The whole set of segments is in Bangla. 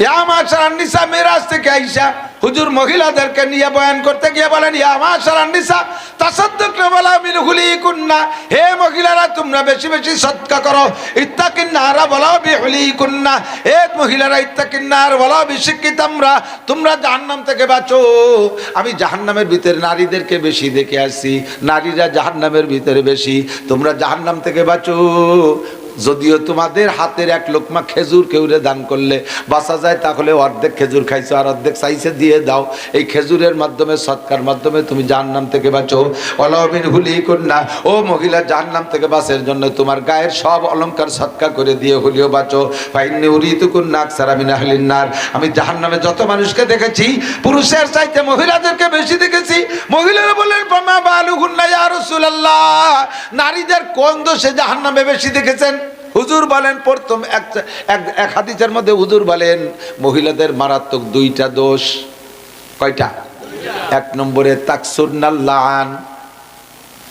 ইয়া মাশারান নিসা মিরাজ থেকে আইসা হুজুর মহিলাদেরকে নিয়ে বয়ান করতে গিয়ে বলেন, ইয়া মাশারান নিসা তাসাদ্দাকনা ওয়ালা বিহুলিকুন্না, হে মহিলারা তোমরা বেশি বেশি সদকা করো, ইত্তাকিন্নারা ওয়ালা বিহুলিকুন্না, হে মহিলারা ইত্তাকিন্নার ওয়ালা বিশিক্কিতামরা, তোমরা জাহান্নাম থেকে বাঁচো। আমি জাহান্নামের ভিতরে নারীদেরকে বেশি দেখে আসছি, নারীরা জাহান্নামের ভিতরে বেশি, তোমরা জাহান্নাম থেকে বাঁচো। যদিও তোমাদের হাতের এক লোকমা খেজুর কেউরে দান করলে বাঁচা যায়, তাহলে অর্ধেক খেজুর খাইছো আর অর্ধেক চাইছে দিয়ে দাও। এই খেজুরের মাধ্যমে সৎকার মাধ্যমে তুমি জাহান্নাম থেকে বাঁচো। অলবিন হুলি কন্যা, ও মহিলা জাহান্নাম থেকে বাঁচার জন্য তোমার গায়ের সব অলংকার সৎকার করে দিয়ে হলিও বাঁচো। ফাইন্নি উরিতুকুন্না আকসারা মিন আহলিন নার, আমি জাহান্নামে যত মানুষকে দেখেছি পুরুষের চাইতে মহিলাদেরকে বেশি দেখেছি। মহিলারা বলেন ফামা বালুহুন্না ইয়া রাসূলুল্লাহ, নারীদের কোন দোষে জাহান্নামে বেশি দেখেছেন? হুজুর বলেন প্রথম এক হাদিসের মধ্যে হুজুর বলেন মহিলাদের মারাত্মক দুইটা দোষ। কয়টা? এক নম্বরে তাকসুরনাল লাআন,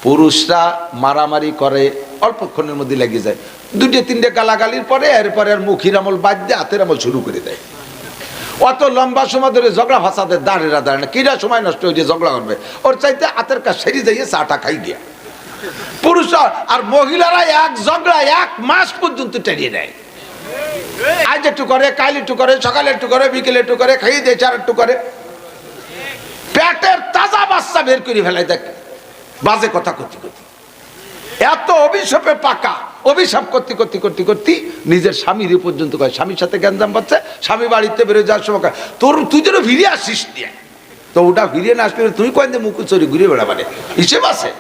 পুরুষরা মারামারি করে অল্পক্ষণের মধ্যে লেগে যায়, দুইটা তিনটে গালাগালির পরে এরপরে আর মুখের আমল বাদ দিয়ে হাতের আমল শুরু করে দেয়। অত লম্বা সময় ধরে ঝগড়া ফাসাদে দাঁড়িয়ে দাঁড়ায় না, কিরা সময় নষ্ট হয়ে ঝগড়া করবে, ওর চাইতে হাতের কাজ সেরে যাইয়ে চাটা খাই দিয়া। পুরুষ আর মহিলারা এক ঝগড়া এক মাস পর্যন্ত টেরিয়ে নেয়, আজ একটু করে, কাল একটু করে, সকালে একটু করে, বিকেলে একটু করে, খাইয়ে দিয়ে চার একটু করে, পেটের তাজা বাচ্চা বের করে ফেলাই। দেখ বাজে কথা করতে করতে এত অভিশাপে পাকা, অভিশাপ করতে করতে করতে করতে নিজের স্বামীর পর্যন্ত কয়, স্বামীর সাথে গ্যাঞ্জাম পাচ্ছে, স্বামী বাড়িতে বেরোয় যাওয়ার সময় তুই যেন ফিরে আসিস নিয়ে, তো ওটা ফিরিয়ে না আসলে তুমি কয়েন মুখ চড়ি ঘুরে বেড়াবারে হিসেব আছে।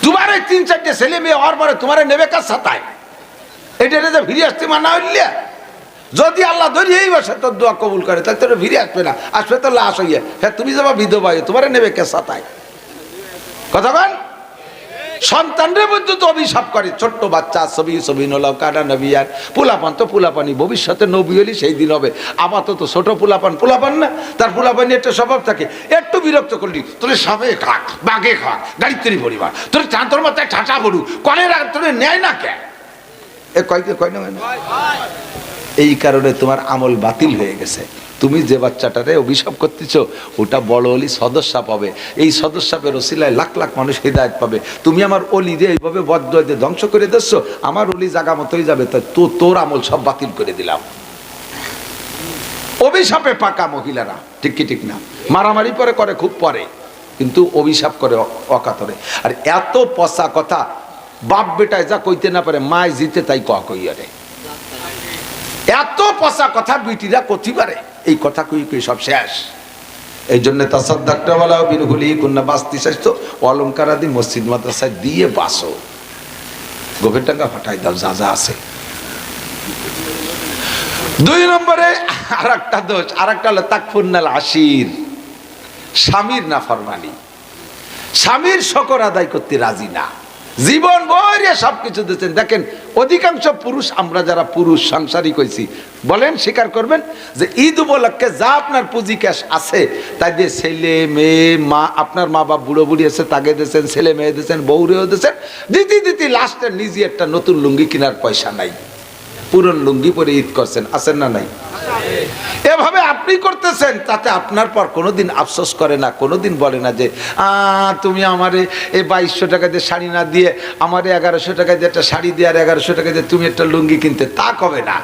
তোমার এই 3-4টে ছেলে মেয়ে হওয়ার পরে তোমার নেবে কাজ সাতায়, এটা যে ফিরে আসতে মানা হইলে, যদি আল্লাহ ধরিয়ে এই বসে তোর দোয়া কবুল করে তাহলে তোর ফিরে আসবে না, আসবে তো লাশ হইয়া। হ্যাঁ তুমি যাবা বিধবা হয়ে, তোমার নেবে কে সাতায়? কথা বল। সন্তানরে পর্যন্ত অভিশাপ করে, ছোট্ট বাচ্চা ছবি ছবি নলাও কানা নবী, আর পোলাপান তো পোলাপানি, ভবিষ্যতে নবী হলি সেই দিন হবে। আপাতত ছোট পোলাপান পোলাপান না, তার পোলাপানি একটা স্বভাব থাকে, একটু বিরক্ত করলি তোর সামনে খাক বাঘে খাক গাড়ির তৈরি পরিবার, তোর চাঁদর মাথায় ঠাঁচা বড়ু কনের তোর নেয় না কে, এ কয়কে কয় না। এই কারণে তোমার আমল বাতিল হয়ে গেছে। তুমি যে বাচ্চাটারে অভিশাপ করতেছ ওটা বড় অলি সদস্যা পাবে, এই সদস্যাপের ওসিলায় লাখ লাখ মানুষ হৃদায়ত পাবে। তুমি আমার অলি দিয়ে এইভাবে বদদোয়া দিয়ে ধ্বংস করে দিচ্ছ, আমার অলি জায়গা মতোই যাবে, তো তোর আমল সব বাতিল করে দিলাম। অভিশাপে পাকা মহিলারা, ঠিক কি ঠিক না? মারামারি পরে করে খুব পরে, কিন্তু অভিশাপ করে অকাতরে। আর এত পচা কথা বাপ বেটায় যা কইতে না পারে মায় জিতে তাই কইয়া রে, এত পচা কথা বিটিরা কতি পারে, এই কথা কই কই সব শেষ। এই জন্য তাসাদ্দাকনা ওয়ালা বিহুলিকুন্না, বাস্তি স্বাস্থ্য অলংকার আদি মসজিদ মাদ্রাসায় দিয়ে বাসো, গোপের টাকা ফাটাই দাও যা যা আছে। 2 নম্বরে আর একটা দোষ, আর একটা হলো তাকফুরনাল আশির, স্বামীর নাফরমানি, স্বামীর শকর আদায় করতে রাজি না, জীবন ভরে সবকিছু দিচ্ছেন। দেখেন অধিকাংশ পুরুষ, আমরা যারা পুরুষ সাংসারিক হয়েছি বলেন স্বীকার করবেন যে ঈদ উপলক্ষে যা আপনার পুঁজি ক্যাশ আছে তাই দিয়ে ছেলে মেয়ে মা, আপনার মা বাপ বুড়ো বুড়ি আছে তাকে দিয়েছেন, ছেলে মেয়ে দিয়েছেন, বউরেও দিয়েছেন, দিতে লাস্টে নিজে একটা নতুন লুঙ্গি কেনার পয়সা নাই, পুরন লুঙ্গি পরে ঈদ করছেন, আছেন না নাই? এভাবে আপনি করতেছেন, তাতে আপনার পর কোনোদিন আফসোস করে না, কোনোদিন বলে না যে তুমি আমারে এই 2200 টাকা দিয়ে শাড়ি না দিয়ে আমারে 1100 টাকা দিয়ে একটা শাড়ি দিয়ে আর 1100 টাকা দিয়ে তুমি একটা লুঙ্গি কিনতে, তা কবে না।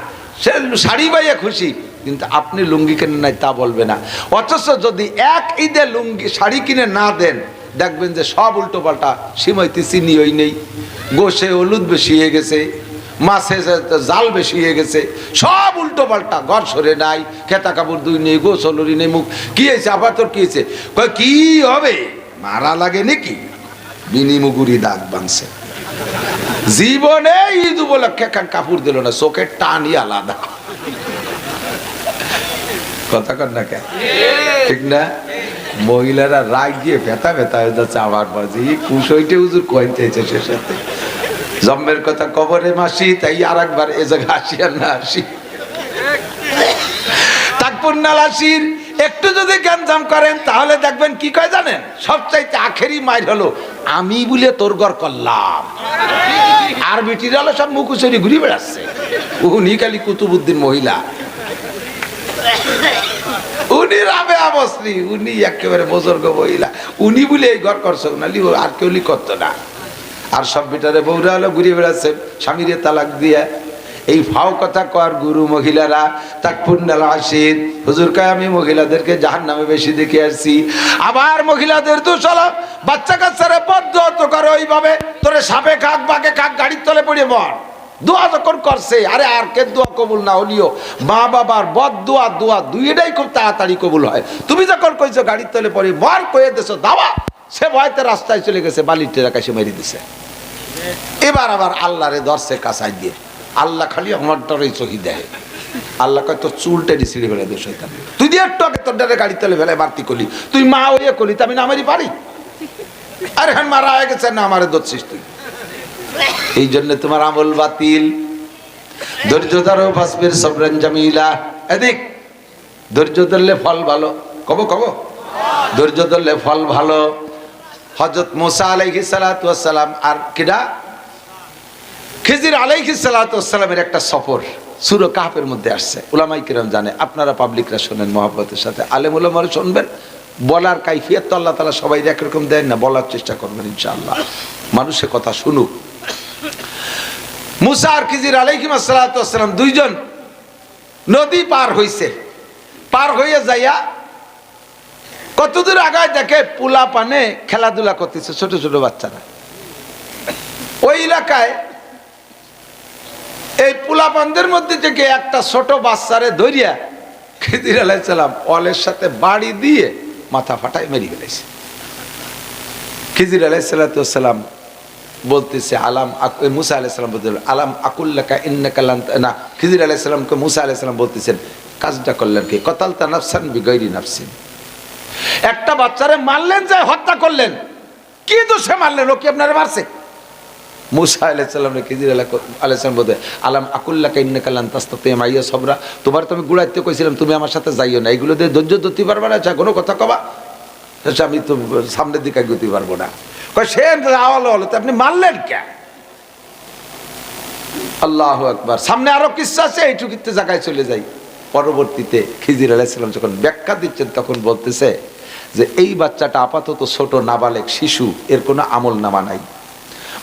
সে শাড়ি পাইয়া খুশি, কিন্তু আপনি লুঙ্গি কেনেন নাই তা বলবে না। অথচ যদি এক ঈদে লুঙ্গি শাড়ি কিনে না দেন, দেখবেন যে সব উল্টো পাল্টা, সিমাইতে চিনি ওই নেই, গোশে হলুদ বেশি হয়ে গেছে, মাছে জাল বেশি হয়ে গেছে, সব উল্টো পাল্টা, ঘর সরে নাই, খেতা কাপড় দুই নেই, গোসলরি নেই, মুখ কি হয়েছে, আবার তোর কি হয়েছে, কি হবে, মারা লাগে নাকি, বিনি মুগুরি দাগ বানছে। জীবনে ঈদ উপলক্ষে কাপড় দিল না, চোখের টানই আলাদা। কথা কর না কেন, ঠিক না? মহিলারা রাগ গিয়ে ব্যথা হয়ে যাচ্ছে, আমার বাজি কুশইটে হুজুর কইতেছে সে সাথে জম্মের কথা কবরে মাসি, তাই আর একবার এ জায়গায় আসি আর না আসি। তাকফুরনাল আশির একটু যদি গ্যাঞ্জাম করেন তাহলে দেখবেন কি কয় জানেন, সবচাইতে আখেরি মাইর হলো আমি বলে তোর ঘর করলাম, আর বিটির হলো সব মুখুচুরি ঘুরে বেড়াচ্ছে, উনি খালি কুতুবুদ্দিন মহিলা। উনি রাবে অবশ্রী, উনি একেবারে বুজুর্গ মহিলা, উনি বলে এই ঘর করছো না, আর কেউ করতো না। আর সব বিটারে বউরা হলো ঘুরে বেড়াচ্ছে স্বামীরে তালাক দিয়ে। এই ফাও কথা কর গুরু মহিলারা তাকফুন্নাল আশির, হুজুর কয় আমি মহিলাদেরকে জাহান্নামে বেশি দেখে আসছি। আবার মহিলাদের দোষ হলো বাচ্চা কাচ্চারে বদদুয়া তো করে ওইভাবে, তোরে সাপে খাক বাঘে খাক গাড়ির তলে পড়ে মর। দোয়া যখন করছে, আরে আর কে দোয়া কবুল না হলিও মা বাবার বদদুয়া দোয়া দুইটাই খুব তাড়াতাড়ি কবুল হয়। তুমি যখন কইছো গাড়ির তলে পড়ে মর, কয়ে দেছো দাওয়া, সে ভয়তে রাস্তায় চলে গেছে, বালির টেরা কাছে মেরে দিছে। এবার আবার আল্লাহরে ধরছে কাছাই দিয়ে, আল্লাহ খালি আমারটারই চোখি দেয়। আল্লাহ কয় তোর চুলটারি ছিঁড়ে ফেলে দোষ হইতাম, তুই দিয়ে একটু আগে তোর ডারে গাড়ি তলে ফেলে মারতি করলি, তুই মা ওইয়ে করলি, আমি না আমারই পারি। আরে হ্যাঁ মারা হয়ে গেছে না, আমারে ধরছিস তুই, এই জন্য তোমার আমল বাতিল। ধৈর্য ধরো ফাসবির সবরান জামিলা। এদিক ধৈর্য ধরলে ফল ভালো, কব কব ধৈর্য ধরলে ফল ভালো। হযরত মুসা আলাইহিস সালাতু ওয়াস সালাম আর কিডা খিজির আলাইহিস সালাতু ওয়াস সালামের একটা সফর সূরা কাহফের মধ্যে আসছে। উলামায়ে কিরাম জানে, আপনারা পাবলিকরা শুনেন মহব্বতের সাথে, আলেম উলামারা শুনবেন। বলার কাইফিয়ত তো আল্লাহ তাআলা সবাই একরকম দেন না, বলার চেষ্টা করবেন ইনশাআল্লাহ, মানুষের কথা শুনুক। মুসা আর খিজির আলাইহিস সালাতু ওয়াস সালাম দুইজন নদী পার হইছে, পার হইয়া যাইয়া কতদূর আগায় দেখে পোলা পানে খেলাধুলা করতেছে ছোট ছোট বাচ্চারা। ওই এলাকায় এই পোলাপানদের মধ্যে থেকে একটা ছোট বাচ্চারে ধরিয়া খিজির আলাইহিস সালাম অলের সাথে বাড়ি দিয়ে মাথা ফাটায় মেরে ফেলেছে। খিজির আলাইহিস সালাম বলতেছে আলাম, মুসা আলাইহিস সালাম বলতে আলাম আকুল্লাকা ইন্নাকা লান না, খিজির আলাইহিস সালামকে মুসা আলাইহিস সালাম বলতেছেন কাজটা করলেন কি, কতালতা নাফসান বিগাইরি নাফসিন, একটা বাচ্চারে মারলেন, যায় হত্যা করলেন, কি দোষে মারলেন, ও কি আপনারা মারছে? মুসা আলাইহিস সালাম খিজির আলাইহিস সালাম বলতে আলাম আকুল্লাকা ইন্নাকা লান তাস্তাতিয়া মাইয়া সবরা, তোমার তো আমি গুড়াইতে কইছিলাম তুমি আমার সাথে যাইও না, এগুলো দিয়ে ধৈর্য ধরতে পারবে না, কোনো কথা কবা, আমি তো সামনের দিকে এগোতে পারবো না। সে হলো তো আপনি মারলেন কেন? আল্লাহু আকবার। সামনে আরো কিচ্ছা আছে, এইটুকুতে জায়গায় চলে যাই। পরবর্তীতে খিজির আলাইহিস সালাম যখন ব্যাখ্যা দিচ্ছেন তখন বলতেছে যে এই বাচ্চাটা আপাতত ছোট নাবালেক শিশু, এর কোনো আমল নামা নাই,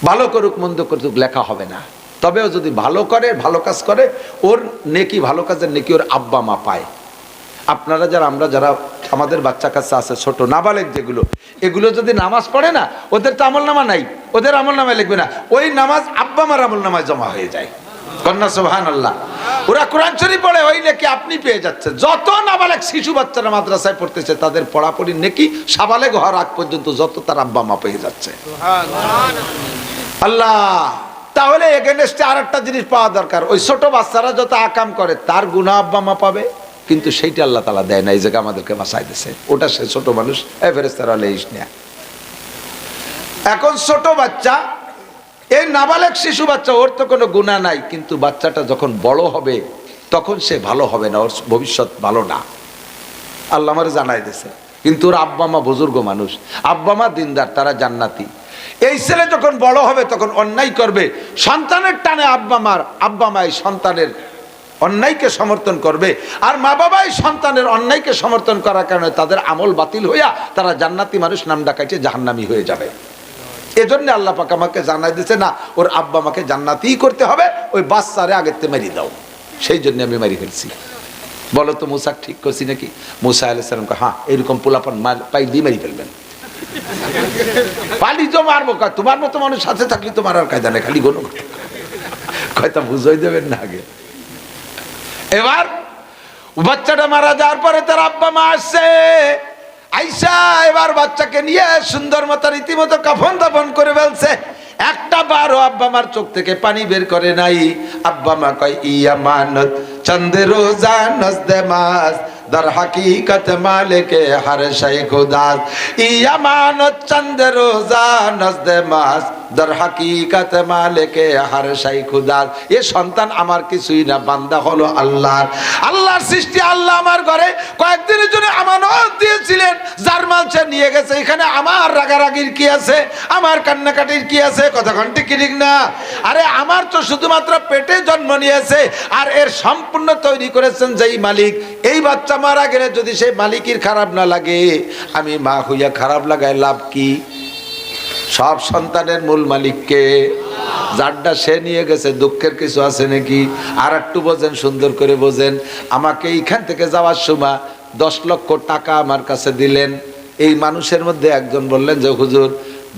ভালো করুক মন্দ করুক লেখা হবে না, তবেও যদি ভালো করে ভালো কাজ করে ওর নেকি, ভালো কাজের নেকি ওর আব্বা মা পায়। আপনারা যারা আমরা যারা আমাদের বাচ্চা কাচ্চা আছে ছোট নাবালেক যেগুলো, এগুলো যদি নামাজ পড়ে না, ওদের তো আমল নামা নাই, ওদের আমল নামায় লিখবে না, ওই নামাজ আব্বা মার আমল নামায় জমা হয়ে যায়। কন্যা সুবহানাল্লাহ। ওরা কোরআন শরীফ পড়ে, ওই নেকি আপনি পেয়ে যাচ্ছেন। যত নাবালেক শিশু বাচ্চারা মাদ্রাসায় পড়তেছে তাদের পড়াপড়ির নেকি সাবালেগ হওয়ার আগ পর্যন্ত যত তার আব্বা মা পেয়ে যাচ্ছে। আল্লাহ, তাহলে এগেনস্টে আর একটা জিনিস পাওয়া দরকার, ওই ছোট বাচ্চারা যত আকাম করে তার গুনাহ আব্বা মা পাবে, কিন্তু সেইটা আল্লাহ তাআলা দেয় না, এই জায়গা আমাদেরকে বাঁচাই দিয়েছে। ওটা সে ছোট মানুষ, এই ফেরেশতারা লেইস না। এখন ছোট বাচ্চা, এই নাবালেক শিশু বাচ্চা, ওর তো কোনো গুনাহ নাই, কিন্তু বাচ্চাটা যখন বড় হবে তখন সে ভালো হবে না, ওর ভবিষ্যৎ ভালো না, আল্লাহ আমারে জানাই দিয়েছে। কিন্তু ওর আব্বা মা বুজুর্গ মানুষ, আব্বা মা দিনদার, তারা জান্নাতি। এই ছেলে যখন বড় হবে তখন অন্যায় করবে, সন্তানের টানে আব্বা মা এই সন্তানের অন্যায়কে সমর্থন করবে, আর মা বাবাই সন্তানের অন্যায়কে সমর্থন করার কারণে তাদের আমল বাতিল হইয়া তারা জান্নাতি মানুষ নাম ডাকাইছে জাহান্নামী হয়ে যাবে। এজন্য আল্লাহ পাক আমাকে জানাই দিয়েছে, না ওর আব্বা মাকে জান্নাতিই করতে হবে, ওই বাচ্চারে আগেতে মেরে দাও। সেই জন্য আমি মেরে ফেলছি। বলো তো মুসা ঠিক করছি নাকি? মুসা আলাইহিস সালামকে হ্যাঁ, এরকম পোলাপান পাই দিয়ে মেরে ফেলবেন। পালি তো মারবো, তোমার মতো মানুষ সাথে থাকলে তোমার আর কায়দা নেই, খালি গোনো কয়টা বুঝাই দেবেন না আগে। এবার বাচ্চাটা মারা যাওয়ার পরে তার আব্বা মা আসছে, আইসা এবার বাচ্চাকে নিয়ে সুন্দর মতো রীতিমতো কাফন দাফন করে ফেলছে। একটা বারও আব্বা মার চোখ থেকে পানি বের করে নাই। আব্বা মা কয় ইয়ামানত চন্দ রোজা নজদে মাস দর হাকিকত মালিকে হর শাই খুদাস, ইয়ামানত চন্দ রোজা নজদে মাস দর হাকিকত মালিকে হর শাই খুদাস। এ সন্তান আমার কিছুই না, বান্দা হলো আল্লাহর। আল্লাহর সৃষ্টি, আল্লাহ আমার ঘরে কয়েকদিনের জন্য আমানত দিয়েছিলেন, যার মাল সে নিয়ে গেছে। এখানে আমার রাগারাগির কি আছে, আমার কান্নাকাটির কি আছে? কথা ঘন্টি ঠিক না? আরে আমার তো শুধুমাত্র পেটে জন্ম নিয়েছে, আর এর সম্পূর্ণ তৈরি করেছেন যেই মালিক, এই বাচ্চা মারা গেলে যদি সেই মালিকের খারাপ না লাগে, আমি মা হইয়া খারাপ লাগায় লাভ কি? সব সন্তানের মূল মালিককে, যারটা সে নিয়ে গেছে, দুঃখের কিছু আছে নাকি? আর একটু বোঝেন, সুন্দর করে বোঝেন। আমাকে এইখান থেকে যাওয়ার সময় 10 লক্ষ টাকা আমার কাছে দিলেন। এই মানুষের মধ্যে একজন বললেন যে হুজুর,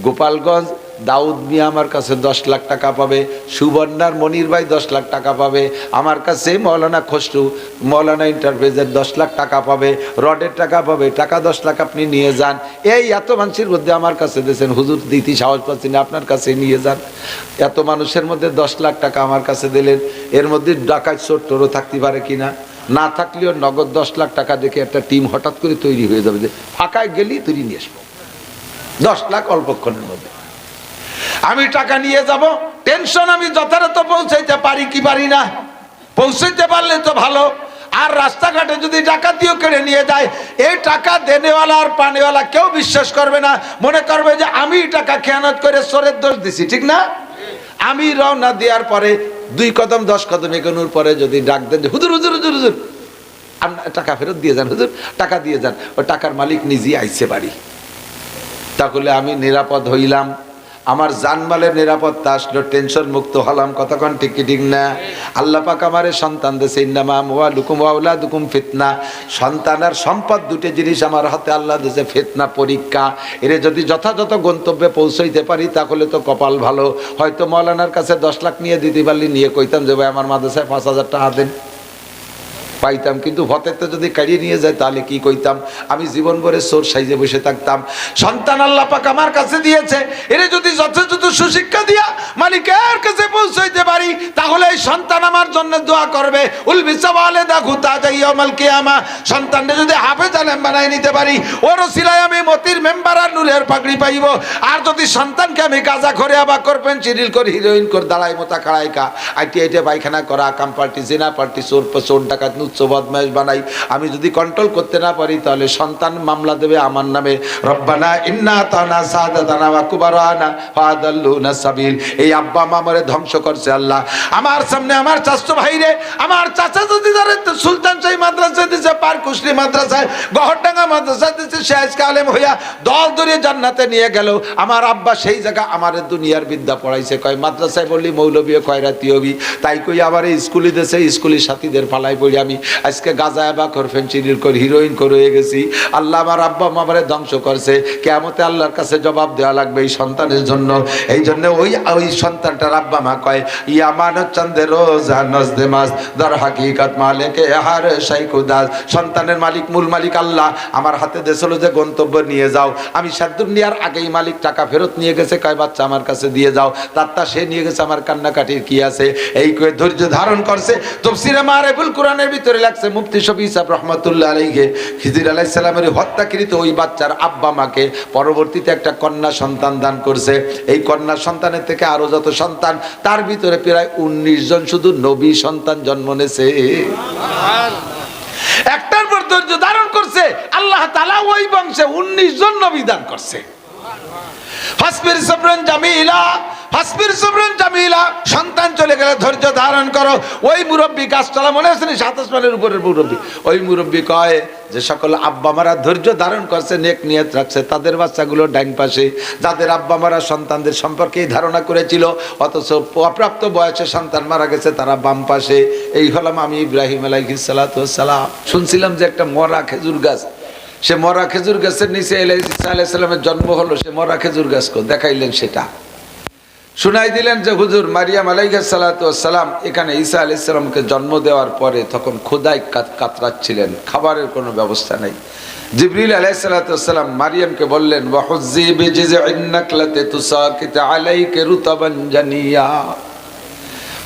গোপালগঞ্জ দাউদ মিয়া আমার কাছে 10 লাখ টাকা পাবে, সুবর্ণার মনির ভাই 10 লাখ টাকা পাবে, আমার কাছে মৌলানা খসরু মৌলানা এন্টারপ্রাইজের 10 লাখ টাকা পাবে, রডের টাকা পাবে, টাকা 10 লাখ আপনি নিয়ে যান। এই এত মানুষের মধ্যে আমার কাছে দিয়েছেন, হুজুর দিতে সাহস পাচ্ছি না, আপনার কাছে নিয়ে যান। এত মানুষের মধ্যে 10 লাখ টাকা আমার কাছে দিলেন, এর মধ্যে ডাকাত চোর টোরও থাকতে পারে কিনা? না থাকলেও নগদ 10 লাখ টাকা দেখে একটা টিম হঠাৎ করে তৈরি হয়ে যাবে, যে ফাঁকায় গেলেই তৈরি নিয়ে আসবো 10 লাখ অল্পক্ষণের মধ্যে। আমি টাকা নিয়ে যাব, টেনশন আমি যথাযথ পৌঁছাইতে পারি কি পারি না? পৌঁছাইতে পারলে তো ভালো। আর রাস্তাঘাটে যদি ডাকাতিও কেড়ে নিয়ে যায়, এই টাকা দেনেওয়ালা আর পানেওয়ালা কেউ বিশ্বাস করবে না, মনে করবে যে আমি টাকা খেয়ানত করে চোরের দোষ দিছি, ঠিক না? আমি রওনা দেওয়ার পরে 2 কদম 10 কদম এগোনোর পরে যদি ডাক দেন যে হুজুর হুজুর হুজুর হুজুর আপনার টাকা ফেরত দিয়ে যান, হুজুর টাকা দিয়ে যান, ওই টাকার মালিক নিজেই আইছে বাড়ি, তাহলে আমি নিরাপদ হইলাম, আমার জানমালের নিরাপত্তা আসলো, টেনশন মুক্ত হলাম। কতক্ষণ ঠিক কি ঠিক না? আল্লাহ পাক আমারে সন্তান দিয়েছে, ইন্নামা আমওয়ালুকুম ওয়া আওলাদুকুম ফিতনা। সন্তান আর সম্পদ দুটো জিনিস আমার হাতে আল্লাহ দিয়েছে, ফিতনা পরীক্ষা। এর যদি যথাযথ গন্তব্যে পৌঁছাইতে পারি তাহলে তো কপাল ভালো। হয়তো মৌলানার কাছে 10 লাখ নিয়ে দিতে পারলি, নিয়ে কইতাম যে ভাই আমার মাদ্রাসায় 5000 টাকা দেন, পাইতাম। কিন্তু ভতেতে যদি কাড়িয়ে নিয়ে যায় তাহলে কি কইতাম? আমি জীবন ভরে চোর সাইজে বসে থাকতাম। সন্তান আল্লাহ পাক আমার কাছে দিয়েছে, এর যদি যথাযথ সুশিক্ষা দিয়া মালিকের কাছে পৌঁছাইতে পারি তাহলে এই সন্তান আমার জন্য দোয়া করবে। সন্তানকে যদি হাফেজ আলেম বানাই নিতে পারি, ওর ওসিলায় আমি মতির মেম্বার আর নূরের পাগড়ি পাইব। আর যদি সন্তানকে আমি গাঁজা করে আবার করবেন চিরিল করে হিরোইন করে দাঁড়াই মোতা খাড়াই কা আইটি আইটে পায়খানা করা, আকাম পার্টি, জিনা পার্টি, চোর ডাকাত বদমাইশ বানাই, আমি যদি কন্ট্রোল করতে না পারি তাহলে সন্তান মামলা দেবে আমার নামে। রব্বানা ইন্না আতানা সাদাতানা ওয়া কুবারানা ফাদাল্লুনা সাবিল। এই আব্বা মা আমারে ধ্বংস করছে আল্লাহ। আমার সামনে আমার চাচা ভাইরে, আমার চাচা যদি ধরে সুলতান শাহী মাদ্রাসা দিছে, পারকুশলি মাদ্রাসায়, গহরডাঙ্গা মাদ্রাসা দিছে, শেষ আলেম হইয়া দল ধরে জান্নাতে নিয়ে গেল। আমার আব্বা সেই জায়গা আমার দুনিয়ার বিদ্যা পড়াইছে, কয় মাদ্রাসায় বললি মৌলবী খয়রাতি হবি, তাই কই আবার স্কুলে দিছে, স্কুলের সাথীদের ফালাই পড়ি আমি আজকে গাঁজা বা করফেন চিনির করে হিরোইন করে হয়ে গেছি। আল্লাহ আমার আব্বা আমারে ধ্বংস করছে, কিয়ামতে আল্লাহর কাছে জবাব দেওয়া লাগবে এই সন্তানের জন্য। এই জন্য ওই সন্তানটার আব্বা মা কয়, ইয়া মানত চন্দ্র রোজা নজদে মাস দর হাকিকত মালিকে হার শাইখুদাস। সন্তানের মালিক, মূল মালিক আল্লাহ। আমার হাতে দেছিল যে গন্তব্য নিয়ে যাও, আমি সাদ্দুর নেওয়ার আগেই মালিক টাকা ফেরত নিয়ে গেছে, কয় বাচ্চা আমার কাছে দিয়ে যাও, তারটা সে নিয়ে গেছে, আমার কান্নাকাটির কি আছে? এই কয়ে ধৈর্য ধারণ করছে। তাফসীরে মারিফুল কোরআনের ভিতরে লাগছে, মুফতি শফি সাহেব রহমাতুল্লাহ আলাইহি খিজির আলাইহিস সালামের হত্যাকৃত ওই বাচ্চার আব্বা মাকে পরবর্তীতে একটা কন্যা সন্তান দান করছে। এই কন্যা সন্তানের থেকে আরো যত সন্তান, তার ভিতরে প্রায় 19 জন শুধু নবী সন্তান জন্ম নেছে। একটার পর ধৈর্য ধারণ করছে, আল্লাহ তাআলা ওই বংশে 19 জন নবী দান করছে। ফাসবির সাবরান জামিলা, ফাসবির সাবরান জামিলা। সন্তান চলে গেলে ধৈর্য ধারণ করো। ওই মুরব্বী গাছতলা মনে আছে না, 27 মাইলের উপরের মুরব্বী, ওই মুরব্বী কয় যে সকল আব্বা মারা ধৈর্য ধারণ করছে, নেক নিয়ত রাখছে, তাদের বাচ্চাগুলো ডাইন পাশে। যাদের আব্বা মারা সন্তানদের সম্পর্কেই ধারণা করেছিল অথচ অপ্রাপ্ত বয়সে সন্তান মারা গেছে, তারা বাম পাশে। এই হলাম আমি ইব্রাহিম আলাইহিস সালাতু ওয়াস সালাম। শুনছিলাম যে একটা মরা খেজুর গাছ, সে মরা খেজুর গাছের নিচে ঈসা আলাইহিস সালামের জন্ম হলো, সে মরা খেজুর গাছকে দেখাইলেন, সেটা শুনাই দিলেন যে হুজুর মারিয়াম আলাইহিস সালাতু ওয়াস সালাম এখানে ঈসা আলাইহিস সালামকে জন্ম দেওয়ার পরে তখন ক্ষুধায় কাতরাচ্ছিলেন, খাবারের কোনো ব্যবস্থা নাই। জিবরিল আলাইহিস সালাতু ওয়াস সালাম মারিয়ামকে বললেন, ওয়া হুজ্জি বিজিযইন নাকলাতি তুসাকিত আলাইকা রুতাবান জানিয়া।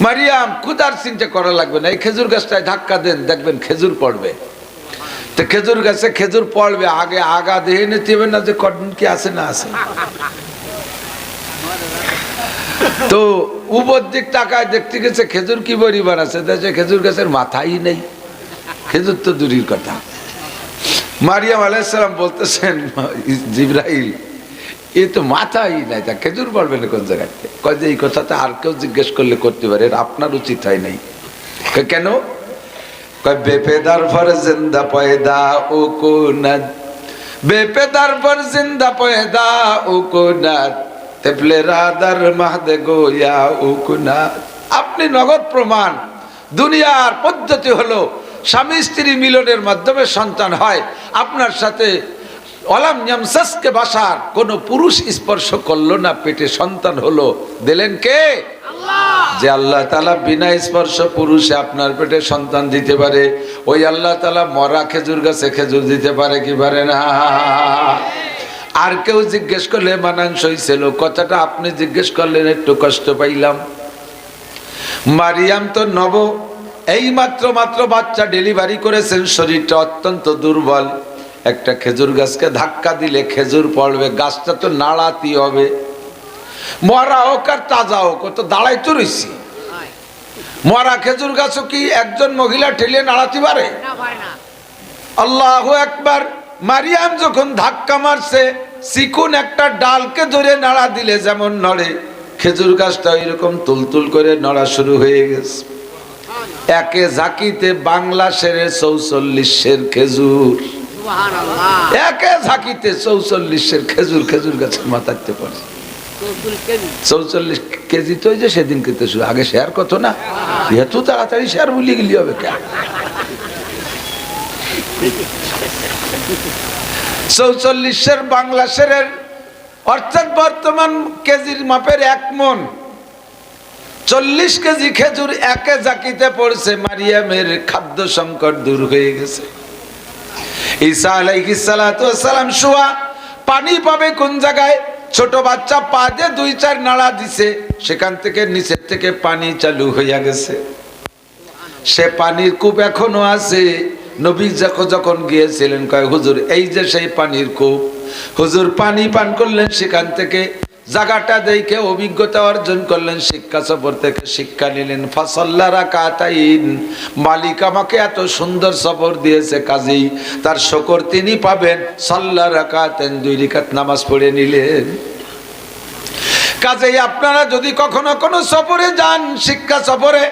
মারিয়াম, ক্ষুধার চিন্তা করা লাগবে না, এই খেজুর গাছটায় ধাক্কা দেন, দেখবেন খেজুর পড়বে। তো খেজুর গাছে খেজুর পড়বে, আগে আগা দেখে নিতে হবে না যে কদিন কি আছে না আছে। তো উপর দিক টাকায় দেখতে গেছে খেজুর কি পরিমাণ আছে, দেখছে খেজুর গাছের মাথাই নেই, খেজুর তো দূরের কথা। মারিয়াম আলাইহিস সালাম বলতেছেন, জিবরাইল এ তো মাথাই নাই, তা খেজুর পড়বে না কোন জায়গাতে? কয় যে এই কথাটা আর কেউ জিজ্ঞেস করলে করতে পারে, আপনার উচিত হয় নাই। কেন? কয় বেপেদার ফর জিন্দা পয়দা উকুনাত, বেপেদার ফর জিন্দা পয়দা উকুনাত, তেপলে রাদার মাহদে গোয়া উকুনাত। আপনি নগদ প্রমাণ। দুনিয়ার পদ্ধতি হলো স্বামী স্ত্রী মিলনের মাধ্যমে সন্তান হয়। আপনার সাথে অলাম ইয়ামসাসকে বাসার কোন পুরুষ স্পর্শ করলো না, পেটে সন্তান হলো। দিলেন কে? যে আল্লাহ তাআলা বিনা স্পর্শ পুরুষে আপনার পেটে সন্তান দিতে পারে, ওই আল্লাহ তাআলা মরা খেজুর গাছে খেজুর দিতে পারে কি পারে না? আর কেউ জিজ্ঞেস করলে মানানসই ছিল, কথাটা আপনি জিজ্ঞেস করলেন একটু কষ্ট পাইলাম। মারিয়াম তো নব এই মাত্র বাচ্চা ডেলিভারি করেছেন, শরীরটা অত্যন্ত দুর্বল। একটা খেজুর গাছকে ধাক্কা দিলে খেজুর পড়বে, গাছটা তো নাড়াতে হবে। মরা হোক আর তাজা হোক, ও তো দাঁড়াইতে রয়েছি। মরা খেজুর গাছও কি একজন মহিলা ঠেলে নাড়াতে পারে? আল্লাহু আকবার। মারিয়াম যখন ধাক্কা মারছে, চিকুন একটা ডালকে ধরে নাড়া দিলে যেমন নড়ে, খেজুর গাছটা এরকম তুলতুল করে নড়া শুরু হয়ে গেছে। একে ঝাঁকিতে বাংলা সেরে 44 সের খেজুর, একে ঝাঁকিতে 44 সের খেজুর খেজুর গাছের মাথাতে পড়ে। 44 কেজি তো যে সেদিন খেতে শুরু, আগে শেয়ার কত না, এত তাড়াতাড়ি শেয়ার ভুলিয়ে গেলি হবে কেন? 44 সের বাংলা সেরের অর্থাৎ বর্তমান কেজির মাপের 1 মণ। 40 কেজি খেজুর একে জাকিতে পড়ছে। মারিয়ামের খাদ্য সংকট দূর হয়ে গেছে। ঈসা আলাইহিস সালাতু ওয়াস সালাম শোয়া, পানি পাবে কোন জায়গায়? ছোট বাচ্চা পা দিয়ে 2-4 নাড়া দিছে, সেখান থেকে নিচের থেকে পানি চালু হইয়া গেছে। সে পানির কূপ এখনো আছে। নবী যখন গিয়েছিলেন কয় হুজুর এই যে সেই পানির কূপ। হুজুর পানি পান করলেন, সেখান থেকে জায়গাটা দেখে অভিজ্ঞতা অর্জন করলেন, শিক্ষা সফর থেকে শিক্ষা নিলেন। ফাসাল্লা রাকাতাইন, মালিক আমাকে এত সুন্দর সফর দিয়েছে, কাজেই তার শুকর তিনি পাবেন। সাল্লা রাকাতাইন, 2 রাকাত নামাজ পড়ে নিলেন। কাজেই আপনারা যদি কখনো কোনো সফরে যান, শিক্ষা সফরে,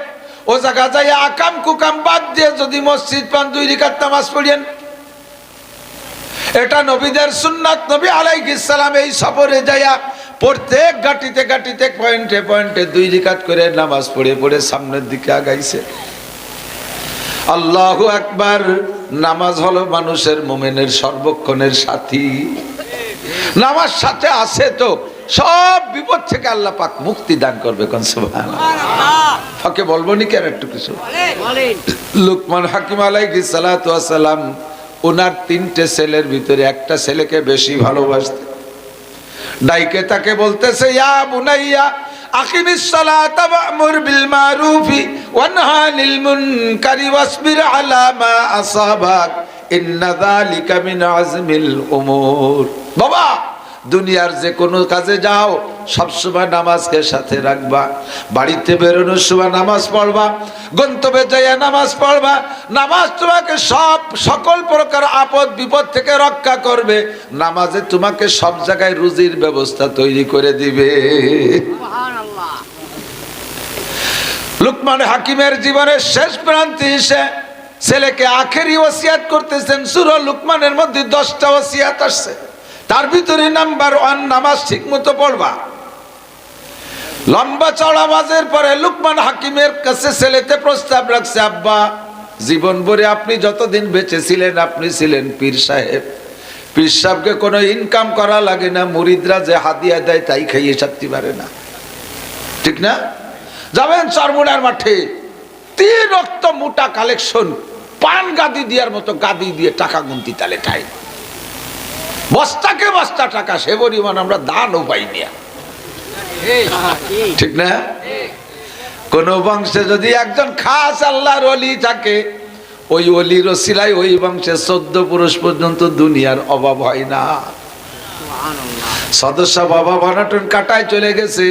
ও জায়গা যাই আকাম কুকাম বাদ দিয়ে যদি মসজিদ পান, 2 রাকাত নামাজ পড়েন। এটা নবীদের সুন্নাত। নবী আলাইহিস সালাম এই সফরে যাইয়া প্রত্যেক গাটিতে পয়েন্টে 2 রাকাত করে নামাজ পড়ে সামনের দিকে আগাইছে। আল্লাহু আকবার। নামাজ হলো মানুষের মুমিনের সর্বক্ষণের সাথী। নামাজ সাথে আছে তো সব বিপদ থেকে আল্লাহ পাক মুক্তি দান করবে। কোন সুবহানাল্লাহ। ফাঁকে বলবো নি কেন একটু কিছু? লুকমান হাকিম আলাইহিস সালাতু ওয়াস সালাম ওনার 3টে ছেলের ভিতরে একটা ছেলেকে বেশি ভালোবাসতেন। ডাইকে তাকে বলতেছে, ইয়া বুনাইয়া আকিমিস সালাতা ওয়া'মুর বিল মারুফি ওয়ানহা আনিল মুনকারি ওয়াসবির আলা মা আসাবাক ইন্না যালিকা মিন আজমিল উমুর। বাবা, দুনিয়ার যে কোনো কাজে যাও সবসময় নামাজকে সাথে রাখবা। বাড়িতে বেরোনোর সময় নামাজ পড়বা, গন্তব্যে যাইয়া নামাজ পড়বা। নামাজ তোমাকে সকল প্রকার আপদ বিপদ থেকে রক্ষা করবে। নামাজে তোমাকে সব জায়গায় রুজির ব্যবস্থা তৈরি করে দিবে। সুবহানাল্লাহ। লুকমান হাকিমের জীবনের শেষ প্রান্তে এসে ছেলেকে আখেরি ওসিয়াত করতেছেন। সূরা লুকমানের মধ্যে 10টা ওসিয়াত আসছে, তার ভিতরে নাম্বার 1 নামাজ ঠিক মতো পড়বা। লম্বা চড়া ওয়াজের পরে লুকমান হাকিমের কাছে ছেলেতে প্রস্তাব রাখছে, আব্বা জীবন ভরে আপনি যতদিন বেঁচে ছিলেন আপনি ছিলেন পীর সাহেব। পীর সাহেবকে কোনো ইনকাম করা লাগে না, মুরিদরা যে হাদিয়া দেয় তাই খাইয়ে ছাড়তে পারে না, ঠিক না? যাবেন চরমুনার মাঠে 3 রক্ত মোটা কালেকশন, পান গাদি দেওয়ার মতো গাদি দিয়ে টাকা গুনতি তালে ঠাই, বস্তাকে বস্তা টাকা, সে পরিমাণ আমরা দানও পাইনি, ঠিক না? কোন বংশে যদি একজন খাস আল্লাহর ওলি থাকে, ওই ওলির ওসিলায় ওই বংশে 14 পুরুষ পর্যন্ত দুনিয়ার অভাব হয় না। সদস্য বাবা বানাটন কাটায় চলে গেছে,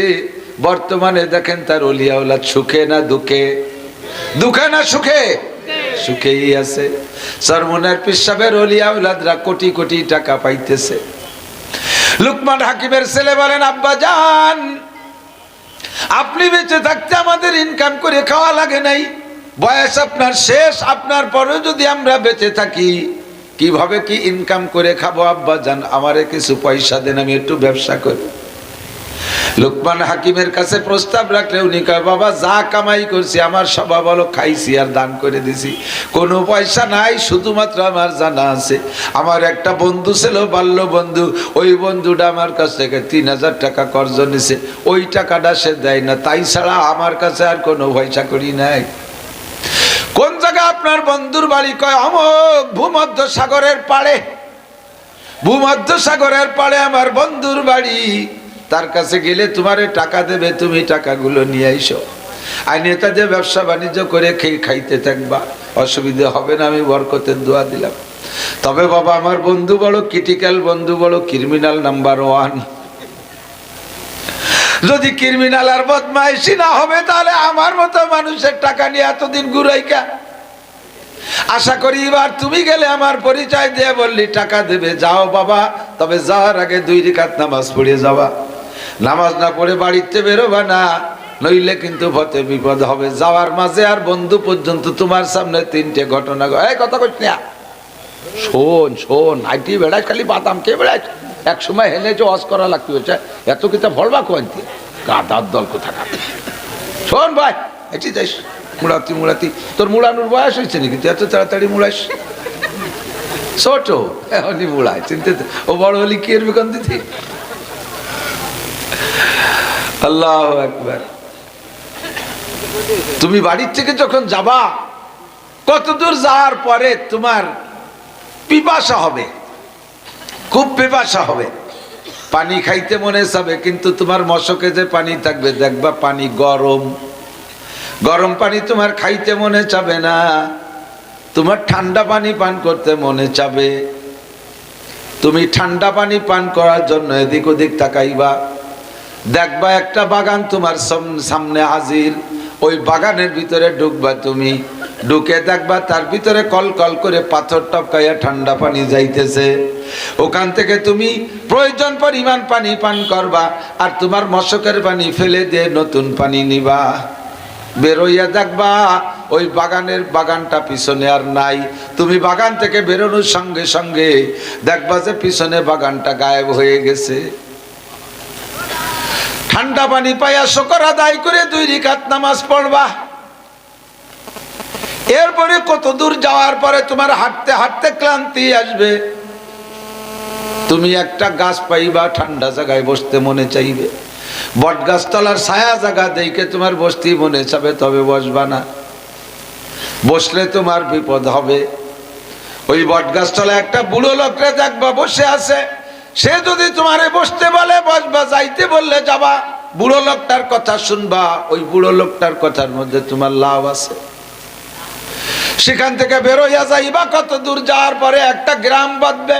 বর্তমানে দেখেন তার ওলিয়া ওলাদ সুখে না দুঃখে, দুঃখে না সুখে, সুখেই আছে। সরমুনার পীর সাহেবের ওলিয়া ওলাদরা কোটি কোটি টাকা পাইতেছে। লুকমান হাকিমের ছেলে বলেন, আব্বা জান আপনি বেঁচে থাকতে আমাদের ইনকাম করে খাওয়া লাগে নাই, বয়স আপনার শেষ, আপনার পরেও যদি আমরা বেঁচে থাকি, কিভাবে কি ইনকাম করে খাবো? আব্বা জান, আমারে কিছু পয়সা দেন, আমি একটু ব্যবসা করি। লোকমান হাকিমের কাছে প্রস্তাব রাখলে উনি কয়, বাবা যা কামাই করছি আমার স্বভাব হলো খাইছি আর দান করে দিছি, কোনো পয়সা নাই। শুধুমাত্র আমার জানা আছে, আমার একটা বন্ধু ছিল, বাল্য বন্ধু, ওই বন্ধুটা আমার কাছ থেকে 3000 টাকা কর্জ নিছে, ওই টাকাটা সে দেয় না, তাই ছাড়া আমার কাছে আর কোনো পয়সা করি নাই। কোন জায়গা আপনার বন্ধুর বাড়ি? কয় অমুক ভূমধ্য সাগরের পাড়ে। ভূমধ্য সাগরের পাড়ে আমার বন্ধুর বাড়ি, তার কাছে গেলে তোমারে টাকা দেবে, তুমি টাকাগুলো নিয়ে আইসো, আর নেতাদের ব্যবসা বাণিজ্য করে খেয়ে খাইতে থাকবা, অসুবিধা হবে না, আমি বরকতের দোয়া দিলাম। তবে বাবা আমার বন্ধু বড় ক্রিটিক্যাল, বন্ধু বড় ক্রিমিনাল নাম্বার 1। যদি ক্রিমিনাল আর বদমাইশি না হবে, তাহলে আমার মতো মানুষের টাকা নিয়ে এতদিন ঘুরাইকা। আশা করি এবার তুমি গেলে আমার পরিচয় দিয়ে বললি টাকা দেবে, যাও বাবা, তবে যাওয়ার আগে 2 রাকাত নামাজ পড়ে যাওয়া। নামাজ না পড়ে বাড়িতে বেরোবা না, নইলে কিন্তু পথে বিপদ হবে। যাওয়ার মাঝে আর বন্ধু পর্যন্ত তোমার সামনে 3টে ঘটনা। এই কথা কইস না, শোন শোন, আইটি বেড়ায় খালি বাদাম কে বেড়ায়, এক সময় হেলেছে অস করা লাগতে হচ্ছে, এত কিতা ফলবা কোয়ান্তি গাদার দল কোথাকার। শোন ভাই, এটি যাইস মুড়াতি মুড়াতি, তোর মুড়ানোর বয়স হয়েছে নাকি? তুই এত তাড়াতাড়ি মুড়াইস? ছোট এখনই মুড়ায়, চিনতে ও বড় হলি কি এর বেকন দিতি? আল্লাহু আকবার। তুমি বাড়ির থেকে যখন যাবা, কত দূর যাওয়ার পরে তোমার পিপাসা হবে, খুব পিপাসা হবে, পানি খাইতে মনে চাবে, কিন্তু তোমার মশকে যে পানি থাকবে দেখবা পানি গরম, গরম পানি তোমার খাইতে মনে চাবে না, তোমার ঠান্ডা পানি পান করতে মনে চাবে। তুমি ঠান্ডা পানি পান করার জন্য এদিক ওদিক তাকাইবা, দেখবা একটা বাগান তোমার সামনে হাজির, ওই বাগানের ভিতরে ঢুকবা, তুমি ঢুকে দেখবা তার ভিতরে কল কল করে পাথর টপকাইয়া ঠান্ডা পানি যাইতেছে। ওখান থেকে তুমি প্রয়োজন পরিমাণ পানি পান করবা, আর তোমার মশকের পানি ফেলে দিয়ে নতুন পানি নিবা। বেরোইয়া দেখবা ওই বাগানটা পিছনে আর নাই। তুমি বাগান থেকে বেরোনোর সঙ্গে সঙ্গে দেখবা যে পিছনে বাগানটা গায়েব হয়ে গেছে। ঠান্ডা পানি পাইয়া শুকর আদায় করে 2 রাকাত নামাজ পড়বা। এরপরে কত দূর যাওয়ার পরে তোমার হাঁটতে হাঁটতে ক্লান্তি আসবে, তুমি একটা গাছ পাইবা, ঠান্ডা জায়গায় বসতে মনে চাইবে, বট গাছ তলার ছায়া জায়গা দেখে তোমার বসতে মনে চাবে, তবে বসবা না, বসলে তোমার বিপদ হবে। ওই বট গাছ তলায় একটা বুড়ো লোকরে দেখবা বসে আছে, সে যদি তোমারে বসতে বলে বসবা, যাইতে বললে যাবা, বুড়ো লোকটার কথা শুনবা, ওই বুড়ো লোকটার কথার মধ্যে তোমার লাভ আছে। সেখান থেকে বেরোইয়া যাইবা, কত দূর যাওয়ার পরে একটা গ্রাম বাঁধবে,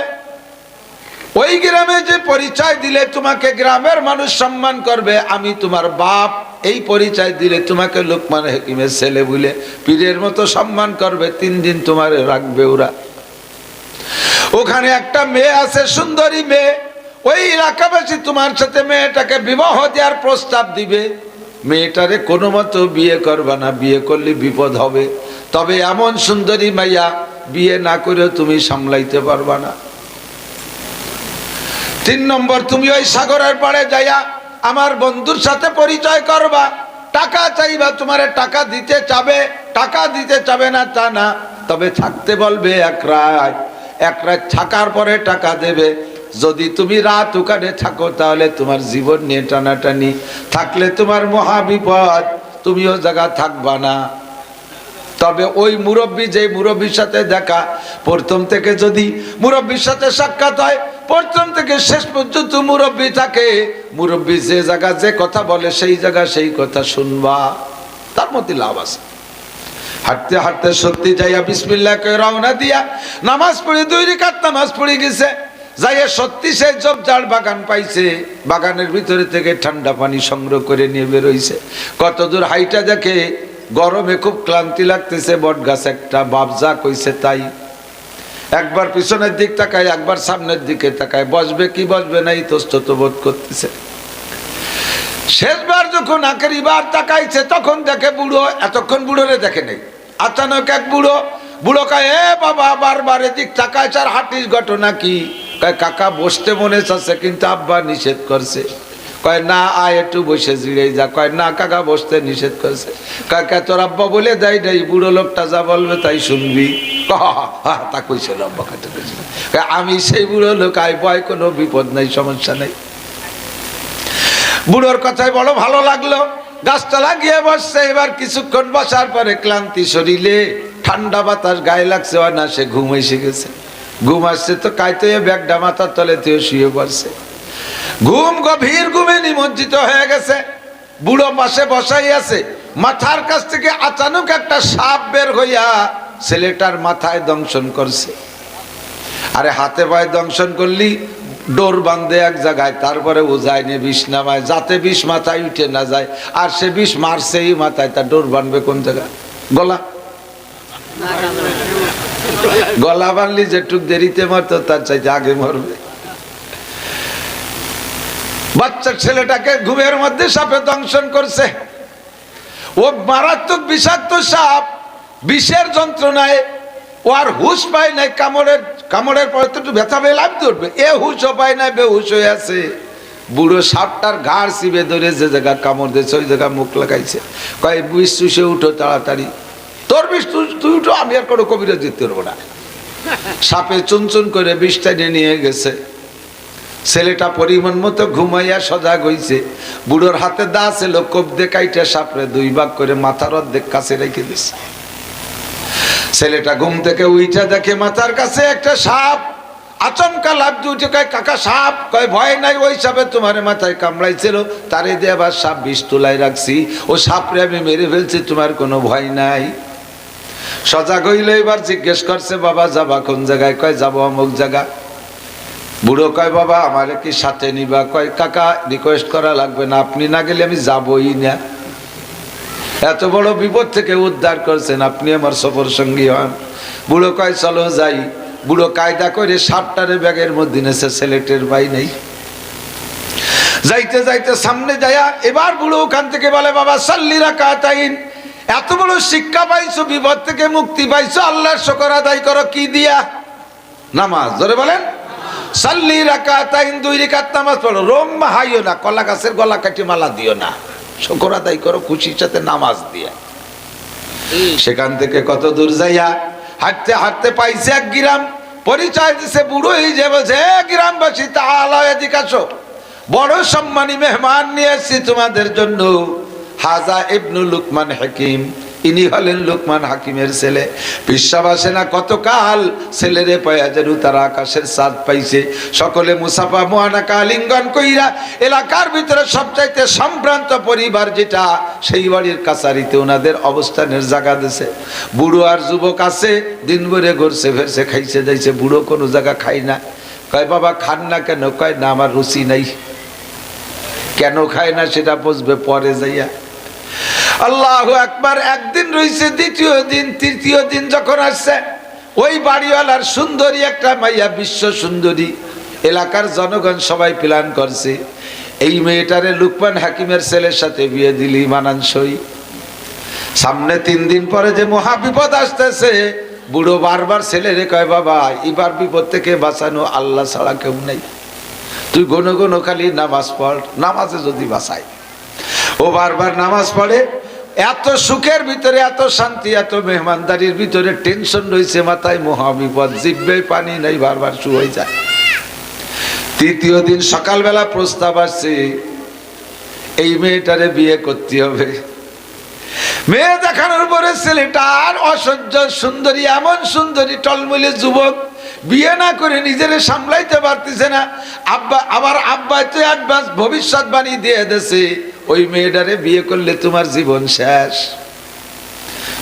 ওই গ্রামে যে পরিচয় দিলে তোমাকে গ্রামের মানুষ সম্মান করবে, আমি তোমার বাপ, এই পরিচয় দিলে তোমাকে লোকমান হাকিমের ছেলে বলে পীরের মতো সম্মান করবে, 3 দিন তোমার রাখবে ওরা। ওখানে একটা মেয়ে আছে, সুন্দরী মেয়ে, ওই এলাকাবাসী তোমার সাথে মেয়েটাকে বিবাহ দেওয়ার প্রস্তাব দিবে, মেয়েটারে কোনো মতো বিয়ে করবা না, বিয়ে করলে বিপদ হবে। তবে এমন সুন্দরী মাইয়া বিয়ে না করেও তুমি সামলাইতে পারবা না। 3 নম্বর, তুমি ওই সাগরের পাড়ে যাইয়া আমার বন্ধুর সাথে পরিচয় করবা, টাকা চাইবা, তোমারে টাকা দিতে চাবে, টাকা দিতে চাবে না তা না, তবে থাকতে বলবে এক রাত থাকার পরে টাকা দেবে। যদি তুমি রাত ওখানে থাকো তাহলে তোমার জীবন নিয়ে টানাটানি, থাকলে তোমার মহা বিপদ, তুমিও জায়গা থাকবা না। তবে ওই মুরব্বী, যে মুরব্বীর সাথে দেখা, প্রথম থেকে যদি মুরব্বীর সাথে সাক্ষাৎ হয়, প্রথম থেকে শেষ পর্যন্ত মুরব্বী থাকে, মুরব্বী যে জায়গা যে কথা বলে সেই জায়গা সেই কথা শুনবা, তার মধ্যে লাভ আছে। হাঁটতে হাঁটতে সত্যি যাইয়া বিসমিল্লাহ কইরা রওনা দিয়া নামাজ পড়ে 2 রাকাত নামাজ পড়ে গেছে, যাইয়া সত্যি সে ঝোপঝাড় বাগান পাইছে, বাগানের ভিতরে থেকে ঠান্ডা পানি সংগ্রহ করে নিয়ে বেরোইছে। কত দূর হাইটা দেখে গরমে খুব ক্লান্তি লাগতেছে, বট গাছ একটা, বাপ যা কইছে তাই, একবার পিছনের দিক তাকায়, একবার সামনের দিকে তাকায়, বসবে কি বসবে না ইতস্তত বোধ করতেছে। শেষবার যখন আখেরিবার তাকাইছে তখন দেখে বুড়ো, এতক্ষণ বুড়োরে দেখে নেই, আচানক এক বুড়ো, বুড়ো কয় এ বাবা বারবার এদিক তাকায় আর হাঁটিস, ঘটনা কি? কয় কাকা বসতে মনে চাচ্ছে কিন্তু আব্বা নিষেধ করছে। কয় না আয় একটু বসে জিরে যা। কয় না কাকা বসতে নিষেধ করছে। কাকা তোর আব্বা বলে দেয় নাই, বুড়ো লোকটা যা বলবে তাই শুনবি। তা কইছিল আব্বা, কাটে কইছিল আমি সেই বুড়ো লোক, আয় ভয়, কোনো বিপদ নাই, সমস্যা নাই। বুড়োর কথাই বড় ভালো লাগলো। গাছতলা গিয়ে বসছে। এবার কিছুক্ষণ বসার পরে ক্লান্তি শরীরে, ঠান্ডা বাতাস গায়ে লাগছে, হয় না সে ঘুম এসে গেছে। ঘুম আসছে তো কাইতে ব্যাগটা মাথার তলে তুই শুয়ে পড়ছে। ঘুম, গভীর ঘুমে নিমজ্জিত হয়ে গেছে। বুড়ো পাশে বসাই আছে। মাথার কাছ থেকে আচানক একটা সাপ বের হইয়া ছেলেটার মাথায় দংশন করছে। আরে হাতে পায়ে দংশন করলি ডোর বাঁধে এক জায়গায়, তারপরে ও যায়নি বিষ নামায়, যাতে বিষ মাথায় উঠে না যায়। আর সে বিষ মারছেই মাথায়, তার ডোর বাঁধবে কোন জায়গায়? গলা। গলা বানলি যেটুক দেরিতে মারতো তার চাইতে আগে মরবে। বাচ্চা ছেলেটাকে ঘুমের মধ্যে সাপে দংশন করছে। ও মারাত্মক বিষাক্ত সাপ, বিষের যন্ত্রণায় ও আর হুশ পায় নাই। কামড়ের পরে তো একটু ব্যথা পেয়ে লাফতে উঠবে, এ হুশও পায় নাই, বেহুশ হয়ে আছে। বুড়ো সাপটার ঘাড় চিবে ধরে যে জায়গা কামড় দিয়েছে ওই জায়গা মুখ লাগাইছে। কয় বিষ চুষে উঠো তাড়াতাড়ি, তোর বিষ তুই উঠো, আমি আর কোনো কবিরা দিতে পারবো না। সাপে চুনচুন করে বিষটা নিয়ে গেছে। ছেলেটা পরিমাণ মতো ঘুমাইয়া সজাগ হইছে। বুড়োর হাতে দা ছিল, কোপ দিয়ে কাইটা সাপরে দুই ভাগ করে মাথার অর্ধেক কাছে রেখে দিছে। ছেলেটা ঘুম থেকে উইঠা দেখে মাথার কাছে একটা সাপ। আচমকা লাফ দিয়ে উঠে কয় কাকা সাপ। কয় ভয় নাই, ওই সাপে তোমার মাথায় কামড়াইছিল, তারে দিয়ে আবার সাপ বিষ তুলাই রাখছি, ও সাপরে আমি মেরে ফেলছি, তোমার কোনো ভয় নাই। সজাগ হইল। এবার জিজ্ঞেস করছে বাবা যাবা কোন জায়গায়? কয় যাবো অমুক জায়গা। বুড়ো কয় বাবা আমারে কি সাথে নিবা? কয় কাকা রিকোয়েস্ট করা লাগবে না, আপনি না গেলে আমি যাবই না। এত বড় বিপদ থেকে উদ্ধার করছেন, আপনি আমার সফর সঙ্গী হন। বুড়ো কয় চলো যাই। বুড়ো কায়দা করে সাপটারে ব্যাগের মধ্যে নেছে, ছেলেটের ভাই নেই। যাইতে যাইতে সামনে যায়া এবার বুড়ো ওখান থেকে বলে বাবা সাল্লি রাকাতাইন, এত বড় শিক্ষা পাইছো, বিপদ থেকে মুক্তি পাইছো, আল্লাহর শুকর আদায় করো কি দিয়া? নামাজ। ধরে বলেন সাল্লি রাকাতাইন, 2 রাকাত নামাজ পড়ো। রোম হাইও না, কলা গাছের গলা কাটি মালা দিও না, শুকর আদায় করো খুশির সাথে নামাজ দিয়া। সেখান থেকে কত দূর যাইয়া হাঁটতে হাঁটতে পাইছে এক গ্রাম। পরিচয় দিছে বুড়ো, এই যে বলছে গ্রামবাসী তাআলা এদিকে আসো, বড় সম্মানী মেহমান নিয়ে এসেছি তোমাদের জন্য। হাজা ইবনু লুকমান হাকিম, ইনি হলেন লুকমান হাকিমের ছেলে। বিশ্বাস আসে না কতকাল ছেলেরে পায়া যেন তারা আকাশের চাঁদ পাইছে। সকলে মুসাফা মুআনাকা আলিঙ্গন কইরা এলাকার ভিতরে সবচাইতে সম্ভ্রান্ত পরিবার যেটা, সেই বাড়ির কাছারিতে ওনাদের অবস্থানের জায়গা দিছে। বুড়ো আর যুবক আছে, দিন ভরে ঘুরছে ফেরছে, খাইছে যাইছে। বুড়ো কোনো জায়গা খাই না। কয় বাবা খান না কেন? কয় না আমার রুচি নাই। কেন খায় না সেটা বুঝবে পরে যাইয়া। আল্লাহু আকবার। একদিন রইছে, দ্বিতীয় দিন, তৃতীয় দিন যখন আসছে, ওই বাড়িওয়ালার সুন্দরী একটা মাইয়া, বিশ্ব সুন্দরী। এলাকার জনগণ সবাই প্ল্যান করছে এই মেয়েটারে লুকমান হাকিমের ছেলের সাথে বিয়ে দিলি মানানসই। সামনে 3 দিন পরে যে মহা বিপদ আসতেছে। বুড়ো বারবার ছেলেরে কয় বাবা এবার বিপদ থেকে বাঁচানো আল্লাহ ছাড়া কেউ নেই, তুই ঘন ঘন খালি নামাজ পড়, নামাজে যদি বাঁচায়। ও বারবার নামাজ পড়ে। এত সুখের ভিতরে, এত শান্তি, এত মেহমানদারির ভিতরে টেনশন রয়েছে মাথায়, মহাবিপদ, জিভে পানি নাই, বারবার শুয়ে যায়। তৃতীয় দিন সকালবেলা প্রস্তাব আসছে এই মেয়েটারে বিয়ে করতে হবে। মেয়ে দেখানোর পরে ছেলেটা আর অসহ্য সুন্দরী, এমন সুন্দরী টলমলে যুবক, বিয়ে না করে নিজেরে সামলাইতে পারতেছে না। আব্বা তো অ্যাডভান্স ভবিষ্যৎবাণী দিয়ে দিয়েছে, ওই মেয়েটারে বিয়ে করলে তোমার জীবন শেষ।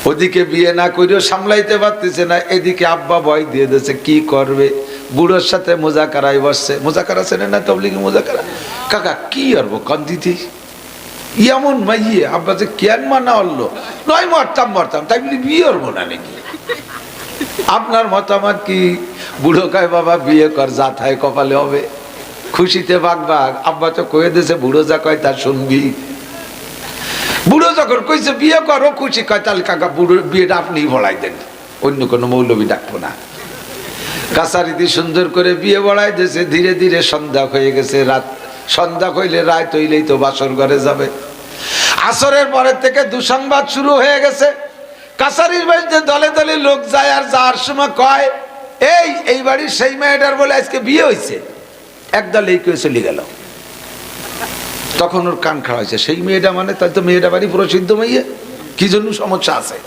ওদিকে বিয়ে না করেও সামলাইতে পারতেছে না, এদিকে আব্বা ভয় দিয়ে দিয়েছে কি করবে। বুড়োর সাথে মোজাকারাই বসছে। মোজাকারা ছেলে না তবলিগি মোজাকারা। কাকা কি করবো কন্দিতে এমন মাইয়ে, আব্বা যে কেন মানা হলো, নয় মরতাম তাই বলি বিয়ে করবো না নাকি? আপনার মতামত কি? বুড়ো কয় বাবা বিয়ে কর, যা থায় কপালে হবে, খুশিতে বাঘ। আব্বা তো কয়ে দিয়েছে বুড়ো যা কয় তা শুনবি। বুড়ো যখন কইছে বিয়ে করো, খুশি কয় তাহলে কাকা বুড়োর বিয়েটা আপনিই বড়াই দেন, অন্য কোনো মৌলবি ডাকবো না। কাছারিতে সুন্দর করে বিয়ে বড়াই দিয়েছে। ধীরে ধীরে সন্ধ্যা হয়ে গেছে। রাত সন্ধ্যা হইলে রাত হইলেই তো বাসর ঘরে যাবে। আসরের পরের থেকে দুঃসংবাদ শুরু হয়ে গেছে। কাছারির বাড়িতে দলে দলে লোক যায়, আর যাওয়ার সময় কয় এই বাড়ির সেই মেয়েটার বলে আজকে বিয়ে হয়েছে। একদল এই কেউ চলে গেল। তখন ওর কান খাড়া হয়েছে, সেই মেয়েটা মানে তাই তো মেয়েটা বাড়ি প্রসিদ্ধ মেয়ে, কি জন্য সমস্যা আছে।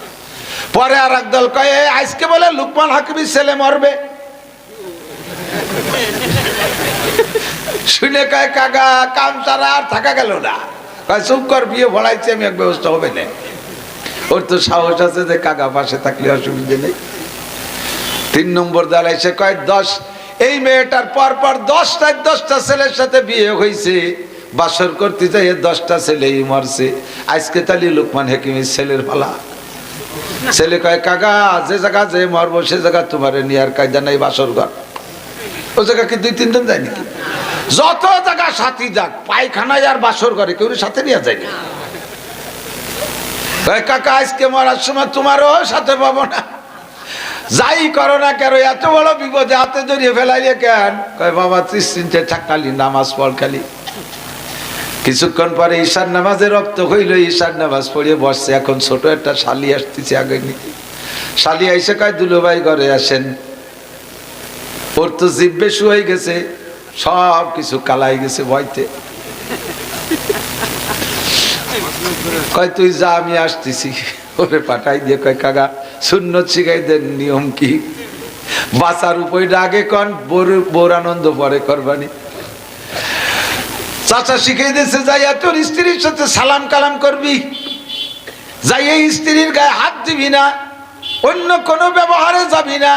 পরে আর একদল কয় আজকে বলে লুকমান হাকিমের ছেলে মরবে। শুনে কয় কাকা কাম ছাড়া আর থাকা গেল না। কয় চুপ কর, বিয়ে ভরাইছে আমি, এক ব্যবস্থা হবে না। ওর তো সাহস আছে যে কাকা পাশে থাকলে অসুবিধে নেই। 3 নম্বর দাঁড়াইছে, কয় 10 এই মেয়েটার পর পর 10টা ছেলের সাথে বিয়ে হয়েছে। বাসর করতে যাই 10টা ছেলেই মরছে। আজকে তাহলে লুকমান হাকিমের ছেলের পালা। ছেলে কয় কাকা যে জায়গা যে মরবো সে জায়গা তোমার নিয়ে আর কায়দা নাই বাসর ঘর। ও জায়গা কি 2-3 জন যায় নাকি? যত জায়গা সাথী যাক, পায়খানায় আর বাসর ঘরে কেউ সাথে নিয়ে যায়নি। কাকা আজকে মরার সময় তোমারও সাথে পাবো না, যাই করো না কেন, এত বড় বিপদে হাতে জড়িয়ে ফেলাইলে কেন? কয় বাবা 30 দিনতে থাকালি নামাজ পড় খালি। কিছুক্ষণ পরে ঈশার নামাজে রক্ত হইল, ঈশার নামাজ পড়িয়ে বসছে। এখন ছোট একটা শালি আসতেছে আগে নাকি। শালি আইসে কয় দুলো ভাই ঘরে আসেন। ওর তো জিব্বে শুয়ে গেছে, সব কিছু কালাই গেছে ভয়তে। কয় তুই যা আমি আসতেছি। ওরে পাঠাই দিয়ে কয় কাকা সুন্নত শিখাই দেন, নিয়ম কি? বাঁচার উপায় আগে কন, বোর আনন্দ পরে করবানি। চাচা শিখাই দিয়েছে, যাইয়া তোর স্ত্রীর সাথে সালাম কালাম করবি, যাইয়া স্ত্রীর গায়ে হাত দিবি না, অন্য কোনো ব্যবহারে যাবি না।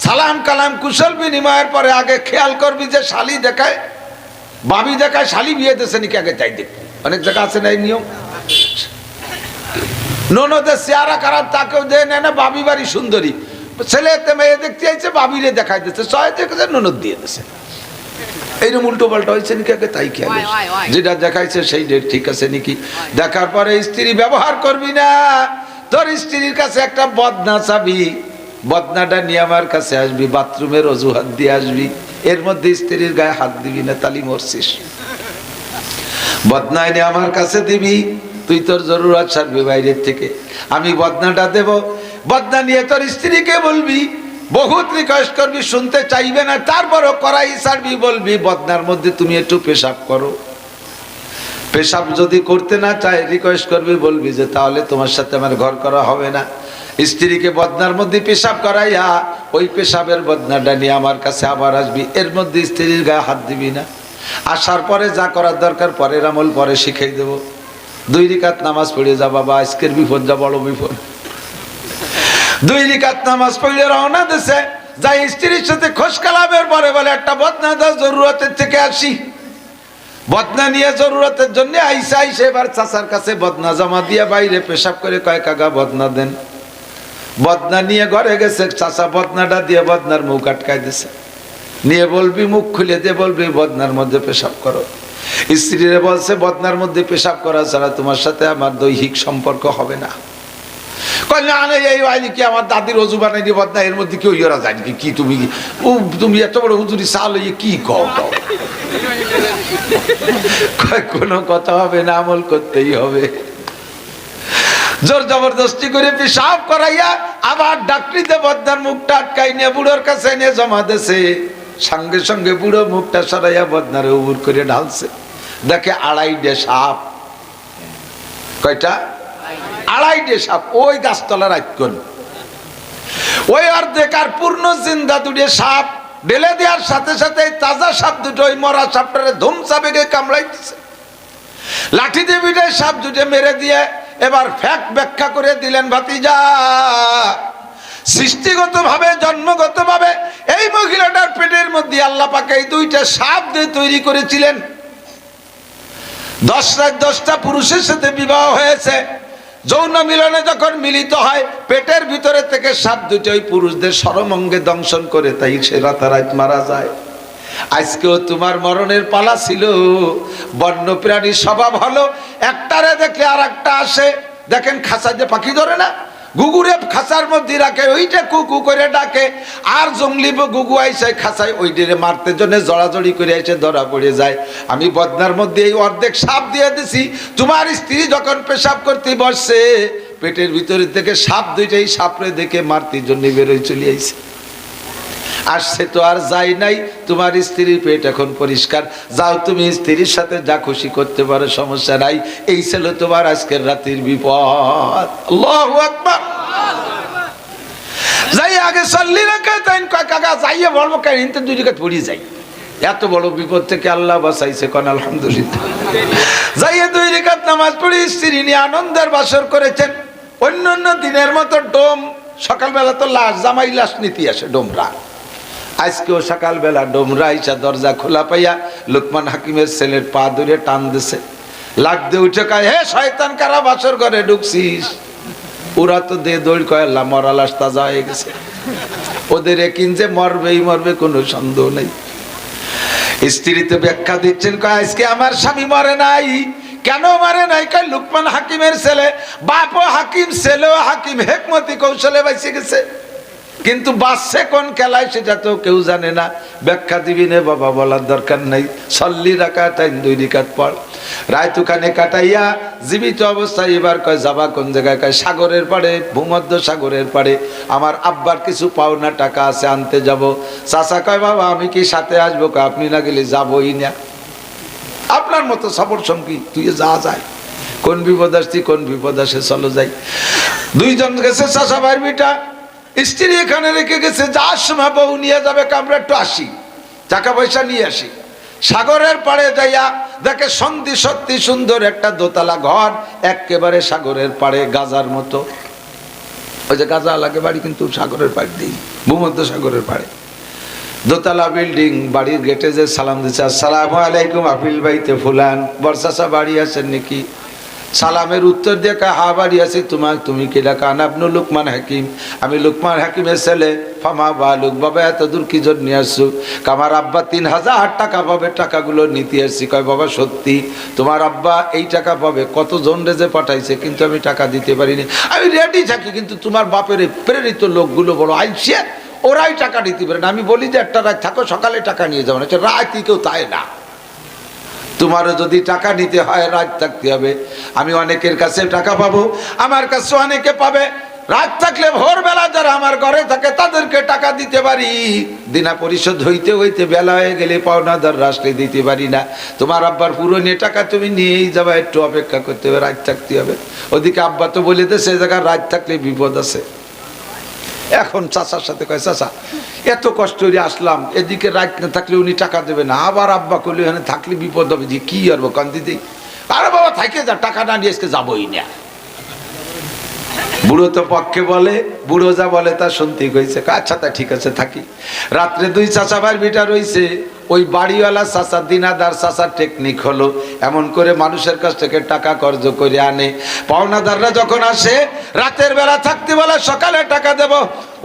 সালাম কালাম কুশল বিনিময়ের পরে আগে খেয়াল করবি যে শালি দেখায় ভাবি দেখায় শালি বিয়ে দিয়েছে নাকি, আগে তাই দেখবি। অনেক জায়গা আছে না এই নিয়ম। ননদের চেহারা খারাপ, তাকেও দেয় না ভাবি বাড়ি সুন্দরী, ছেলে মেয়ে দেখতে চাইছে, ভাবিরে দেখাই দিচ্ছে, ছয় দেখেছে ননদ দিয়ে দিচ্ছে। এইরকম উল্টো পাল্টা হয়েছে নাকি, আগে তাই খেয়াল। যেটা দেখাইছে সেই ঠিক আছে নাকি। দেখার পরে স্ত্রী ব্যবহার করবি না। তোর স্ত্রীর কাছে একটা বদনা চাবি, বদনাটা নিয়ে আমার কাছে আসবি, বাথরুমের অজুহাত দিয়ে আসবি, এর মধ্যে স্ত্রীর গায়ে হাত দিবি না, তালি মরছিস। বদনা এনে আমার কাছে দিবি, তুই তোর জরুরত সারবি বাইরের থেকে, আমি বদনাটা দেব। বদনা নিয়ে তোর স্ত্রীকে বলবি, বহুত রিকোয়েস্ট করবি, শুনতে চাইবে না, তারপরও করাই সারবি, বলবি বদনার মধ্যে তুমি একটু পেশাব করো। পেশাব যদি করতে না চায় রিকোয়েস্ট করবি, বলবি যে তাহলে তোমার সাথে আমার ঘর করা হবে না। স্ত্রীকে বদনার মধ্যে পেশাব করাইয়া ওই পেশাবের বদনাটা নিয়ে আমার কাছে আবার আসবি, এর মধ্যে স্ত্রীর গায়ে হাত দিবি না। আসার পরে যা করার দরকার পরের আমল পরে শিখাই দেবো। 2 রাকাত নামাজ পড়ে যা বাবা, আজকের বিপদ যা বড় বিপদ। 2 রাকাত নামাজ পড়ে রওনা দিছে, যাই স্ত্রীর সাথে খোঁজ কালামের পরে বলে একটা বদনা দাও, জরুরতের থেকে আসি। বদনা নিয়ে জরুরতের জন্য আইসে এবার চাচার কাছে বদনা জমা দিয়ে বাইরে পেশাব করে কয় কাকা বদনা দেন। বদনা নিয়ে ঘরে গেছে, চাচা বদনাটা দিয়ে বদনার মুখ আটকাই দিছে। নিয়ে বলবি, মুখ খুলে দিয়ে বলবি বদনার মধ্যে পেশাব করো। স্ত্রীরে বলছে বদনার মধ্যে পেশাব করা ছাড়া তোমার সাথে আমার দৈহিক সম্পর্ক হবে না। কি আমার দাদির অজু বানাই বদনা, এর মধ্যে কেউ ইয়েরা যায় নাকি? কি তুমি এত বড় হুজুরি চাল কি কও? কোনো কথা হবে না, আমল করতেই হবে। জোর জবরদস্তি করে পেশাব করাইয়া আবার ডাক্তারিতে বদনার মুখটা আটকাই নিয়ে বুড়োর কাছে নিয়ে জমা দিয়েছে। সঙ্গে সঙ্গে বুড়ো মুখটা সরাইয়া বদনারে উবুর করে ঢালছে। দেখে 2.5 সাপ। কয়টা? 2.5 সাপ। ওই গাছতলার আইকন ওই অর্ধেক আর পূর্ণ জিন্দা 2 সাপ ঢেলে দেওয়ার সাথে সাথে তাজা সাপ দুটো ওই মরা সাপটারে ধুমসা বেগে কামড়াইতেছে। লাঠি দিয়ে বিটে সাপ দুটো মেরে দিয়ে এবার ফ্যাক্ট ব্যাখ্যা করে দিলেন, ভাতিজা সৃষ্টিগত ভাবে জন্মগত ভাবে এই মহিলাটার পেটের মধ্যে আল্লাহ পাক এই 2টা সাপ দিয়ে তৈরি করেছিলেন। 10টা পুরুষের সাথে বিবাহ হয়েছে, যৌন মিলনে যখন মিলিত হয় পেটের ভিতরে থেকে সাপ দুটো ওই পুরুষদের সরমঙ্গে দংশন করে, তাই সে রাতারাত মারা যায়। আজকেও তোমার মরণের পালা ছিল। বন্য প্রাণীর স্বভাব হলো একটারে দেখলে আর একটা আসে। দেখেন খাঁচা যে পাখি ধরে না, গুগুরে খাঁচার মধ্যে রাখে, ওইটা কুকু করে ডাকে, আর জঙ্গলি গুগু আইসে খাঁচায় ওইটারে মারতে জন্য জড়াজড়ি করে এসে ধরা পড়ে যায়। আমি বদনার মধ্যে এই অর্ধেক সাপ দিয়ে দিছি। তোমার স্ত্রী যখন পেশাব করতে বসছে, পেটের ভিতরে থেকে সাপ দুইটাই সাপরে দেখে মারতে জন্য বেরোয় চলে আইছে। আসছে তো আর যাই নাই, তোমার স্ত্রীর পেট এখন পরিষ্কার, যাও তুমি স্ত্রীর সাথে যা খুশি করতে পারো, সমস্যা নাই। এই ছিল তোমার আজকের রাতের বিপদ। আল্লাহু আকবার। যাই আগে সাল্লি রাকাত তাইন কাকা যাইয়ে বলবো কেন ইনতে দুই রাকাত পড়ি যাই। এত বড় বিপদ থেকে আল্লাহ বাঁচাইছে, কোন আলহামদুলিল্লাহ। যাইয়ে দুই রাকাত নামাজ পড়ি স্ত্রী নিয়ে আনন্দের বাসর করেছেন। অন্যান্য দিনের মতো ডোম, সকালবেলা তো লাশ, জামাই লাশ নীতি আসে ডোমরা। আজকেও সকালবেলা ডোমরা আইসা দরজা খোলা পাইয়া লোকমান হাকিমের ছেলের পা ধরে টান দিছে। লাগ দিয়ে উঠে কয়, হে শয়তান, কারা বাসর ঘরে ঢুকছিস? ওরা তো দে দৌড় কয়, আল্লাহ মরা লাশ তাজা হয়ে গেছে। ওদের একিন যে মরবেই মরবে, কোনো সন্দেহ নেই। স্ত্রী তো ব্যাখ্যা দিচ্ছেন, কয় আজকে আমার স্বামী মরে নাই। কেন মরে নাই? কয় লোকমান হাকিমের ছেলে, বাপও হাকিম ছেলেও হাকিম, হেকমতি কৌশলে বাইসে গেছে। কিন্তু বাচ্চা কোন খেলায় সেটা তো কেউ জানে না। ব্যাখ্যা দিবি না বাবা, বলার দরকার নাই। সল্লি রাকাত দুই রাকাত পড়। রাত ওখানে কাটাইয়া জীবিত অবস্থায় এবার কয় যাবা কোন জায়গায়? কয় সাগরের পাড়ে, ভূমধ্য সাগরের পাড়ে আমার আব্বার কিছু পাওনা টাকা আছে, আনতে যাব। চাচা কয় বাবা আমি কি সাথে আসবো? কয় আপনি না গেলে যাবই না। আপনার মতো সফর সঙ্গী তুই যা যায়, কোন বিপদ আসছি কোন বিপদ আসে, চলো যাই। দুইজন গেছে, চাচা ভাইয়ের বিটা, স্ত্রী এখানে রেখে গেছে, যার সময় বউ নিয়ে যাবে, আমরা একটু আসি, টাকা পয়সা নিয়ে আসি। সাগরের পাড়ে যাইয়া দেখে সন্ধি সত্যি সুন্দর একটা দোতলা ঘর, একেবারে সাগরের পাড়ে, গাজার মতো। ওই যে গাজা লাগে বাড়ি, কিন্তু সাগরের পাড়ে দিই, ভূমধ্য সাগরের পাড়ে দোতলা বিল্ডিং। বাড়ির গেটে যে সালাম দিচ্ছে, আসসালামু আলাইকুম আপিল বাইতে ফুলান, বর্ষাসা বাড়ি আছেন নাকি? সালামের উত্তর দিয়ে কয় হা বাড়ি আছি। তুমি কি ডাকা? আপনি লোকমান হাকিম? আমি লোকমান হাকিমের ছেলে। ফামা বালুক, বাবা এত দূর কি জন্য নিয়ে আসছো? আমার আব্বা 3000 টাকা পাবে, টাকাগুলো নিতে আসছি। কয় বাবা সত্যি? তোমার আব্বা এই টাকা পাবে? কত জন রে যে পাঠাইছে, কিন্তু আমি টাকা দিতে পারিনি। আমি রেডি থাকি, কিন্তু তোমার বাপের প্রেরিত লোকগুলো বড় আইছে, ওরাই টাকা দিতে পারে না। আমি বলি যে একটা রাত থাকো, সকালে টাকা নিয়ে যাবো না, রাত কেউ তাই না। তোমারও যদি টাকা নিতে হয় রাত থাকতে হবে। আমি অনেকের কাছে টাকা পাবো, আমার কাছে অনেকে পাবে। রাত থাকলে ভোরবেলা যারা আমার ঘরে থাকে তাদেরকে টাকা দিতে পারি। দিনা পরিশোধ হইতে হইতে বেলা হয়ে গেলে পাওনাদার রাষ্ট্রে দিতে পারি না। তোমার আব্বার পুরনো টাকা তুমি নিয়েই যাবে, একটু অপেক্ষা করতে হবে, রাত থাকতে হবে। ওদিকে আব্বা তো বলে দে সে জায়গায় রাত থাকলে বিপদ আছে। এখন চাচার সাথে কয়, চাচা এত কষ্ট করে আসলাম, এদিকে রাত না থাকলে উনি টাকা দেবে না। আবার আব্বা করলে এখানে থাকলে বিপদ হবে, যে কি আর কান্দি দিই। আরে বাবা থাকে যা, টাকা না নিয়ে আজকে যাবোই না। বুড়ো তো পক্ষে বলে, বুড়ো যা বলে তা শুনতে হয়েছে। আচ্ছা তা ঠিক আছে থাকি। রাত্রে দুই চাচা ভাইয়ের বিটা রয়েছে। ওই বাড়িওয়ালা চাচা, দিনাদার চাচার টেকনিক হলো এমন করে মানুষের কাছ থেকে টাকা কর্জ করে আনে। পাওনাদাররা যখন আসে রাতের বেলা থাকতে বলে সকালে টাকা দেব।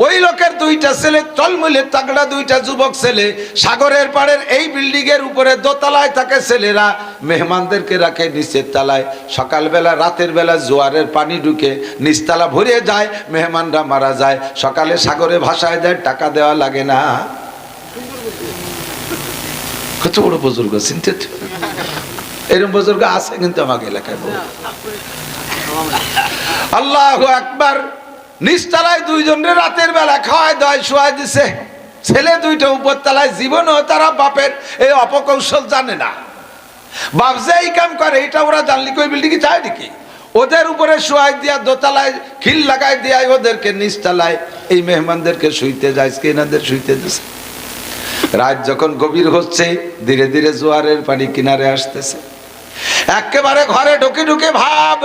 ওই লোকের দুইটা ছেলে, চলমুলে তাগড়া দুইটা যুবক ছেলে, সাগরের পাড়ের এই বিল্ডিং এর উপরে দোতলায় থাকে ছেলেরা, মেহমানদেরকে রাখে নিচের তলায়। সকালবেলা রাতের বেলা জোয়ারের পানি ঢুকে নিচতলা ভরে যায়, মেহমানরা মারা যায়। সকালে সাগরে ভাসায় দেয়, টাকা দেওয়া লাগে না। কত বড় বুজুর্গ, চিন্তিত। এরকম বুজুর্গ আছে কিন্তু আমাকে এলাকায়। আল্লাহু আকবার। নিচতলায় দুইজনের রাতের বেলা খাওয়ায় দাওয়ায় শোয়াই দিছে। ছেলে দুইটা উপর তলায়, জীবনও তারা বাপের এই অপকৌশল জানে না। বাপ যে এই কাম করে এটা ওরা জানলি কই বিল্ডিং চায় নাকি? ওদের উপরে শোয়াই দিয়া দোতলায় খিল লাগাই দিয়া ওদেরকে নিচতলায় এই মেহমানদেরকে শুইতে যায়, এনাদের শুইতে দিছে। রাত যখন গভীর হচ্ছে, ধীরে ধীরে জোয়ারের পানি কিনারে আসতেছে। একেবারে ঘরে ঢুকে ঢুকে ভাব,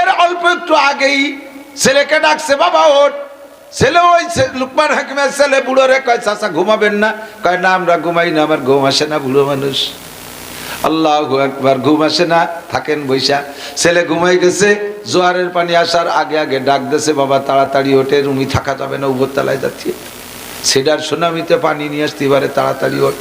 এর অল্প একটু আগেই ছেলেকে ডাকছে, বাবা ওঠ। ছেলে ওই লোকমান হাকিমের ছেলে বুড়ো রে কয়, চাচা ঘুমাবেন না? কয় না আমরা ঘুমাই না, আমার ঘুম আসে না, বুড়ো মানুষ। আল্লাহু আকবার। ঘুম আসে না, থাকেন বৈশা। ছেলে ঘুমাই গেছে। জোয়ারের পানি আসার আগে আগে ডাক দিয়েছে, বাবা তাড়াতাড়ি ওঠে, রুমি থাকা যাবে না, উপর তলায় যাচ্ছি। সেটার সুনামিতে পানি নিয়ে আসতে পারে, তাড়াতাড়ি ওঠ।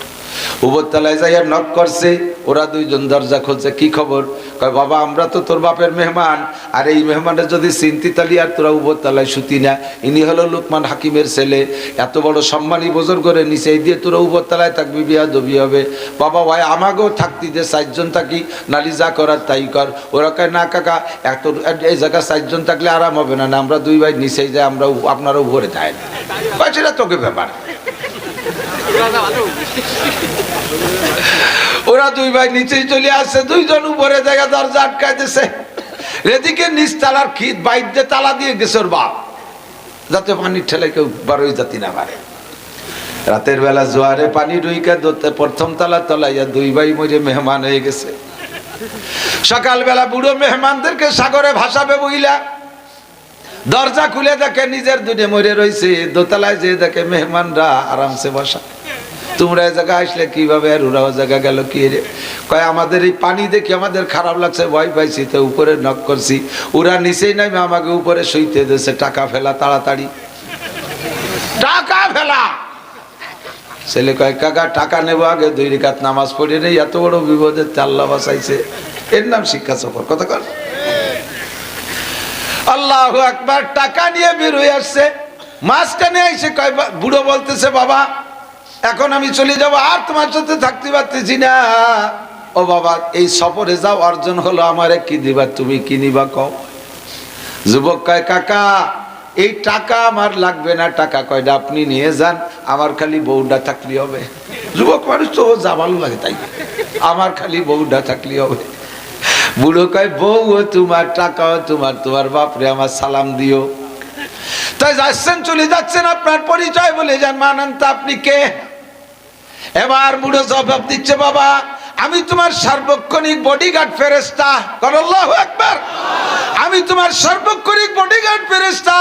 উপরতলায় যাইয়া নক করছে, ওরা দুইজন দরজা খুলছে। কি খবর? কয় বাবা আমরা তো তোর বাপের মেহমান, আর এই মেহমানের যদি চিন্তি তালি আর তোরা উপরতলায় শুতি না। ইনি হলো লুকমান হাকিমের ছেলে, এত বড় সম্মানী বোঝর করে নিচে দিয়ে তোরা উপরতলায় থাকবি, বিয়া দবি হবে। বাবা ভাই আমাকেও থাকতি যে 4 জন থাকি, নালি যা করার তাই কর। ওরা কয় না কাকা, এত এই জায়গায় 4 জন থাকলে আরাম হবে না, আমরা 2 ভাই নিচেই যাই, আমরা আপনারা উপরে থাকেন। সেটা তোকে ব্যাপার। ওরা 2 ভাই নিচেই চলে আসছে, 2 জন উপরে জায়গা দরজা আটকায় দিছে। এদিকে নিচ তালার খিত বাইরে তালা দিয়ে গেছে ওর বাপ, যাতে পানির ঠেলে কেউ বারোই জাতি না পারে। রাতের বেলা জোয়ারে পানি ঢুইকা দোতে প্রথম তালা তলাইয়া 2 ভাই মরে মেহমান হয়ে গেছে। সকালবেলা বুড়ো মেহমানদেরকে সাগরে ভাসাবে বইলা দরজা খুলে দেখে নিজের দুধে মরে রয়েছে। দোতলায় যে দেখে মেহমানরা আরামসে বসা। তোমরা এই জায়গা আসলে কিভাবে? আর ওরাও জায়গা গেল কি রে? কয় আমাদের এই পানি দেখে আমাদের খারাপ লাগছে, ভয় পাইছি, তো উপরে নক করছি। ওরা নিচেই নামে আমাকে উপরে শুইতে দিয়েছে। টাকা ফেলা তাড়াতাড়ি, টাকা ফেলা। ছেলে কয় কাকা টাকা নেবো, আগে 2 রাকাত নামাজ পড়ে নেই, এত বড় বিপদে আল্লাহ বাঁচাইছে। এর নাম শিক্ষা সফর। কথা কর আল্লাহু আকবার। টাকা নিয়ে বের হয়ে আসছে, মাঝখানে এসে কয় বুড়ো বলতেছে বাবা এখন আমি চলে যাব, আর তোমার সাথে থাকতে পারতেছি না। ও বাবা এই সফরে যাও, অর্জন হলো আমারে কি দিবা, তুমি কি নিবা কও? যুবক কয় কাকা এই টাকা আমার লাগবে না, টাকা কয়টা আপনি নিয়ে যান, আমার খালি বউটা থাকলে হবে। যুবক মানুষ তো যা ভালো লাগে তাই, আমার খালি বউটা থাকলে হবে। বুড়ো কয় বউ তোমার, টাকাও তোমার, তোমার বাপরে আমার সালাম দিও। তাই যাচ্ছেন, চলে যাচ্ছেন, আপনার পরিচয় বলে যান, মানান তো আপনি কে? এবার বুড়ো জবাব দিচ্ছে বাবা আমি তোমার সার্বক্ষণিক বডিগার্ড ফেরেশতা। আল্লাহু আকবার। আমি তোমার সার্বক্ষণিক বডিগার্ড ফেরেশতা।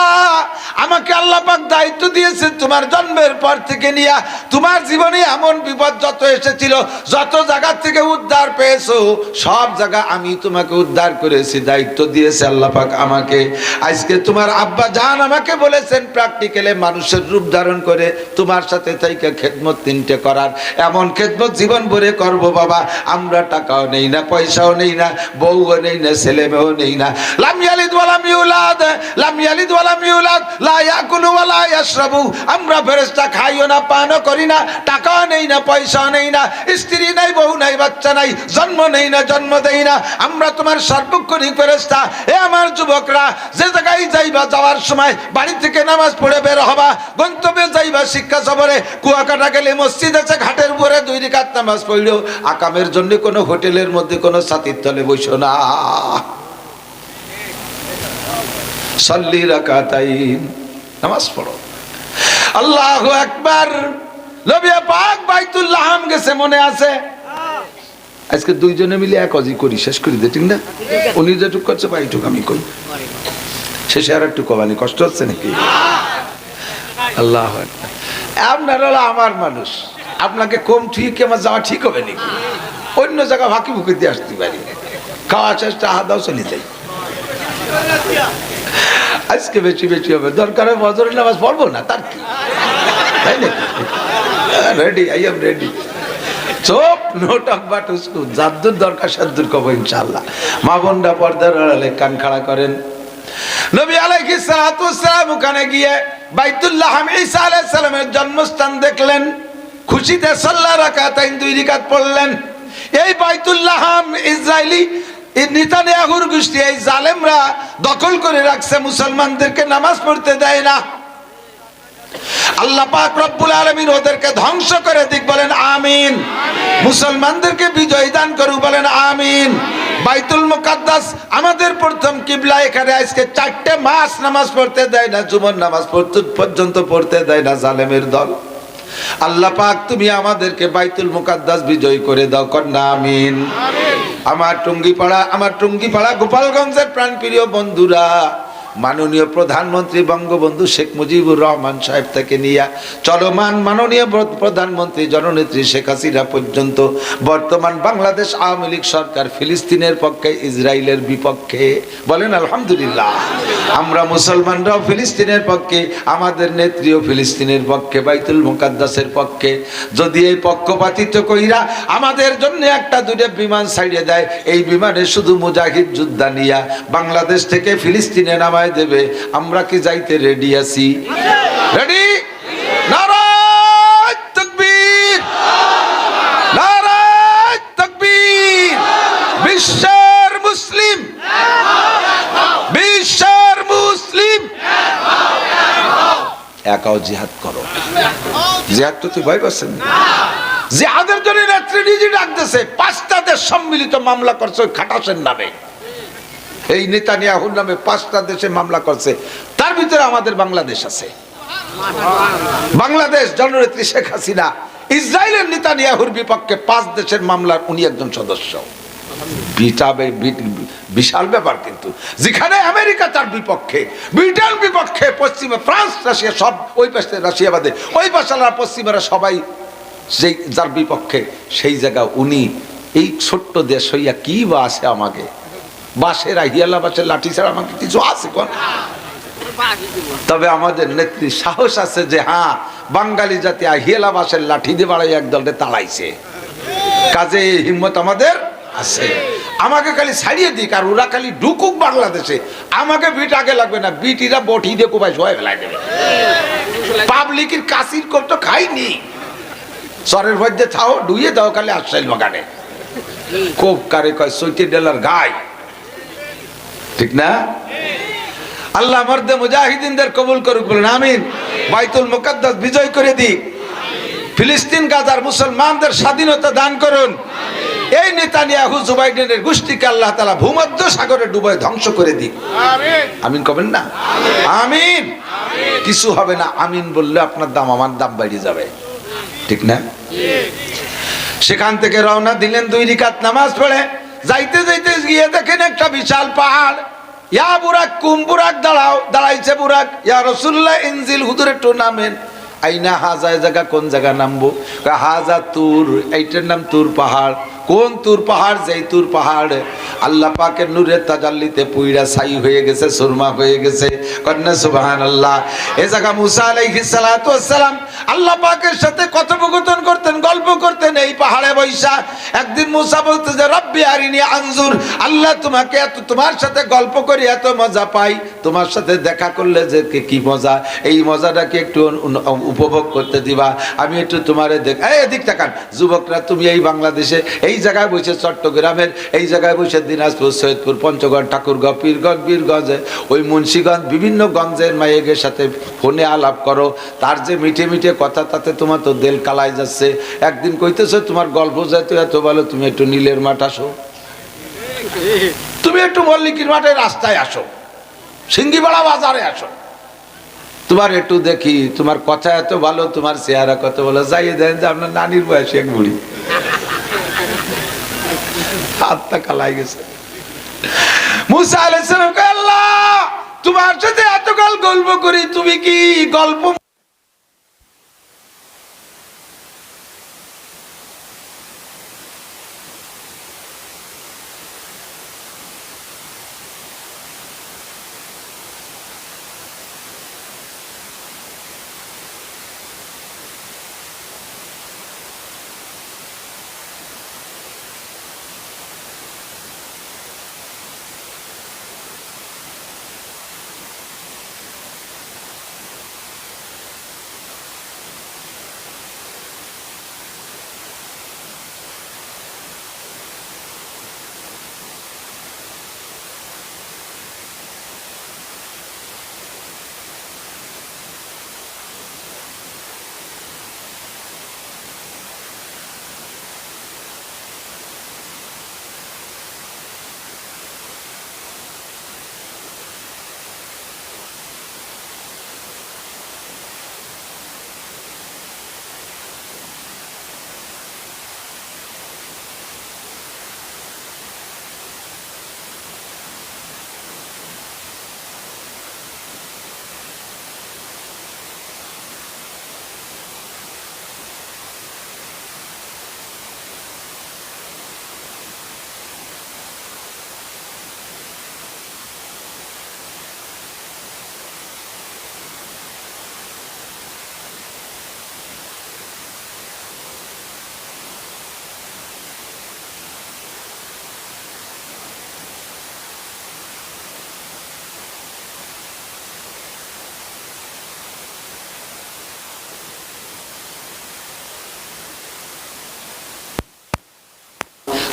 আমাকে আল্লাহ পাক দায়িত্ব দিয়েছে তোমার জন্মের পর থেকে নিয়ে তোমার জীবনে এমন বিপদ যত এসেছিল, যত জায়গা থেকে উদ্ধার পেয়েছো, সব জায়গা আমি তোমাকে উদ্ধার করেছি, দায়িত্ব দিয়েছে আল্লাহ পাক আমাকে। আজকে তোমার আব্বা জান আমাকে বলেছেন প্র্যাকটিক্যালে মানুষের রূপ ধারণ করে তোমার সাথে থেকে খেদমত 3টে করার। এমন খেদমত জীবন ভরে করবো বাবা। আমরা টাকাও নেই না, পয়সাও নেই না, বউও নেই না, ছেলে মেয়েও নেই না। লাম ইয়ালিদ ওয়া লাম ইউলাদ, লাম ইয়ালিদ ওয়া লাম ইউলাদ, লা ইয়াকুলু ওয়া লা ইয়াশরাবু। আমরা ফেরেশতা খাইও না, পানও করি না, টাকাও নেই না, পয়সাও নেই না, স্ত্রী নাই, বউ নাই, বাচ্চা নাই, জন্ম নেই না, জন্ম দেই না। আমরা তোমার সার্বক্ষণিক ফেরেশতা। এ আমার যুবকরা, যে জায়গায় যাইবা যাওয়ার সময় বাড়ি থেকে নামাজ পড়ে বের হবা, গন্তব্যে যাইবা শিক্ষা সফরে, কুয়াকাটা গেলে মসজিদ আছে, ঘাটের উপরে 2 রাকাত নামাজ পড়লেও আকামের জন্য কোনো হোটেলের মধ্যে কোনো ছাতির তলে বসো না। সাল্লি রাকাতাইন, নামাজ পড়ো। আল্লাহু আকবার। নবী পাক বাইতুল্লাহ হাম গেছে, মনে আছে? আজকে 2 জনে মিলে এক অজি করি, শেষ করে দে, ঠিক না? উনি যেটুক করছে বাইটুক আমি করি, শেষে আর একটু কমানি। কষ্ট হচ্ছে নাকি? আল্লাহু আকবার। আপনার হলো আমার মানুষ, আপনাকে কম ঠিক আমার যাওয়া ঠিক হবে নাকি? অন্য জায়গা ফাঁকি ফুঁকি দিয়ে আসতে পারি, খাওয়া চেষ্টা হাদাও চলে যাই। আজকে বেশি বেশি হবে, দরকার হয় ফজরের নামাজ পড়বো না, তার কি? তাই না? Ready, I am ready. চোপ, নো টক বাট উসকু। যাদ্দুর দরকার সাদ্দুর কব ইনশাআল্লাহ। মা বোনরা পর্দার আড়ালে কান খাড়া করেন। নবী আলাইহিস সালাতু ওয়াস সালাম ওখানে গিয়ে বাইতুল্লাহ ঈসা আলাইহিস সালামের জন্মস্থান দেখলেন, খুশিতে সাল্লা রাকাতাইন 2 রাকাত পড়লেন। এই বাইতুল্লাহ ইসরাইলি নেতানিয়াহুর গোষ্ঠী, এই জালেমরা দখল করে রাখছে, মুসলমানদেরকে নামাজ পড়তে দেয় না। আল্লাহ পাক রব্বুল আলামিন ওদেরকে ধ্বংস করে দিক, বলেন আমিন। মুসলমানদেরকে বিজয় দান করুক, বলেন আমিন। বাইতুল মুকাদ্দাস আমাদের প্রথম কিবলা, এখানে আজকে 4টে মাস নামাজ পড়তে দেয় না, জুমার নামাজ পর্যন্ত পড়তে দেয় না জালেমের দল। আল্লাহ পাক তুমি আমাদেরকে বাইতুল মুকাদ্দাস বিজয় করে দাও, কন্যা আমিন। আমার টুঙ্গিপাড়া গোপালগঞ্জের প্রাণপ্রিয় বন্ধুরা, মাননীয় প্রধানমন্ত্রী বঙ্গবন্ধু শেখ মুজিবুর রহমান সাহেব থেকে নিয়ে চলমান মাননীয় প্রধানমন্ত্রী জননেত্রী শেখ হাসিনা পর্যন্ত বর্তমান বাংলাদেশ আওয়ামী লীগ সরকার ফিলিস্তিনের পক্ষে, ইসরায়েলের বিপক্ষে। বলেন আলহামদুলিল্লাহ। আমরা মুসলমানরাও ফিলিস্তিনের পক্ষে, আমাদের নেত্রীও ফিলিস্তিনের পক্ষে, বাইতুল মুকাদ্দাসের পক্ষে। যদি এই পক্ষপাতিত্ব কইরা আমাদের জন্য একটা দুইটা বিমান ছাড়িয়ে দেয়, এই বিমানে শুধু মুজাহিদ যোদ্ধা নিয়া বাংলাদেশ থেকে ফিলিস্তিনে নামায় দেবে, আমরা কি যাইতে রেডি আছি? রেডি? নারায়ে তাকবীর, নারায়ে তাকবীর। বিশ্বের মুসলিম, বিশ্বের মুসলিম একাও জিহাদ করো। জিহাদ তো তুই ভয় পাচ্ছেন না? জিহাদের জন্য নেত্রী নিজে ডাকতেছে, 5টা দেশ সম্মিলিত মামলা করছে ওই খাটাসের নামে। এই নেতানিয়াহুর নামে 5টা দেশে মামলা করছে, তার ভিতরে আমাদের বাংলাদেশ আছে। বাংলাদেশ জননেত্রী শেখ হাসিনা ইসরায়েলের নেতানিয়াহুর বিপক্ষে 5 দেশের মামলার উনি একজন সদস্য। বিশাল ব্যাপার। কিন্তু যেখানে আমেরিকা তার বিপক্ষে, ব্রিটেন বিপক্ষে, পশ্চিমে ফ্রান্স, রাশিয়া সব ওই পাশে, রাশিয়া বাদে ওই পাশে পশ্চিমেরা সবাই সেই যার বিপক্ষে, সেই জায়গা উনি এই ছোট্ট দেশ হইয়া কি বা আছে আমাকে? বাসের আহিয়ালা বাসের লাঠি ছাড়া আমাকে কিছু আছে কোন? তবে আমাদের নেত্রী সাহস আছে যে হ্যাঁ, বাঙালি জাতি আহিয়ালা বাসের লাঠি দিয়ে বাড়াই একদলকে তাড়াইছে, কাজে হিম্মত আমাদের আছে। আমাকে খালি ছাড়িয়ে দিক আর ওরা খালি ঢুকুক বাংলাদেশে, আমাকে বিট আগে লাগবে না, বিটিরা বটি দিয়ে কোপাই সবাই ফেলাই দেবে। পাবলিকের কাশির কোপ তো খাইনি, সরের মধ্যে থাও ডুইয়ে দাও খালি আশ্রাইল বাগানে। কোপ কারে কয়? সৈতি ডেলার গাই, ঠিক না? আল্লাহ মর্দে মুজাহিদিনদের কবুল করুক, বলেন আমিন। বাইতুল মুকাদ্দাস বিজয় করে দিক, ফিলিস্তিন গাজার মুসলমানদের স্বাধীনতা দান করুন। এই নেতানিয়াহু জুবাইডেনের গোষ্ঠীকে আল্লাহ তাআলা ভূমধ্য সাগরে ডুবায় ধ্বংস করে দিক। আমিন কবেন না? আমিন। কিছু হবে না, আমিন বললে আপনার দাম আমার দাম বেড়ে যাবে, ঠিক না? সেখান থেকে রওনা দিলেন 2 রাকাত নামাজ পড়ে। যাইতে যাইতে গিয়ে দেখেন একটা বিশাল পাহাড়। ইয়া বুরাক, কুম বুরাক, দাঁড়াও। দাঁড়াইছে বুরাক। ইয়া রাসূলুল্লাহ ইনজিল, হুজুর একটু নামেন। আইনা হাজা, জায়গা কোন জায়গা নামবো? হাজা তুর, এইটার নাম তুর পাহাড়। কোন তুর পাহাড়? যেই তুর পাহাড় আল্লাহ পাকের নূরের তাজাল্লিতে পুইরা ছাই হয়ে গেছে, সুরমা হয়ে গেছে। কন্যা সুবহানাল্লাহ। এই জায়গা মুসা আলাইহিস সালাতু ওয়াস সালাম আল্লাহ পাকের সাথে কথোপকথন করতেন, গল্প করতেন এই পাহাড়ে বৈশা। একদিন মুসা বলতে যে রব্বি আরিনি আনজুর, আল্লাহ তোমাকে এত, তোমার সাথে গল্প করে এত মজা পাই, তোমার সাথে দেখা করলে যে কি মজা, এই মজাটাকে একটু উপভোগ করতে দিবা, আমি একটু তোমারে দেখ। এদিক তাকান যুবকরা, তুমি এই বাংলাদেশে এই জায়গায় বসে, চট্টগ্রামের এই জায়গায় বসে দিনাজপুর, সৈয়দপুর, পঞ্চগড়, ঠাকুরগাঁও, পীরগঞ্জ, বীরগঞ্জ, ওই মুন্সিগঞ্জ, বিভিন্ন গঞ্জের মায়েদের সাথে ফোনে আলাপ করো, তার যে মিঠে মিঠে কথা, তাতে তোমার তো দেল কালাই যাচ্ছে। একদিন কইতেছো তোমার গল্প যাইতো এত ভালো, তুমি একটু নীলের মাঠ আসো, তুমি একটু মল্লিকির মাঠে রাস্তায় আসো, সিঙ্গিপাড়া বাজারে আসো, তোমার একটু দেখি, তোমার কথা এত ভালো, তোমার চেহারা কত ভালো। যাইয়ে দেন যে আপনার নানির বয়সে এক বুড়ি, হাতটা কালাই গেছে। মুসা আলাইহিস সালাম কয় আল্লাহ তোমার সাথে এত গল্প করি, তুমি কি গল্প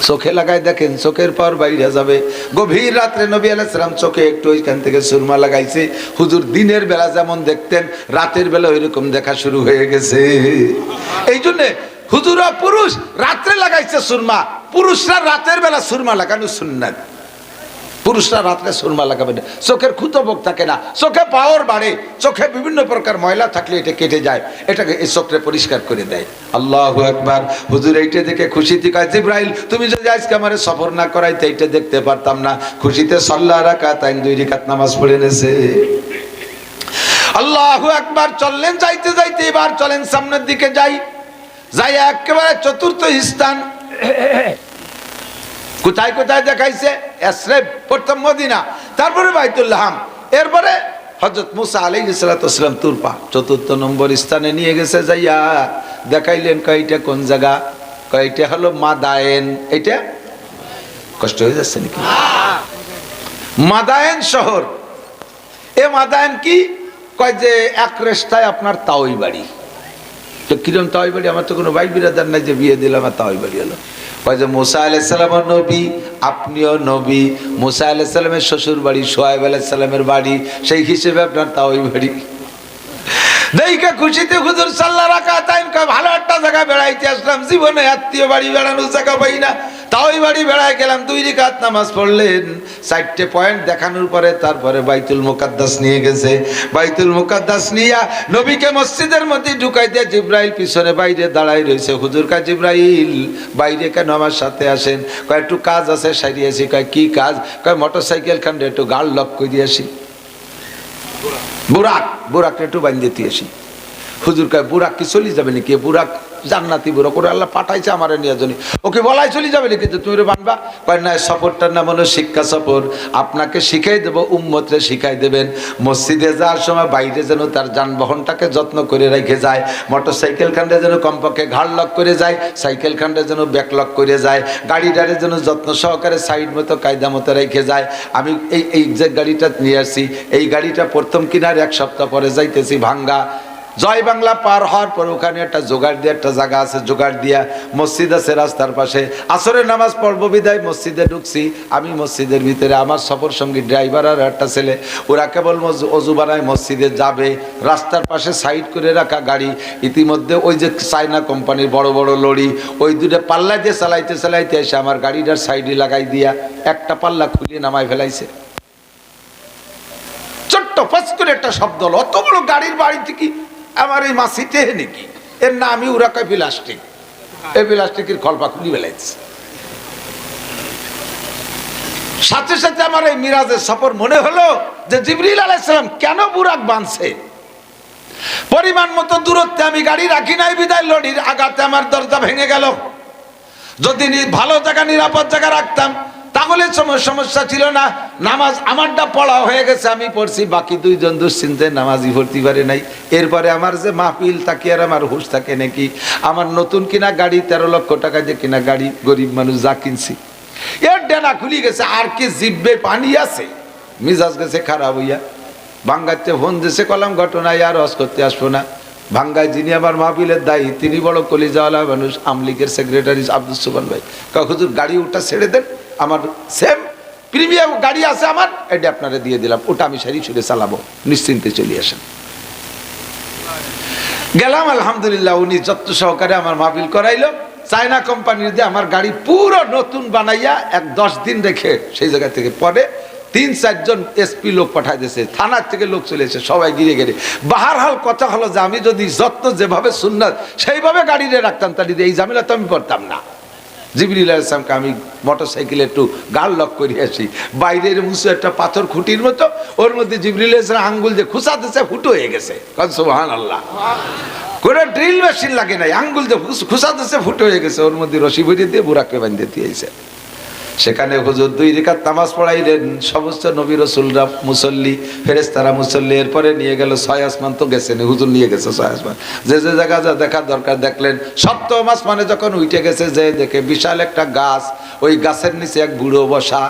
চোখে লাগাই দেখেন চোখের পর বাইরে যাবে। গভীর রাত্রে নবী আলাইহিস সালাম চোখে একটু ওইখান থেকে সুরমা লাগাইছে। হুজুর দিনের বেলা যেমন দেখতেন রাতের বেলা ওইরকম দেখা শুরু হয়ে গেছে। এই জন্যে হুজুরা পুরুষ রাত্রে লাগাইছে সুরমা, পুরুষরা রাতের বেলা সুরমা লাগানো সুন্নাত। পুরুষরা রাত্রে সুরমা লাগাবে না, চোখের খুঁতবক থাকে না, চোখে পাওয়ার বাড়ে, চোখে বিভিন্ন প্রকার ময়লা থাকলে এটা কেটে যায়, এটাকে এই চোখে পরিষ্কার করে দেয়। আল্লাহু আকবার। হুজুর এইটা দেখে খুশিতে কয় জিবরাইল তুমি যদি আজকে আমারে সফর না করাইতে এইটা দেখতে পারতাম না। খুশিতে সাল্লাহ রাকাতাইন 2 রাকাত নামাজ পড়ে নেছে। আল্লাহু আকবার। চললেন, যাইতে যাইতে এবার চলেন সামনের দিকে যাই, যাই একেবারে চতুর্থ স্থান। কোথায় কোথায় দেখাইছে? এসরেব, প্রথম মদিনা, তারপরে বাইতুল্লাহ, এরপরে হযরত মুসা আলাইহিস সালাতু ওয়াস সালাম তুরপা। চতুর্থ নম্বর স্থানে নিয়ে গেছে, যাইয়া দেখাইলেন কয়টা কোন জায়গা, কয়টা হলো মাদায়েন। এটা কষ্ট হয়ে যাচ্ছে নাকি? মাদায়েন শহর। এ মাদায়েন কি কয় যে এক রেস্তায় আপনার তাওই বাড়ি। তো কিরম তাওই বাড়ি? আমার তো কোনো ভাই বিরাদার নাই যে বিয়ে দিলাম আর তাওই বাড়ি হলো। কয় যে মুসা আলাইহিস সালাম নবী, আপনিও নবী, মুসা আলাইহিস সালামের শ্বশুর বাড়ি শুআয়ব আলাইহিস সালামের বাড়ি, সেই হিসেবে আপনার তাওই বাড়ি। দেইকা খুশিতে হুজুর সাল্লাহ রাকাতাইন কয় ভালো একটা জায়গা বেড়াইতে আসলাম, জীবনে আত্মীয় বাড়ি বেড়ানোর জায়গা পাই না, তাওই বাড়ি বেড়ায় গেলাম। 2 রাকাত নামাজ পড়লেন, 4টে পয়েন্ট দেখানোর পরে তারপরে বাইতুল মুকাদ্দাস নিয়ে গেছে। বাইতুল মুকাদ্দাস নিয়া নবীকে মসজিদের মধ্যে ঢুকাই দিয়ে জিবরাইল পিছনে বাইরে দাঁড়াই রয়েছে। হুজুর কয় জিবরাইল বাইরে কেন আমার সাথে আসেন? কয় একটু কাজ আছে সারিয়েছি। কয় কি কাজ? কয় মোটরসাইকেল খান্ডে একটু গাড় লক করে দিয়েছি, বুরাকটা একটু বাঁধিয়ে দিয়েছি। হুজুর কয় বুরাক কি চলে যাবে নাকি? বুরাক জান্নাতি বুরাক, ওরা আল্লাহ পাঠাইছে আমার নিয়ে জন্য, ওকে বলাই চলে যাবে নাকি যে তুমি বানবা? কয় না, সফরটার নাম হলো শিক্ষা সফর, আপনাকে শিখাই দেবো, উম্মতরে শিখাই দেবেন মসজিদে যাওয়ার সময় বাইরে যেন তার যানবাহনটাকে যত্ন করে রেখে যায়, মোটর সাইকেল খান্ডে যেন কমপক্ষে ঘাড় লক করে যায়, সাইকেল খান্ডে যেন ব্যাক লক করে যায়, গাড়িটারে যেন যত্ন সহকারে সাইড মতো কায়দা মতো রেখে যায়। আমি এই যে গাড়িটা নিয়ে আসছি, এই গাড়িটা প্রথম কিনার 1 সপ্তাহ পরে যাইতেছি ভাঙ্গা। জয় বাংলা পার হওয়ার পর ওখানে একটা জোগাড় দিয়ে একটা জায়গা আছে, জোগাড় দিয়া মসজিদ আছে রাস্তার পাশে। আসরের নামাজ পড়বো বিদায় মসজিদে ঢুকছি। আমি মসজিদের ভিতরে, আমার সফর সঙ্গী ড্রাইভার আর একটা ছেলে, ওরা কেবল অজু বানায় মসজিদে যাবে। রাস্তার পাশে সাইড করে রাখা গাড়ি, ইতিমধ্যে ওই যে চায়না কোম্পানির বড় বড় লরি, ওই 2টা পাল্লা দিয়ে চালাইতে চালাইতে এসে আমার গাড়িটার সাইডে লাগাই দিয়া একটা পাল্লা খুলিয়ে নামায় ফেলাইছে। ছোট্ট ফাঁস করে একটা শব্দ হলো, অত বড় গাড়ির বাড়ি থেকে আমার এই মাসিতে নাকি, এর নামই ওরা কয় প্লাস্টিক। এই প্লাস্টিকের খলপা খুলি বেলাইছে। সাথে সাথে আমার এই মিরাজের সফর মনে হলো যে জিবরিল আলাইহিস সালাম কেন বুরাক বাঁধছে। পরিমাণ মতো দূরত্বে আমি গাড়ি রাখি নাই বিদায় লরির আঘাতে আমার দরজা ভেঙে গেল। যদি ভালো জায়গা, নিরাপদ জায়গা রাখতাম তাহলে সমস্যা ছিল না। নামাজ আমারটা পড়া হয়ে গেছে, আমি পড়ছি, বাকি 2 জন দুশ্চিন্তায় নামাজই পড়তে পারে নাই। এরপরে আমার যে মাহফিল তাকে আর আমার হুঁশ থাকে নাকি? আমার নতুন কিনা গাড়ি, 13 লক্ষ টাকা যে কিনা গাড়ি, গরিব মানুষ যা কিনছি, এর ডেনা খুলি গেছে। আর কি জিব্বে পানি আছে, মিজাজ গেছে খারাপ হইয়া। ভাঙ্গাতে ফোন দিয়েছে, কলাম ঘটনায় আর হজ করতে আসবো না। ভাঙ্গায় যিনি আমার মাহফিলের দায়ী, তিনি বড় কলিজাওয়ালা মানুষ, আমলিগের সেক্রেটারি আব্দুল সুবহান ভাই। হুজুর গাড়ি ওটা ছেড়ে দেন, আমার সেম প্রিমিয়াম গাড়ি আছে আমার, এটা আপনারা দিয়ে দিলাম, ওটা আমি সারি ছুড়ে চালাবো, নিশ্চিন্তে চলে আসেন। গেলাম, আলহামদুলিল্লাহ উনি যত্ন সহকারে আমার মাহফিল করাইলো। চায়না কোম্পানির দিয়ে আমার গাড়ি পুরো নতুন বানাইয়া 10 দিন রেখে সেই জায়গা থেকে পরে 3-4 জন এসপি লোক পাঠাই দিয়েছে, থানার থেকে লোক চলে এসে সবাই গিরে গেলে। বাহারহাল কথা হলো যে আমি যদি যত্ন যেভাবে সুন্নাত সেইভাবে গাড়িতে রাখতাম, তাহলে এই ঝামেলা তো আমি করতাম না। জিবরিল আলাইহিস সালামকে আমি মোটরসাইকেলে একটু গাল লক করে আসি, বাইরের মুছে একটা পাথর খুঁটির মতো, ওর মধ্যে জিবরিল আলাইহিস সালাম আঙ্গুল দিয়ে খুঁচা দিয়েছে, ফুটো হয়ে গেছে। সুবহানাল্লাহ। কোনো ড্রিল মেশিন লাগে নাই, আঙ্গুল দিয়ে খুঁচা দিয়েছে, ফুটো হয়ে গেছে। ওর মধ্যে রশি ভরিয়ে দিয়ে বুরাককে বাঁধিয়ে দিয়েছে। সেখানে হুজুর 2 রাকাত নামাজ পড়াইলেন। সমস্ত নবী রাসূলরা মুসল্লি, ফেরেশতারা মুসল্লি। এরপরে নিয়ে গেল 6 আসমান, তো গেছেন হুজুর, নিয়ে গেছে 6 আসমান। যে যে জায়গা যা দেখার দরকার দেখলেন। 7ম আসমানে যখন উঠে গেছে, যে দেখে বিশাল একটা গাছ, ওই গাছের নিচে এক বুড়ো বসা।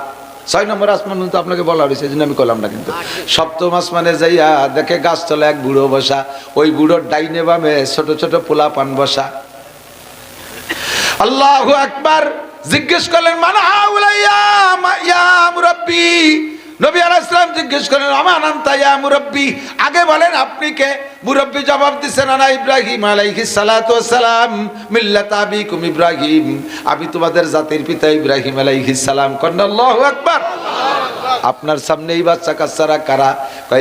6 নম্বর আসমান তো আপনাকে বলা হয়েছে, এই জন্য আমি করলাম না। কিন্তু 7ম আসমানে যাইয়া দেখে গাছ তলে এক বুড়ো বসা, ওই বুড়োর ডাইনে বামে ছোট ছোট পোলা পান বসা। আল্লাহু আকবার। জিজ্ঞেস করলেন মান হাউলা ইয়া মুরাব্বি। নবী আলাইহিস সালাম জিজ্ঞেস করলেন আমান আনতা ইয়া মুরাব্বি, আগে বলেন আপনি কে? মুরাব্বি জবাব দিচ্ছেন আনা ইব্রাহিম আলাইহিস সালাতু ওয়াস সালাম মিল্লাত আবিকুম ইব্রাহিম, আমি তোমাদের জাতির পিতা ইব্রাহিম আলাইহিস সালাম। কন্না আল্লাহু আকবার। আপনার সামনে এই বাচ্চা কাচ্চারা কারা?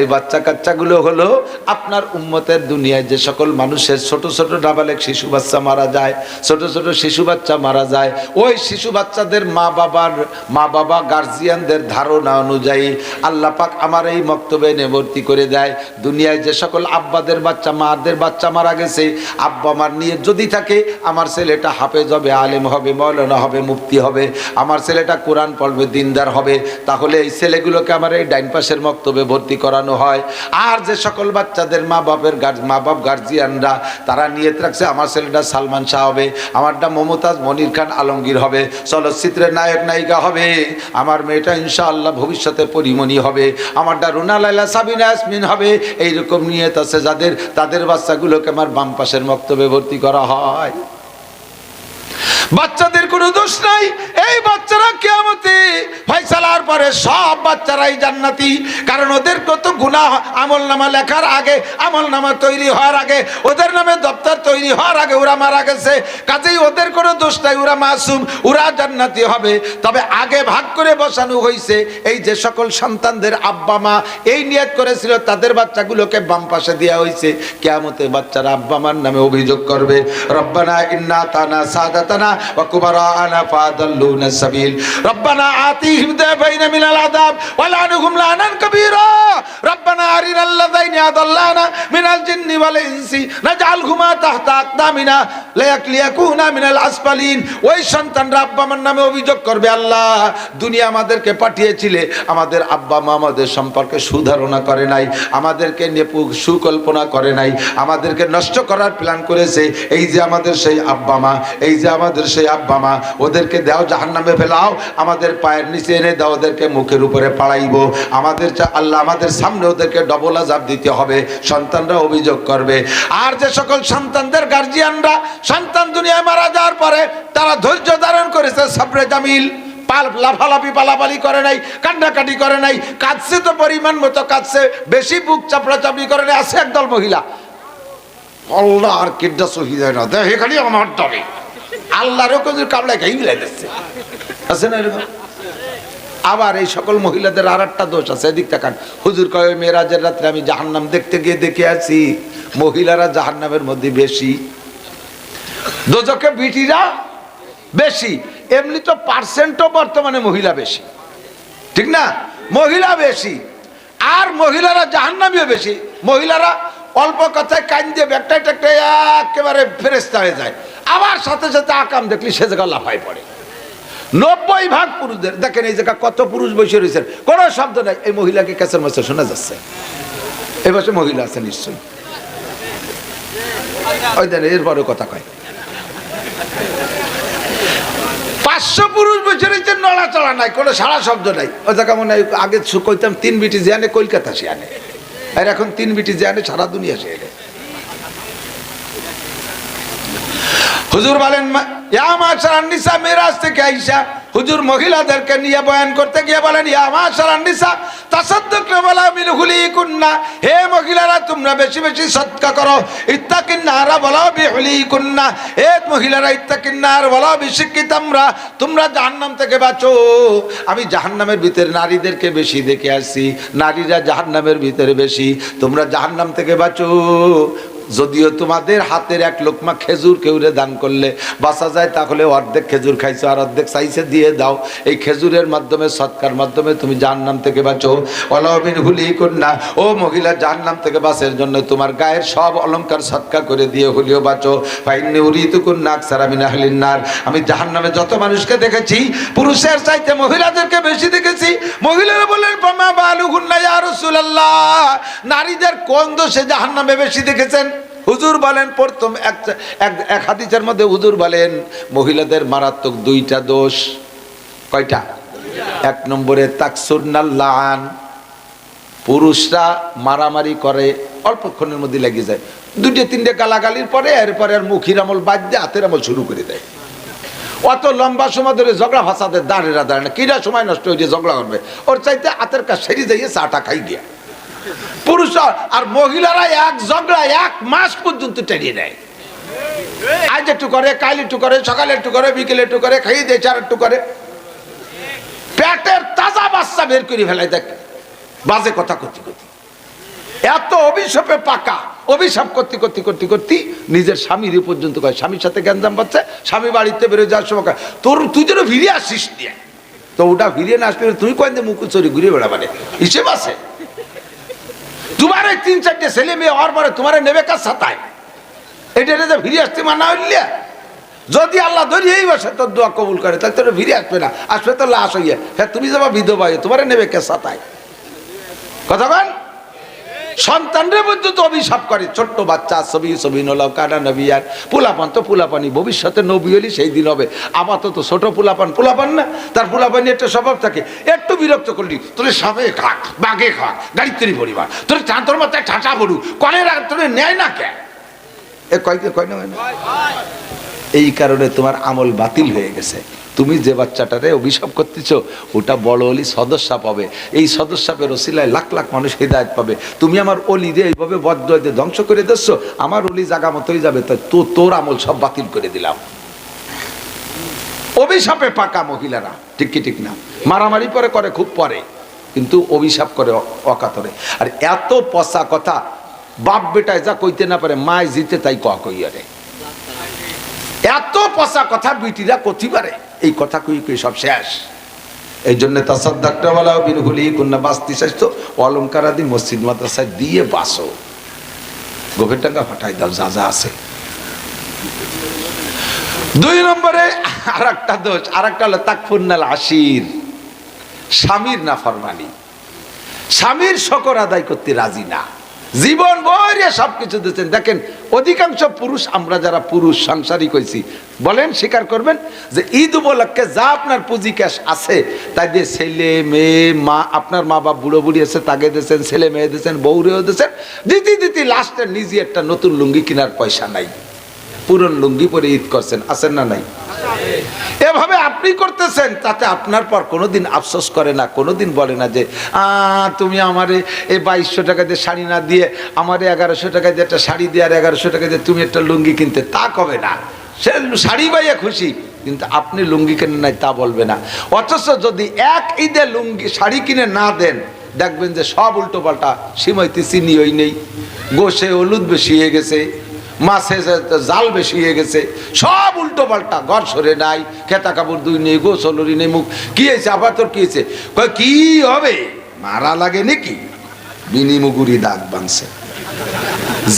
এই বাচ্চা কাচ্চাগুলো হলো আপনার উম্মতের দুনিয়ায় যে সকল মানুষের ছোট ছোট নাবালেগ শিশু বাচ্চা মারা যায়, ছোট ছোট শিশু বাচ্চা মারা যায়, ওই শিশু বাচ্চাদের মা বাবা গার্জিয়ানদের ধারণা অনুযায়ী আল্লাহ পাক আমার এই মক্তবে নিবর্তি করে দেয়, দুনিয়ায় যে সকল আব্বাদের বাচ্চা মাদের বাচ্চা মারা গেছে, আব্বা মার নিয়ে যদি থাকে আমার ছেলেটা হাফেজ হবে, আলেম হবে, মাওলানা হবে, মুফতি হবে, আমার ছেলেটা কোরআন পড়বে, দিনদার হবে, তাহলে এই ছেলেগুলোকে আমার এই ডাইন পাশের মক্তবে ভর্তি করানো হয়। আর যে সকল বাচ্চাদের মা বাপ গার্জিয়ানরা তারা নিয়ত রাখছে আমার ছেলেটা সালমান শাহ হবে, আমারটা মমতাজ মনির খান আলমগীর হবে, চলচ্চিত্রের নায়ক নায়িকা হবে, আমার মেয়েটা ইনশাআল্লাহ ভবিষ্যতে পরিমণি হবে, আমারটা রুনা লাইলা সাবিনা ইয়াসমিন হবে, এইরকম নিয়ত আছে যাদের, তাদের বাচ্চাগুলোকে আমার বাম পাশের মক্তবে ভর্তি করা হয়। বাচ্চাদের কোনো দোষ নাই, এই বাচ্চারা কিয়ামতে ফয়সালার পরে সব বাচ্চারাই জান্নাতি, কারণ ওদের কত গুনাহ আমলনামা লেখার আগে, আমলনামা তৈরি হওয়ার আগে, ওদের নামে দপ্তর তৈরি হওয়ার আগে ওরা মারা গেছে, কাজেই ওদের কোনো দোষ নাই, ওরা মাসুম, ওরা জান্নাতি হবে। তবে আগে ভাগ করে বসানো হয়েছে এই যে সকল সন্তানদের আব্বা মা এই নিয়ত করেছিল তাদের বাচ্চাগুলোকে বাম পাশে দেওয়া হয়েছে, কিয়ামতে বাচ্চারা আব্বা মার নামে অভিযোগ করবে রব্বানা ইন্না তানা সাদাতানা ওয়া কুবারানা ফাদাল্লুনা সাবিল রব্বানা আতিহিম দাফাইনা মিনাল আযাব ওয়া লানহুম লানান কাবীরা রব্বানা আরিনাল লাযাইনি আদাল্লানা মিনাল জিন্নি ওয়াল ইনসি নাজআলহুমা তাহতা আকদামিনা লিয়াকুনা মিনাল আসফালিন। ওই সন্তানরা আব্বা মার নামে অভিযোগ করবে আল্লাহ দুনিয়া আমাদেরকে পাঠিয়েছিলে, আমাদের আব্বা মা আমাদের সম্পর্কে সুধারণা করে নাই, আমাদেরকে সুকল্পনা করে নাই, আমাদেরকে নষ্ট করার প্ল্যান করেছে। এই যে আমাদের সেই আব্বা মা, এই যে আমাদের সেই আব্বা মা, ওদেরকে দাও জাহান্নামে ফেলাও, আমাদের পায়ের নিচে এনে দাও, ওদেরকে মুখের উপরে পাড়াইবো, আমাদের আল্লাহ আমাদের সামনে ওদেরকে ডবল আযাব দিতে হবে। সন্তানরা অভিযোগ করবে। আর যে সকল সন্তানদের গার্জিয়ানরা সন্তান দুনিয়ায় মারা যাওয়ার পরে তারা ধৈর্য ধারণ করেছে, সবরে জামিল, লাফালাফি পালাপালি করে নাই, কান্নাকাটি করে নাই, কাঁদছে তো পরিমাণ মতো কাঁদছে, বেশি বুক চাপড়াচাপড়ি করে নাই। আছে একদল মহিলা আল্লাহ আর কিডা সহি যায় না, দেখ এখানে আমার ডরে আল্লাহরও কোনো কামড়ায় খাই মিলাই দিচ্ছে, আছে না এরকম? আবার এই সকল মহিলাদের আর একটা দোষ আছে, এদিক তাকান। হুজুর কয় মেরাজের রাত্রে আমি জাহান্নাম দেখতে গিয়ে দেখে আছি, মহিলারা জাহান্নামের মধ্যে বেশি, দোজকে বিটিরা বেশি, এমনি তো পার্সেন্টও বর্তমানে মহিলা বেশি, ঠিক না? মহিলা বেশি, আর মহিলারা জাহান্নামীও বেশি। মহিলারা অল্প কথায় কান দিয়ে ব্যাগটায় ট্যাগটায় একেবারে ফেরেস্তা হয়ে যায়, আবার সাথে সাথে আকাম দেখলি সে জায়গা লাফায় পড়ে। 90% পুরুষদের দেখেন এই জায়গা কত পুরুষ বসে রয়েছেন, কোনো শব্দ নাই, এই মহিলাকে ক্যাসের মাসে শোনা যাচ্ছে, এই পাশে মহিলা আছে নিশ্চয়ই, ওই দেন এরপরে কথা কয়। 500 পুরুষ বসে রয়েছেন, নড়াচড়া নাই, কোনো সারা শব্দ নাই। ওই জায়গা মনে হয় আগে কইতাম 3 বিটি যে আনে কলকাতা সে আনে, আর এখন 3 বিটি যে আনে সারা দুনিয়া সে আনে। হুজুর বলেন ইয়া মাশারান নিসা, মিরাজ থেকে আইসা হুজুর মহিলাদেরকে নিয়ে বয়ান করতে গিয়ে বলেন ইয়া মাশারান নিসা তাসাদ্দাকনা ওয়ালা মিনহুলিকুন্না, হে মহিলারা তোমরা বেশি বেশি সদকা করো, ইত্তাকিন্নারা ওয়ালা বিহুলিকুন্না, হে মহিলারা ইত্তাকিন্নার ওয়ালা বিশিক্কিতামরা, তোমরা জাহান্নাম থেকে বাঁচো। আমি জাহান্নামের ভিতরে নারীদেরকে বেশি দেখে আসছি, নারীরা জাহান্নামের ভিতরে বেশি, তোমরা জাহান্নাম থেকে বাঁচো। যদিও তোমাদের হাতের এক লোকমা খেজুর কেউরে দান করলে বাঁচা যায়, তাহলে অর্ধেক খেজুর খাইছো আর অর্ধেক চাইছে দিয়ে দাও, এই খেজুরের মাধ্যমে সৎকার মাধ্যমে তুমি জাহান্নাম থেকে বাঁচো। ওয়ালাবিন হুলিকুন্না, ও মহিলা জাহান্নাম থেকে বাঁচার জন্য তোমার গায়ের সব অলংকার সৎকার করে দিয়ে হলিও বাঁচো। ফাইন্নি উরিতুকুন্না আকসারা মিন আহলিন নার, আমি জাহান্নামে যত মানুষকে দেখেছি পুরুষের চাইতে মহিলাদেরকে বেশি দেখেছি। মহিলারা বললেন ফামা বালুহুন্না ইয়া রাসূলুল্লাহ, নারীদের কোন দোষে জাহান্নামে বেশি দেখেছেন? হুজুর বলেন প্রথম এক হাদিসের মধ্যে হুজুর বলেন মহিলাদের মারাত্মক 2টা দোষ। কয়টা? 1 নম্বরে তাকসুরনাল লাআন, পুরুষরা মারামারি করে অল্পক্ষণের মধ্যে লেগে যায়, 2-3টে গালাগালির পরে এরপরে আর মুখের আমল বাদ দিয়ে হাতের আমল শুরু করে দেয়। অত লম্বা সময় ধরে ঝগড়া ফাসাদের দাঁড়েরা দাঁড়ে না, কিরা সময় নষ্ট হয়ে ঝগড়া করবে, ওর চাইতে হাতের কাজ সেরে যাইয়ে চাটা খাই গিয়া। পুরুষ আর মহিলারা এক ঝগড়া 1 মাস পর্যন্ত টেরিয়ে নেয়। আজ একটু করে, কাল একটু করে, সকালে একটু করে, বিকেলে একটু করে, খাইয়ে দিয়ে চার একটু করে, পেটের তাজা বাচ্চা বের করে ফেলায়। দেখ বাজে কথা করতে করতে এত অভিশাপে পাকা, অভিশাপ করতে করতে করতে করতে নিজের স্বামীর পর্যন্ত কয়, স্বামীর সাথে গ্যাঞ্জাম পাচ্ছে, স্বামী বাড়িতে বেরো যাওয়ার সময় তুই যেন ফিরে আসিস নিয়ে, তো ওটা ফিরিয়ে না আসলে তুই কয়েন মুখ চড়ি ঘুরে বেড়াবানে হিসেব আছে। তোমার 3-4টে ছেলে মেয়ে হওয়ার পরে তোমার নেবে কাজ সাতায়, এটা ফিরে আসতে মানা হইলে যদি আল্লাহ ধরিয়েই বসে তোর দোয়া কবুল করে, তাহলে তোর ফিরে আসবে না, আসবে তো লাশ হইয়া, হ্যাঁ তুমি যাবা বিধবা হয়ে, তোমার নেবে কে সাতায়। কথা বল, সন্তানরে পর্যন্ত অভিশাপ করে, ছোট্ট বাচ্চা ছবি নলাও কাটা নবী, আর পোলাপান তো পোলাপানি, ভবিষ্যতে নবী হলি সেই দিন হবে। আপাতত ছোট পোলাপান না, তার পোলাপানি একটা স্বভাব থাকে, একটু বিরক্ত করলি তোর সামনে খাক, বাঘে খাক, গাড়ি তৈরি পরিবার, তোর চাঁদর মাথায় ঠাঁচা পড়ু, কনের তোর নেয় না কে, এ কয় না। এই কারণে তোমার আমল বাতিল হয়ে গেছে। তুমি যে বাচ্চাটারে অভিশাপ করতেছ ওটা বড় অলি সদস্যা পাবে, এই সদস্যাপের ওসিলায় লাখ লাখ মানুষ হিদায়াত পাবে। তুমি আমার অলি রে এইভাবে বদদয় দিয়ে ধ্বংস করে দিচ্ছ, আমার অলি জায়গা মতোই যাবে, তাই তোর আমল সব বাতিল করে দিলাম। অভিশাপে পাকা মহিলারা, ঠিক কি ঠিক না? মারামারি করে খুব পরে, কিন্তু অভিশাপ করে অকাতরে। আর এত পচা কথা বাপ বেটায় যা কইতে না পারে, মায় জিতে তাই কইয়ারে। এত পচা কথা বিটিরা কতি পারে, এই কথা কই সব শেষ। এই জন্য তাসাদ্দাকটা বলা বিরহুলি কন্যা বাস্তি স্বাস্থ্য অলঙ্কার আদি মসজিদ মাদ্রাসায় দিয়ে বাসো, গোফের টাকা ফাটাই দাও যা যা আছে। 2 নম্বরে আর একটা দোষ, আর একটা হলো তাকফুন্নাল আশির, স্বামীর নাফরমানি, স্বামীর শকর আদায় করতে রাজি না, জীবন ভরে সবকিছু দিচ্ছেন। দেখেন অধিকাংশ পুরুষ, আমরা যারা পুরুষ সাংসারিক হয়েছি, বলেন স্বীকার করবেন যে ঈদ উপলক্ষে যা আপনার পুঁজি ক্যাশ আছে তাই দিয়ে ছেলে মেয়ে, মা আপনার মা বাপ বুড়ো বুড়ি আছে তাকে দিয়েছেন, ছেলে মেয়ে দিয়েছেন, বউরেও দিয়েছেন, দিতে লাস্টে নিজে একটা নতুন লুঙ্গি কেনার পয়সা নাই, পুরন লুঙ্গি পরে ঈদ করছেন, আছেন না নাই? এভাবে আপনি করতেছেন, তাতে আপনার পর কোনোদিন আফসোস করে না, কোনোদিন বলে না যে তুমি আমারে এই 2200 টাকা দিয়ে শাড়ি না দিয়ে আমারে 1100 টাকা দিয়ে একটা শাড়ি দিয়ে, আর 1100 টাকা দিয়ে তুমি একটা লুঙ্গি কিনতে, তা কবে না। সে শাড়ি পাইয়া খুশি, কিন্তু আপনি লুঙ্গি কেনেন নাই তা বলবে না। অথচ যদি এক ঈদে লুঙ্গি শাড়ি কিনে না দেন, দেখবেন যে সব উল্টো পাল্টা, সিমাইতে চিনি ওই নেই, গোশে হলুদ বেশি হয়ে গেছে, মাছে জাল বেশি হয়ে গেছে, সব উল্টো পাল্টা, ঘর সরে নাই, খেতা কাপড় দুই নেই, গোসলরি নেই, মুখ কি হয়েছে, আবার তোর কি হয়েছে, কি হবে, মারা লাগে নাকি, বিনিমুগুরি দাগ বানছে।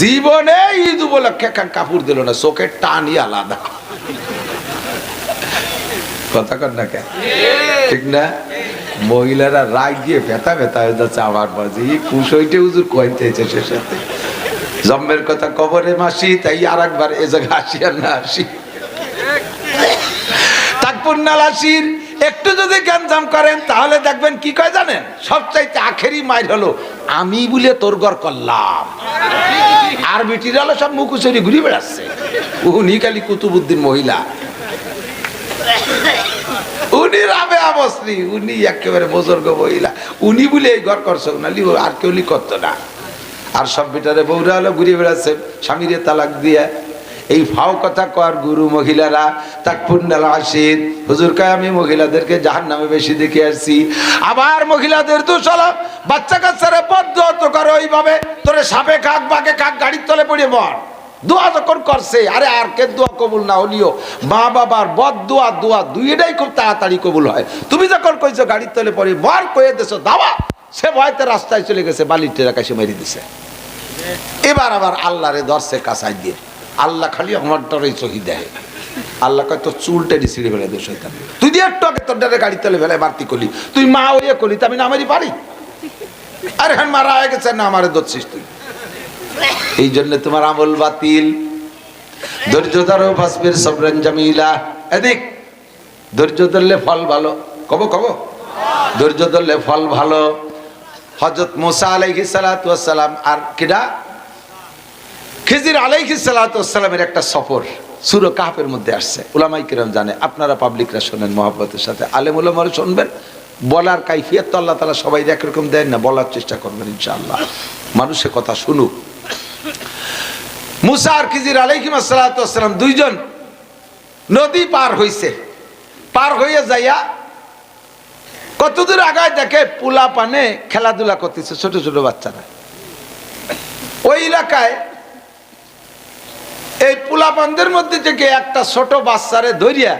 জীবনে ঈদ উপলক্ষে কাপড় দিল না, চোখের টানই আলাদা। কথা কর না কেন, ঠিক না? মহিলারা রাগ দিয়ে ব্যথা হয়ে যাচ্ছে, আমার বাজে কুশইটে হুজুর কইতেছে সে সাথে জম্মের কথা কবরে মাসি, তাই আর একবার এ জায়গায় আসি আর না আসি। তাকফুন্নাল আশির একটু যদি গ্যাঞ্জাম করেন তাহলে দেখবেন কি কয় জানেন, সবচাইতে আখেরি মাইর হলো আমি বলে তোর ঘর করলাম। আর বিটির হলো সব মুখুচুরি ঘুরে বেড়াচ্ছে, উনি খালি কুতুবুদ্দিন মহিলা, উনি রাবে আবশ্রী, উনি একেবারে বুজুর্গ মহিলা, উনি বলে এই ঘর করছো না, আর কেউ করতো না। আর সব বেটারে বউরা হলো ঘুরে বেড়াচ্ছে স্বামীরে তালাক দিয়ে। এই ফাও কথা কর গুরু মহিলারা তাকফুন্নাল আশির, হুজুর কয় আমি মহিলাদেরকে জাহান্নামে বেশি দেখে আসছি। আবার মহিলাদের দোষ হলো বাচ্চা কাচ্চারে বদদোয়া করে ওইভাবে, তোরে সাপে খাক বাঘে খাক গাড়ির তলে পড়ে মর, দোয়া যখন করছে, আরে আর কে দোয়া কবুল না হলিও মা বাবার বদদোয়া দোয়া দুইটাই খুব তাড়াতাড়ি কবুল হয়। তুমি যখন কইছো গাড়ির তলে পড়ে মর, কয়ে দেছো দাওয়া, সে ভয়তে রাস্তায় চলে গেছে, বালির টেরা কাছে মেরে দিছে। এবার আবার আল্লাহরে ধরছে কাছাই দিয়ে, আল্লাহ খালি আমারটারই চহি দেয়, আল্লাহ কয় তোর চুলটাই ছিঁড়ে ফেলে দোষ হইতাম, তুই দিয়ে একটু আগে তোর ডারে গাড়ি তলে ফেলে বাড়তি করলি, তুই মা হইয়া করলি, তা আমি না আমারই পারি, আরে হ্যাঁ মারা হয়ে গেছে না, আমারে ধরছিস তুই। এই জন্য তোমার আমল বাতিল। ধৈর্য ধরো ফাসবির সবরান জামিলা, এদিক ধৈর্য ধরলে ফল ভালো, কব ধৈর্য ধরলে ফল ভালো। হযরত মুসা আলাইহিস সালাতু ওয়াস সালাম আর কিডা খিজির আলাইহিস সালাতু ওয়াস সালামের একটা সফর, সূরা কাহফের মধ্যে আসছে, উলামায়ে কিরাম জানে, আপনারা পাবলিকরা শোনেন মহব্বতের সাথে, আলেম উলামারা শুনবেন। বলার কাইফিয়ত তো আল্লাহ তাআলা সবাই একরকম দেন না, বলার চেষ্টা করবেন ইনশাআল্লাহ, মানুষের কথা শুনুক। মুসা আর খিজির আলাইহিস সালাতু ওয়াস সালাম দুইজন নদী পার হইছে, পার হয়ে যাইয়া কতদূর আগায় দেখে পোলা পানে খেলাধুলা করতেছে ছোট ছোট বাচ্চারা। ওই এলাকায় এই পোলাপানদের মধ্যে থেকে একটা ছোট বাচ্চারে ধরিয়া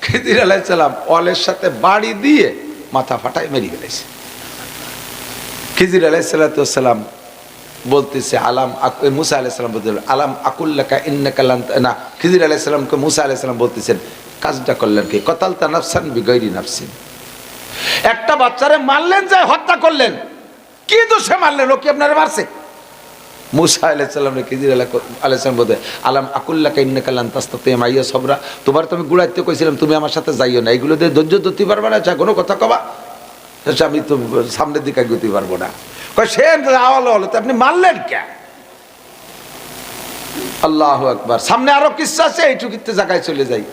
খিজির আলাইহিস সালাম ওয়ালের সাথে বাড়ি দিয়ে মাথা ফাটায় মেরে গেলেছে। খিজির আলাইহিস সালাম বলতেছে মুসা আলাইহিস সালাম বলতে আলাম আকুল্লাকা ইন্নাকা লান না, খিজির আলাইহিস সালামকে মুসা আলাইহিস সালাম বলতেছেন কাজটা করলেন কি, কতালতা নাফসান বিগাইরি নাফসিন, একটা বাচ্চারে মারলেন, যায় হত্যা করলেন, কি দোষে মারলেন, ও কি আপনারা মারছে? মুসা আলাইহিস সালাম খিজির আলাইহিস সালাম বলতে আলাম আকুল্লাকা ইন্নাকা লান তাস্তাতিয়া মাইয়া সবরা, তোমার তো আমি গুড়াইতে কইছিলাম তুমি আমার সাথে যাইও না, এগুলো দিয়ে ধৈর্য ধরতে পারবে না, আচ্ছা কোনো কথা কবা, আমি তো সামনের দিকে এগোতে পারবো না। সে হলো তো আপনি মারলেন কে? আল্লাহু আকবার। সামনে আরো কিচ্ছা আছে, এইটুকুতে জায়গায় চলে যাই।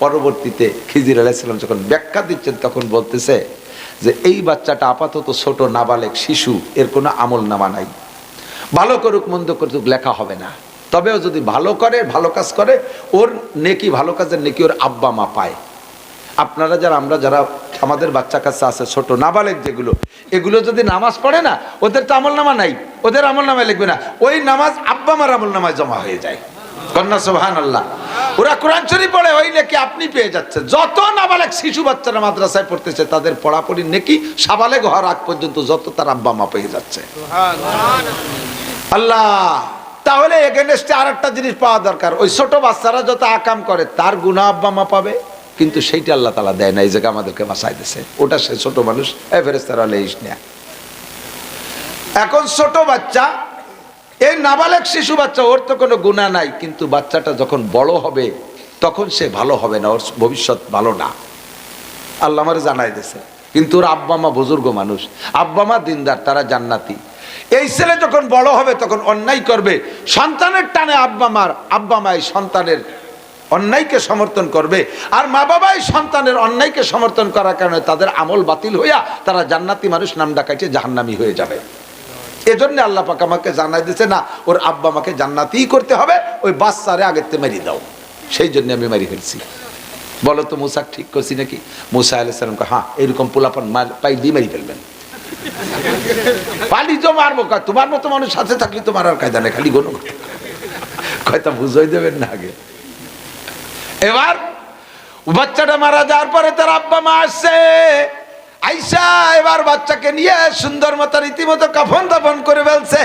পরবর্তীতে খিজির আলাইহিস সালাম যখন ব্যাখ্যা দিচ্ছেন তখন বলতেছে যে এই বাচ্চাটা আপাতত ছোট নাবালেগ শিশু, এর কোনো আমল নামা নাই, ভালো করুক মন্দ করুক লেখা হবে না, তবেও যদি ভালো করে, ভালো কাজ করে, ওর নেকি, ভালো কাজের নেকি ওর আব্বা মা পায়। আপনারা যারা, আমরা যারা আমাদের বাচ্চা কাচ্চা আছে ছোট নাবালেগ যেগুলো, এগুলো যদি নামাজ পড়ে না, ওদের তো আমল নামা নাই, ওদের আমল নামায় লিখবে না, ওই নামাজ আব্বা মার আমল নামায় জমা হয়ে যায়। কন্যা সুবহানাল্লাহ। ওরা কোরআন শরীফ পড়ে, ওই নেকি আপনি পেয়ে যাচ্ছেন। যত নাবালেগ শিশু বাচ্চারা মাদ্রাসায় পড়তেছে তাদের পড়াপড়ির নেকি সাবালেগ হওয়ার আগ পর্যন্ত যত তার আব্বা মা পেয়ে যাচ্ছে। আল্লাহ, তাহলে এগেনস্টে আরেকটা জিনিস পাওয়া দরকার, ওই ছোট বাচ্চারা যত আকাম করে তার গুনাহ আব্বা মা পাবে, কিন্তু সেইটা আল্লাহ তাআলা দেয় না, এই জায়গা আমাদেরকে বাঁচাই দিয়েছে। ওটা সে ছোট মানুষ, ফেরেশতারা লেইস না। এখন ছোট বাচ্চা, এই নাবালেগ শিশু বাচ্চা, ওর তো কোনো গুনাহ নাই, কিন্তু বাচ্চাটা যখন বড় হবে তখন সে ভালো হবে না, ওর ভবিষ্যৎ ভালো না, আল্লাহ আমারে জানাই দিয়েছে। কিন্তু ওর আব্বা মা বুজুর্গ মানুষ, আব্বা মা দিনদার, তারা জান্নাতি। এই ছেলে যখন বড় হবে তখন অন্যায় করবে, সন্তানের টানে আব্বা মাই সন্তানের অন্যায়কে সমর্থন করবে, আর মা বাবাই সন্তানের অন্যায়কে সমর্থন করার কারণে তাদের আমল বাতিল হইয়া তারা জান্নাতি মানুষ নাম ডাকাইছে জাহান্নামী হয়ে যাবে। এজন্য আল্লাহ পাক আমাকে জানাই দিয়েছে, না, ওর আব্বা মাকে জান্নাতিই করতে হবে, ওই বাচ্চারে আগেতে মেরে দাও। সেই জন্য আমি মেরে ফেলছি। বলো তো মুসা ঠিক করছি নাকি? মুসা আলাইহিস সালামকে হ্যাঁ, এরকম পোলাপন পাই দিয়ে মেরে ফেলবেন। পালি তো মারবো, তোমার মতো মানুষ সাথে থাকলে তোমার আর কায়দা নেই, খালি গোনো কয়টা বুঝাই দেবেন না আগে। এবার বাচ্চাটা মারা যাওয়ার পরে তার আব্বা মা আসছে, আইসা এবার বাচ্চাকে নিয়ে সুন্দর মতো রীতিমতো কাফন দাফন করে ফেলছে।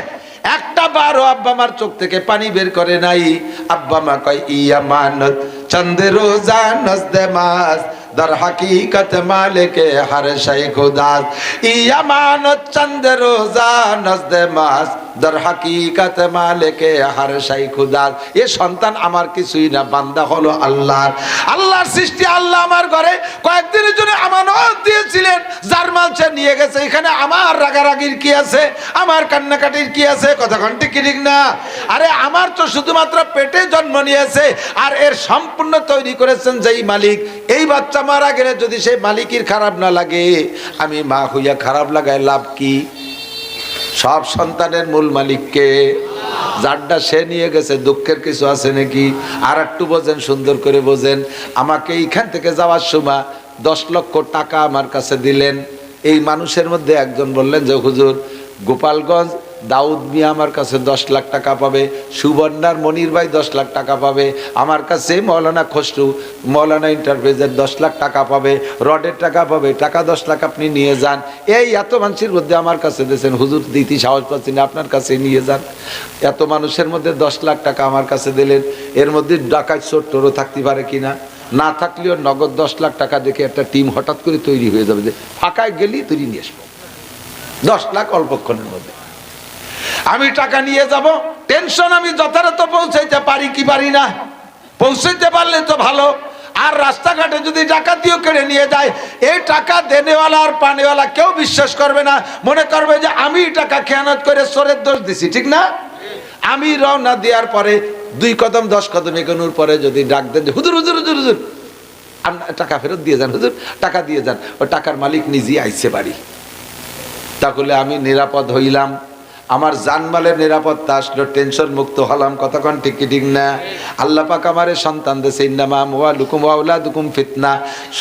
একটা বারও আব্বা মার চোখ থেকে পানি বের করে নাই। আব্বা মা কয় ইয়ামানত চন্দ রোজা নজদে মাস দর হাকিকত মালিকে হর শাই খুদাস, ইয়ামানত চন্দ রোজা নজদে মাস দর হাকিকত মালিকে হর শাই খুদাস। এ সন্তান আমার কিছুই না, বান্দা হলো আল্লাহর। আল্লাহর সৃষ্টি, আল্লাহ আমার ঘরে কয়েকদিনের জন্য আমানত দিয়েছিলেন, যার মাল সে নিয়ে গেছে। এখানে আমার রাগারাগির কি আছে, আমার কান্নাকাটির কি আছে? কথা ঘন্টি ঠিক না? আরে আমার তো শুধুমাত্র পেটে জন্ম নিয়েছে, আর এর সম্পূর্ণ তৈরি করেছেন যেই মালিক। এই বাচ্চা মারা গেলে যদি সেই মালিকের খারাপ না লাগে, আমি মা হইয়া খারাপ লাগায় লাভ কি? সব সন্তানের মূল মালিককে, যারটা সে নিয়ে গেছে, দুঃখের কিছু আছে নাকি? আর একটু বোঝেন, সুন্দর করে বোঝেন। আমাকে এইখান থেকে যাওয়ার সময় 10 লক্ষ টাকা আমার কাছে দিলেন। এই মানুষের মধ্যে একজন বললেন যে হুজুর, গোপালগঞ্জ দাউদ মিয়া আমার কাছে 10 লাখ টাকা পাবে, সুবর্ণার মনির ভাই 10 লাখ টাকা পাবে, আমার কাছে মৌলানা খসরু মৌলানা এন্টারপ্রাইজের 10 লাখ টাকা পাবে, রডের টাকা পাবে, টাকা 10 লাখ আপনি নিয়ে যান। এই এত মানুষের মধ্যে আমার কাছে দিয়েছেন, হুজুর দিতে সাহস পাচ্ছি না, আপনার কাছে নিয়ে যান। এত মানুষের মধ্যে 10 লাখ টাকা আমার কাছে দিলেন, এর মধ্যে ডাকাত চোরও থাকতে পারে কিনা? না থাকলেও নগদ 10 লাখ টাকা দেখে একটা টিম হঠাৎ করে তৈরি হয়ে যাবে, যে ফাঁকায় গেলি তৈরি নিয়ে আসবো 10 লাখ অল্পক্ষণের মধ্যে। আমি টাকা নিয়ে যাব, টেনশন, আমি যথাযথ পৌঁছাইতে পারি কি পারি না? পৌঁছাইতে পারলে তো ভালো। আর রাস্তাঘাটে যদি ডাকাতিও কেড়ে নিয়ে যায়, এই টাকা দেনেওয়ালা আর পানেওয়ালা কেউ বিশ্বাস করবে না, মনে করবে যে আমি টাকা খেয়ানত করে চোরের দোষ দিছি, ঠিক না? আমি রওনা দেওয়ার পরে 2 কদম 10 কদম এগোনোর পরে যদি ডাক দেন যে হুজুর হুজুর হুজুর হুজুর টাকা ফেরত দিয়ে যান, হুজুর টাকা দিয়ে যান, ও টাকার মালিক নিজেই আইছে বাড়ি, তাহলে আমি নিরাপদ হইলাম, আমার জানমালের নিরাপত্তা আসলো, টেনশন মুক্ত হলাম। কতক্ষণ ঠিক কি ঠিক না? আল্লাহ পাক আমারে সন্তান দিয়েছে, ইন্নামা আমওয়ালুকুম ওয়া আওলাদুকুম ফিতনা।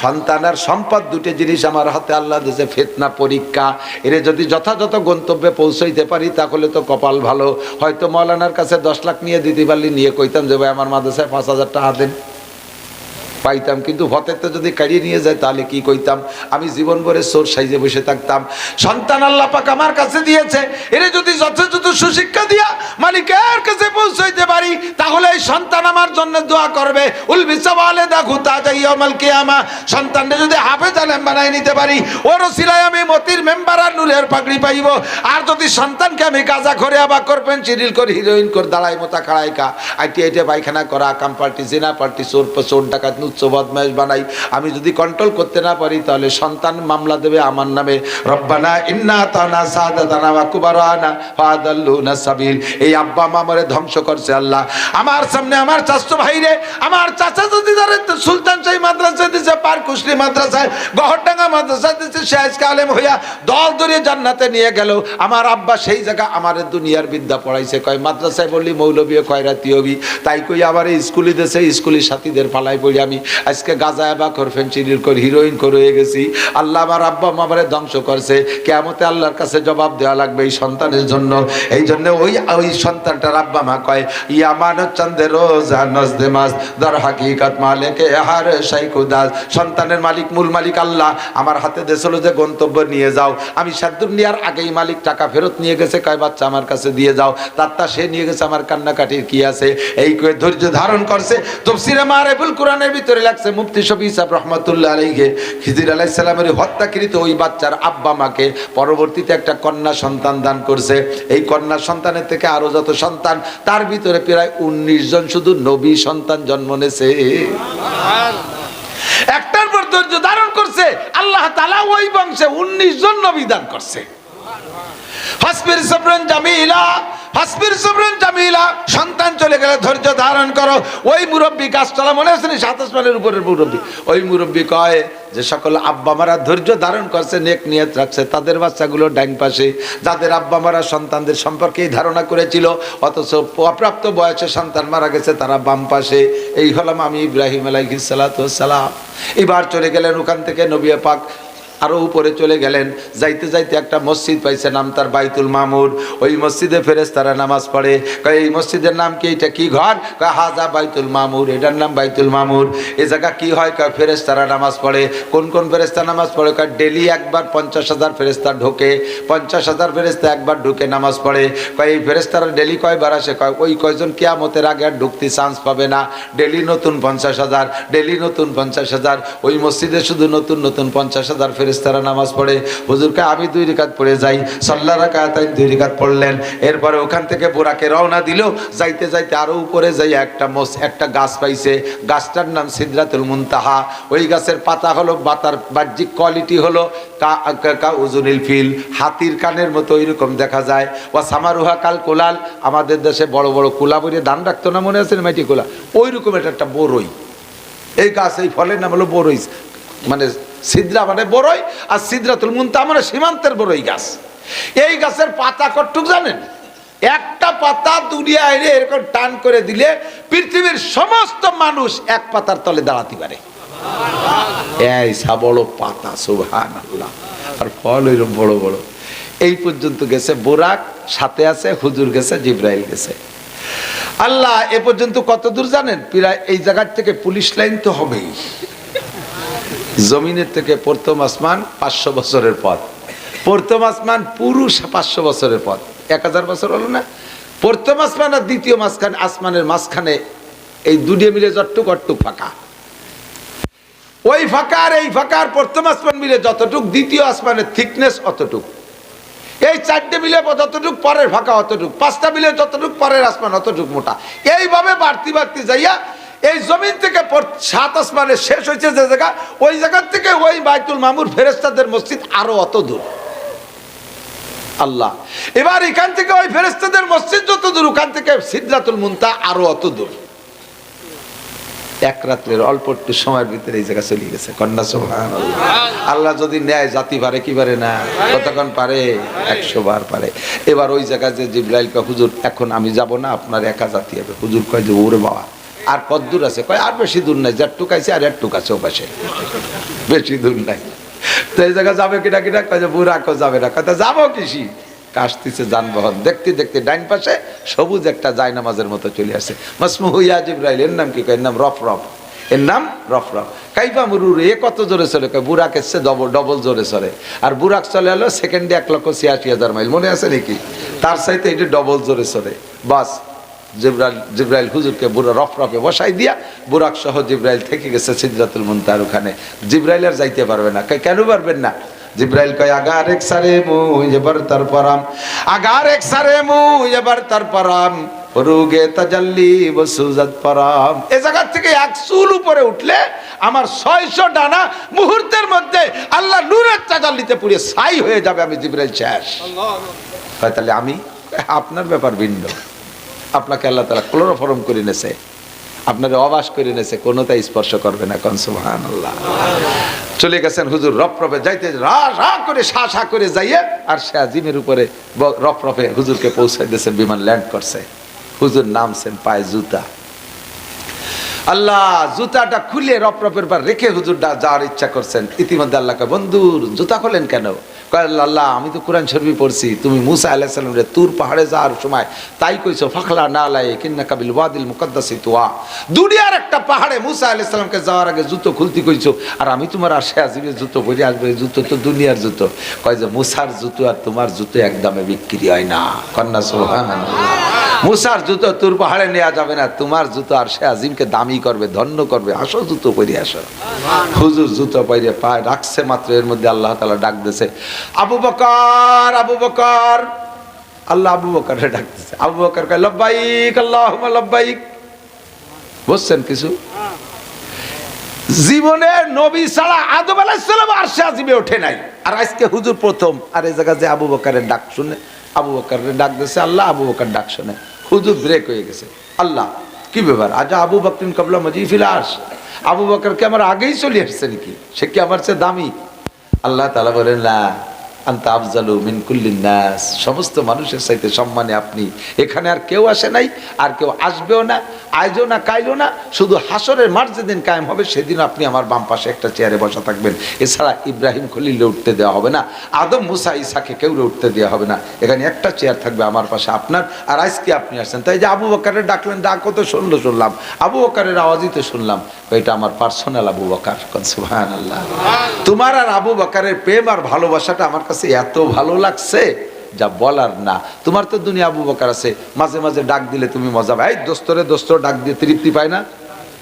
সন্তান আর সম্পদ দুটো জিনিস আমার হাতে আল্লাহ দিয়েছে, ফিতনা পরীক্ষা। এর যদি যথাযথ গন্তব্যে পৌঁছাইতে পারি তাহলে তো কপাল ভালো। হয়তো মৌলানার কাছে 10 লাখ নিয়ে দিতে পারলি, নিয়ে কইতাম যে ভাই আমার মাদ্রাসায় 5,000 টাকা দেন, পাইতাম। কিন্তু হতেতে যদি কাড়িয়ে নিয়ে যায় তাহলে কি কইতাম? আমি জীবন ভরে চোর সাইজে বসে থাকতাম। সন্তান আল্লাহ পাক আমার কাছে দিয়েছে, এর যদি যথাযথ সুশিক্ষা দিয়া মালিকের কাছে পৌঁছাইতে পারি তাহলে এই সন্তান আমার জন্য দোয়া করবে। উল বিসাওয়ালে দেখো তাজা ইয়াউমাল কিয়ামা। সন্তানকে যদি হাফেজ আলেম বানাই নিতে পারি, ওর ওসিলায় আমি মতির মেম্বার আর নূরের পাগড়ি পাইব। আর যদি সন্তানকে আমি গাঁজা করে আবার করবেন চিরিল করে হিরোইন করে দাঁড়াই মোতা খাড়াই কা আইটি আইটে পায়খানা করা, কাম পার্টি জিনা পার্টি চোর ডাকাত উচ্চ বদমাইশ বানাই, আমি যদি কন্ট্রোল করতে না পারি তাহলে সন্তান মামলা দেবে আমার নামে। রব্বানা ইন্না তানা সাদাতানা ওয়া কুবারানা ফাদাল্লুনা সাবিল। এই আব্বা মা আমারে ধ্বংস করছে আল্লাহ। আমার সামনে আমার চাচা ভাইরে, আমার চাচা যদি ধরে সুলতান শাহী মাদ্রাসা দিছে, পারকুশলি মাদ্রাসায়, গহরডাঙ্গা মাদ্রাসা দিছে, সে আজকে আলেম হইয়া দল ধরিয়ে জান্নাতে নিয়ে গেল। আমার আব্বা সেই জায়গা আমার দুনিয়ার বিদ্যা পড়াইছে, কয় মাদ্রাসায় বললি মৌলবী খয়রাতি হবি, তাই কই আবার স্কুলে দিয়েছে, স্কুলের সাথীদের পালাই পড়ি আমি আজকে গাঁজা বা করফেন চিনির করে হিরোইন করে হয়ে গেছি। আল্লাহ আমার আব্বা আমারে ধ্বংস করছে। কিয়ামতে আল্লাহর কাছে জবাব দেওয়া লাগবে এই সন্তানের জন্য। এই জন্য ওই সন্তানটার আব্বা মা কয় ইয়া মানত চন্দ্রে রোজা নজদে মাস দর হাকিকত মালিকে হার শাইখুদাস। সন্তানের মালিক মূল মালিক আল্লাহ। আমার হাতে দেছিল যে গন্তব্য নিয়ে যাও, আমি সাদ্দুর নেওয়ার আগেই মালিক টাকা ফেরত নিয়ে গেছে, কয় বাচ্চা আমার কাছে দিয়ে যাও, তারটা সে নিয়ে গেছে, আমার কান্নাকাটির কি আছে? এই কয়ে ধৈর্য ধারণ করছে। তাফসীরে মারিফুল কোরআনের ভিতরে লাগছে মুফতি শফি সাহেব রহমাতুল্লাহ আলাইহি খিজির আলাইহিস সালামের হত্যাকৃত ওই বাচ্চার আব্বা মাকে পরবর্তীতে একটা কন্যা সন্তান দান করছে। এই কন্যা সন্তানের থেকে আরো যত সন্তান, তার ভিতরে প্রায় 19 জন শুধু নবী সন্তান জন্ম নেছে। একটার পর ধৈর্য ধারণ করছে, আল্লাহ তাআলা ওই বংশে 19 জন নবী দান করছে। ফাসবির সাবরান জামিলা, ফাসবির সাবরান জামিলা। সন্তান চলে গেলে ধৈর্য ধারণ করো। ওই মুরব্বী গাছতলা মনে আছে না, 27 মাইলের উপরের মুরব্বী, ওই মুরব্বী কয় যে সকল আব্বা মারা ধৈর্য ধারণ করছে, নেক নিয়ত রাখছে, তাদের বাচ্চাগুলো ডাইন পাশে। যাদের আব্বা মারা সন্তানদের সম্পর্কেই ধারণা করেছিল অথচ অপ্রাপ্ত বয়সে সন্তান মারা গেছে, তারা বাম পাশে। এই হলাম আমি ইব্রাহিম আলাইহিস সালাতু ওয়াস সালাম। এবার চলে গেলেন ওখান থেকে নবী পাক আরো উপরে চলে গেলেন। যাইতে যাইতে একটা মসজিদ পাইছে, নাম তার বাইতুল মামুর। ওই মসজিদে ফেরেশতারা নামাজ পড়ে। কয় এই মসজিদের নাম কি? এটা কি ঘর? কয় হাজা বাইতুল মামুর, এটার নাম বাইতুল মামুর। এই জায়গা কি হয়? কয় ফেরেশতারা নামাজ পড়ে। কোন কোন ফেরেশতা নামাজ পড়ে? কয় ডেলি একবার 50,000 ফেরেশতা ঢোকে, 50,000 ফেরেশতা একবার ঢুকে নামাজ পড়ে। কয় এই ফেরেশতারা ডেলি কয়বার আসে? কয় ওই কয়জন কিয়ামতের আগে আর ঢুকতে চান্স পাবে না। ডেলি নতুন 50,000, ডেলি নতুন 50,000। ওই মসজিদে শুধু নতুন নতুন 50,000 ফেরেশতারা নামাজ পড়ে। হুজুরকে আমি 2 রাকাত পড়ে যাই, সাল্লা রাকাতাইন 2 রাকাত পড়লেন। এরপরে ওখান থেকে বুরাকে রওনা দিল। যাইতে যাইতে আরো উপরে যাই একটা গাছ পাইছে, গাছটার নাম সিদরাতুল মুনতাহা। ওই গাছের পাতা হলো বাহ্যিক কোয়ালিটি হলো কা উজুনিল ফিল, হাতির কানের মতো ওইরকম দেখা যায়। ওয়া সামারুহা কাল কোলাল, আমাদের দেশে বড় বড় কুলা বইয়ে ধান রাখতো না, মনে আছে মাটি কোলা, ওইরকম এটা একটা বড়ই। এই গাছ, এই ফলের নাম হলো বড়ই, মানে সিদরা মানে বড়ই, আর সিদরাতুল মুনতাহা মানে সীমান্তের বড়ই গাছ। এই গাছের পাতা কতটুক জানেন? একটা পাতা দুনিয়ায় এরকম টান করে দিলে পৃথিবীর সমস্ত মানুষ এক পাতার তলে দাঁড়াতে পারে। এইসা বড় পাতা, সুবহানাল্লাহ। আর ফল এরকম বড় বড়। এই পর্যন্ত গেছে বোরাক, সাথে আছে হুজুর গেছে, জিব্রাইল গেছে। আল্লাহ এ পর্যন্ত কত দূর জানেন? প্রায় এই জায়গার থেকে পুলিশ লাইন তো হবেই। জমিনের থেকে প্রথম আসমান 500 বছরের পথ, প্রথম আসমান পুরো 500 বছরের পথ, 1000 বছর হলো না? প্রথম আসমান আর দ্বিতীয় আসমানের মাঝখানে এই দুটো মিলে যতটুক অটটুক ফাঁকা। ওই ফাঁকা আর এই ফাঁকার প্রথম আসমান মিলে যতটুক, দ্বিতীয় আসমানের থিকনেস অতটুক। এই 4টে মিলে যতটুক, পরের ফাঁকা অতটুক, 5টা মিলে যতটুক, পরের আসমান অতটুক মোটা। এইভাবে বাড়তি বাড়তি যাইয়া এই জমিন থেকে 7 আসমানে শেষ হয়েছে যে জায়গা, ওই জায়গার থেকে ওই বাইতুল মামুর ফেরেশতাদের মসজিদ আরো অত দূর। আল্লাহ। এবার এখান থেকে ওই ফেরেশতাদের মসজিদ যত দূর, ওখান থেকে সিদরাতুল মুনতাহা আরো অত দূর। এক রাত্রের অল্প একটু সময়ের ভিতরে এই জায়গা চলে গেছে। কন্যা সুবহানাল্লাহ। আল্লাহ যদি নেয় জাতি পারে কি পারে না? কতক্ষণ পারে? 100 বার পারে। এবার ওই জায়গায় যে জিবরাইল কয় হুজুর এখন আমি যাব না, আপনার একা জাতি হবে। হুজুর কয় যে ওরে বাবা আর কত দূর আছে? কয় আর বেশি দূর নাই, যার টুকাইছে আর এক টুকাছে ও পাশে, বেশি দূর নাই। তো এই জায়গা যাবে কিনা কিনা? কয় যে বুড়াকও যাবে না। কথা যাবো কিসি? কাশতেছে যানবাহন, দেখতে দেখতে ডাইন পাশে সবুজ একটা জায়নামাজের মতো চলে আসে। মাসমুহু ইয়া জিবরাইল, এর নাম কি? কয় এর নাম রফরফ। এর নাম রফরফ। কাইফা মুরুর, এ কত জোরে চলে? কয় বুরাক এসছে ডবল জোরে চলে। আর বুরাক চলে এলো সেকেন্ডে 1,86,000 মাইল, মনে আছে নাকি? তার চাইতে এটা ডবল জোরে চলে। বাস জিবরাইল হুজুরকে বুড়া রফরফে বসাই দিয়া বুরাক সহ জিবরাইল থেকে গেছে সিদরাতুল মুনতাহার ওখানে। জিবরাইল আর যাইতে পারবে না। কয় কেন পারবেন না? জিবরাইল কয় আগার এক সারে মুই এবার তার পরাম, আগার এক সারে মুই এবার তার পরাম, রুগে তাজাল্লি বসুজাত পরাম। এই জায়গা থেকে এক চুল উপরে উঠলে আমার 600 ডানা মুহূর্তের মধ্যে আল্লাহ নূরের তাজাল্লিতে পুড়ে ছাই হয়ে যাবে। আমি জিবরাইল শেষ। কয় তাহলে আমি? আপনার ব্যাপার ভিন্ন। আপনাকে আল্লাহ তাআলা ক্লোরোফর্ম করে নেছে, আপনার অবাস করে নেছে, কোনোটাই স্পর্শ করবে না। কোন সুবহানাল্লাহ। চলে গেছেন হুজুর রফরফে, যাইতে রা রা করে সা সা করে যাইয়ে আর সে আজিমের উপরে রফরফে হুজুরকে পৌঁছাই দিয়েছেন। বিমান ল্যান্ড করছে, হুজুর নামছেন, পায়ে জুতা। আল্লাহ জুতাটা খুলে রফরফের পর রেখে হুজুর যাওয়ার ইচ্ছা করছেন। ইতিমধ্যে আল্লাহকে বন্ধুর জুতা খোলেন কেন? আল্লাহ আমি তো কোরআন শরীফ পড়ছি, তুমি মুসা আলাইহিস সালাম রে তুর পাহাড়ে যাওয়ার সময় তাই কইছো ফাখলা না লাই কিন্নাকা বিল ওয়াদিল মুকদ্দাসি তুয়া। দুনিয়ার একটা পাহাড়ে মুসা আলাইহিস সালামকে যাওয়ার আগে জুতো খুলতে কইছো, আর আমি তোমার আসে আজিবে জুতো পরে আসবে। জুতো তো দুনিয়ার জুতো। কয় যে মুসার জুতো আর তোমার জুতো এক দামে বিক্রি হয় না। কন্যা সুবহানাল্লাহ। মুসার জুতো তুর পাহাড়ে নেওয়া যাবে না, তোমার জুতো আর সে আজিমকে দামি করবে, ধন্য করবে। আসো জুতো পরে আসো। হুজুর জুতো পরে পায়ে রাখছে মাত্র এর মধ্যে আল্লাহ তাআলা ডাক দিয়েছে, আবু বকর, আবু বকর। আল্লাহ আবু বকরকে ডাকতেছে। আবু বকর কয় লব্বাইক আল্লাহুম্মা লব্বাইক। বুঝছেন কিছু? জীবনে নবী ছাড়া আদম আলাইহিস সালাম আরশে আজিমে ওঠে নাই, আর আজকে হুজুর প্রথম। আর এই জায়গা যে আবু বকরের ডাক শুনে আবু বকরের ডাক দিয়েছে আল্লাহ। আবু বকর ডাক শুনে হুজুর ব্রেক হয়ে গেছে। আল্লাহ কি ব্যাপার? আজ আবু বকরিন ক্বাবলা মাজিফিল আরশ, আবু বকরকে আমার আগেই চলে আসছে নাকি? সে কি আমার চেয়ে দামি? আল্লাহ তাআলা বলেন না, আনতা আফজালু মিন কুল্লিন নাস, সমস্ত মানুষের চাইতে সম্মানে আপনি। এখানে আর কেউ আসে নাই, আর কেউ আসবেও না, আইজও না, কাইলো না। শুধু হাসরের মাঠ যেদিন কায়েম হবে সেদিন আপনি আমার বাম পাশে একটা চেয়ারে বসা থাকবেন। এছাড়া ইব্রাহিম খলিলে উঠতে দেওয়া হবে না, আদম মুসা ঈসাকে কেউ উঠতে দেওয়া হবে না। এখানে একটা চেয়ার থাকবে আমার পাশে আপনার। আর আজকে আপনি আসছেন, তাই যে আবু বকরের ডাকলেন, ডাকও তো শুনলাম, আবু বকরের আওয়াজই তো শুনলাম। এটা আমার পার্সোনাল আবু বকর। সুবহানাল্লাহ। তোমার আর আবু বকরের প্রেম আর ভালোবাসাটা আমার কাছে এত ভালো লাগছে যা বলার না। তোমার তো দুনিয়া আবু বকর আছে, মাঝে মাঝে ডাক দিলে তুমি মজা পাই। দোস্তরে দোস্ত ডাক দিয়ে তৃপ্তি পায় না?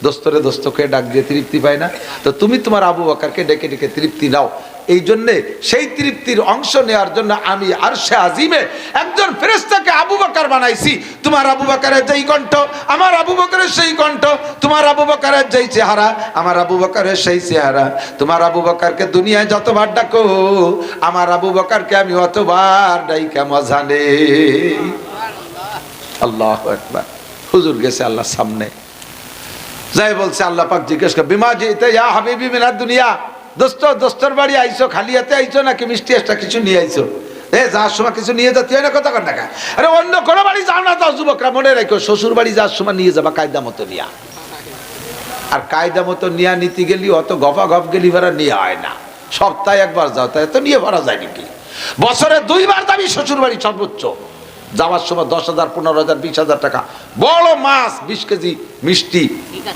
দোস্তরে দোস্তকে ডাক দিয়ে তৃপ্তি পায় না? তো তুমি তোমার আবু বকরকে ডেকে ডেকে তৃপ্তি নাও। এই জন্যে সেই তৃপ্তির অংশ নেওয়ার জন্য আমি আরশে আজিমে একজন ফেরেশতাকে আবু বকর বানাইছি। তোমার আবু বকরের যেই কণ্ঠ আমার আবু বকরের সেই কণ্ঠ, তোমার আবু বকরের যেই চেহারা আমার আবু বকরের সেই চেহারা। তোমার আবু বকরকে দুনিয়ায় যতবার ডাকো আমার আবু বকরকে আমি অতবার ডাইকা মজা নেই। আল্লাহু আকবার। হুজুর গেছে আল্লাহর সামনে, যাই বলছে আল্লাহ পাক জিজ্ঞেস করে বিমা জিতে ইয়া হাবিবি মিনাদ দুনিয়া, দোস্তর বাড়ি আইছো খালি হাতে আইছো নাকি মিষ্টি একটা কিছু নিয়ে আইছো? যাওয়ার সময় কিছু নিয়ে যেতে হয় না? কথা কর টাকা। আরে অন্য কোনো বাড়ি যাও না, তাও যুবকরা মনে রাখো শ্বশুর বাড়ি যাওয়ার সময় নিয়ে যাবা কায়দা মতো নিয়া। আর কায়দা মতো নিয়া নিতে গেলি অত গফা গফ গেলি ভাড়া নিয়ে হয় না। সপ্তাহে একবার যাও, তাই তো নিয়ে ভরা যায় নাকি? বছরে 2 বার যাবি শ্বশুর বাড়ি সর্বোচ্চ। যাওয়ার সময় 10,000, 15,000, 20,000 টাকা বড় মাছ, 20 কেজি মিষ্টি,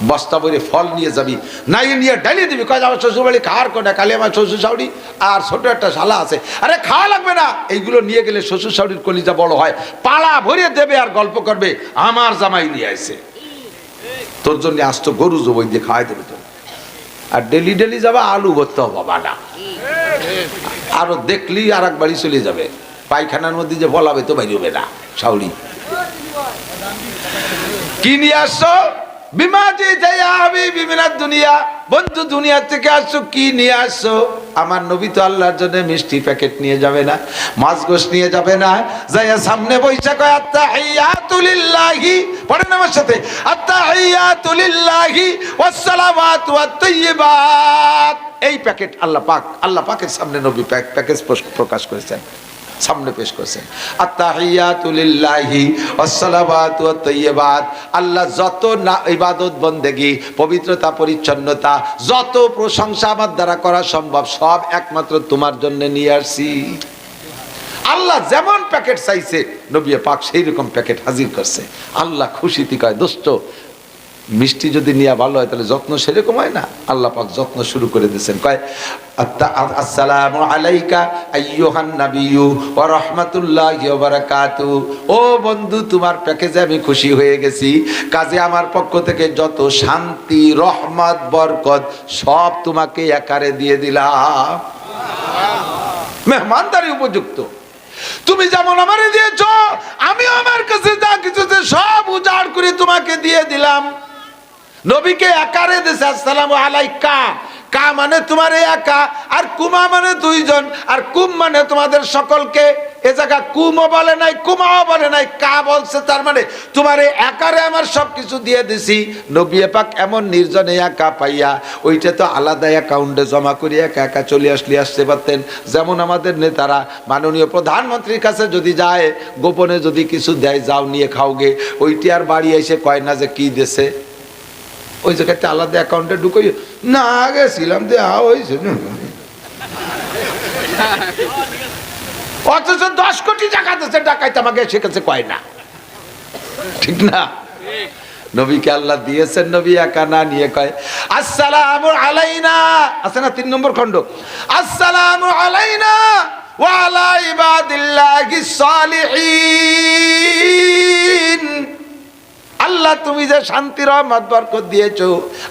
বস্তা ভরে ফল নিয়ে যাবি, নাই নিয়ে ডালিয়ে দিবি। কয় আমার শ্বশুর বাড়ি খাওয়ার কোনা, কালী আমার শ্বশুর শাশুড়ি আর ছোট একটা শালা আছে। আরে খাওয়া লাগবে না, এইগুলো নিয়ে গেলে শ্বশুর শাশুড়ির কলিজা বড় হয়, পালা ভরিয়ে দেবে আর গল্প করবে আমার জামাই নিয়ে আসে, তোর জন্য আসতো গরু জবই দিয়ে খাওয়াই দেবে তো। আর ডেলি ডেলি যাবা আলু ভর্তা বাবা না, আরো দেখলি আর এক বাড়ি চলে যাবে। পায়খানার মধ্যে যে বলাবে তো বাইরে হবে না। শাউরি কি নিয়ে আসছো? বিমাজি যাইয়া হাবিবি মিনাদ দুনিয়া, বন্ধু দুনিয়া থেকে আসছো, কি নিয়ে আসছো? আমার নবী তো আল্লাহর জন্য মিষ্টি প্যাকেট নিয়ে যাবে না, মাছ গোশ নিয়ে যাবে না, যাইয়া সামনে বৈশা কয় আত্তাহিয়াতু লিল্লাহি, পড়েন আমার সাথে, আত্তাহিয়াতু লিল্লাহি ওয়াস সালাওয়াতু ওয়াত তাইয়্যিবাত। এই প্যাকেট আল্লাহ পাকের সামনে নবী প্যাকেজ প্রকাশ করেছেন, সামনে পেশ করেছেন। আত্তাহিয়াতু লিল্লাহি ওয়াস সালাওয়াতু ওয়াত তাইয়্যিবাত। আল্লাহ যত ইবাদত বন্দেগী, পবিত্রতা, পরিচ্ছন্নতা, যত প্রশংসা আমার দ্বারা করা সম্ভব সব একমাত্র তোমার জন্য নিয়ে আসছি। আল্লাহ যেমন প্যাকেট চাইছে নবী পাক সেই রকম প্যাকেট হাজির করছে। আল্লাহ খুশিতে কয়, দোস্ত মিষ্টি যদি নিয়ে ভালো হয় তাহলে যত্ন সেরকম হয় না? আল্লাহ পাক যত্ন শুরু করে দিয়েছেন, কয় আসসালামু আলাইকা আইয়ুহান নাবিয়্যু ওয়া রাহমাতুল্লাহি ওয়া বারাকাতুহু। ও বন্ধু, তোমার প্যাকেজে আমি খুশি হয়ে গেছি, কাজে আমার পক্ষ থেকে যত শান্তি, রহমত, বরকত সব তোমাকে একারে দিয়ে দিলাম। মেহমানদারি উপযুক্ত। তুমি যেমন আমারে দিয়েছো, আমিও আমার কাছে যা কিছু সব উজাড় করে তোমাকে দিয়ে দিলাম। নবীকে একারে দিয়েছে আসসালামু আলাইকা। কা মানে তোমার একা, আর কুমা মানে দুইজন, আর কুম মানে তোমাদের সকলকে। এ জায়গা কুমও বলে নাই, কুমাও বলে নাই, কা বলছে। তার মানে তোমার একারে আমার সবকিছু দিয়ে দিছি। নবী পাক এমন নির্জনে একা পাইয়া ওইটা তো আলাদা অ্যাকাউন্টে জমা করে একা একা চলে আসতে পারতেন। যেমন আমাদের নেতারা মাননীয় প্রধানমন্ত্রীর কাছে যদি যায়, গোপনে যদি কিছু দেয়, যাও নিয়ে খাওগে, ওইটি আর বাড়ি এসে কয় না যে কি দেশে, ওই জায়গাতে আলাদা অ্যাকাউন্টে ঢুকাই না, গেছিলাম দেওয়া হয়েছে। অথচ 10 কোটি টাকা দেশে ডাকাইতে আমাকে সেখানে কয় না, ঠিক না? নবীকে আল্লাহ দিয়েছেন, নবী একা না নিয়ে কয় আসসালামু আলাইনা, আছে না 3 নম্বর খণ্ড, আসসালামু আলাইনা ওয়া আলা ইবাদিল্লাহিস সালিহিন। আল্লাহ তুমি যে শান্তি, রহমত, বরকত দিয়েছো,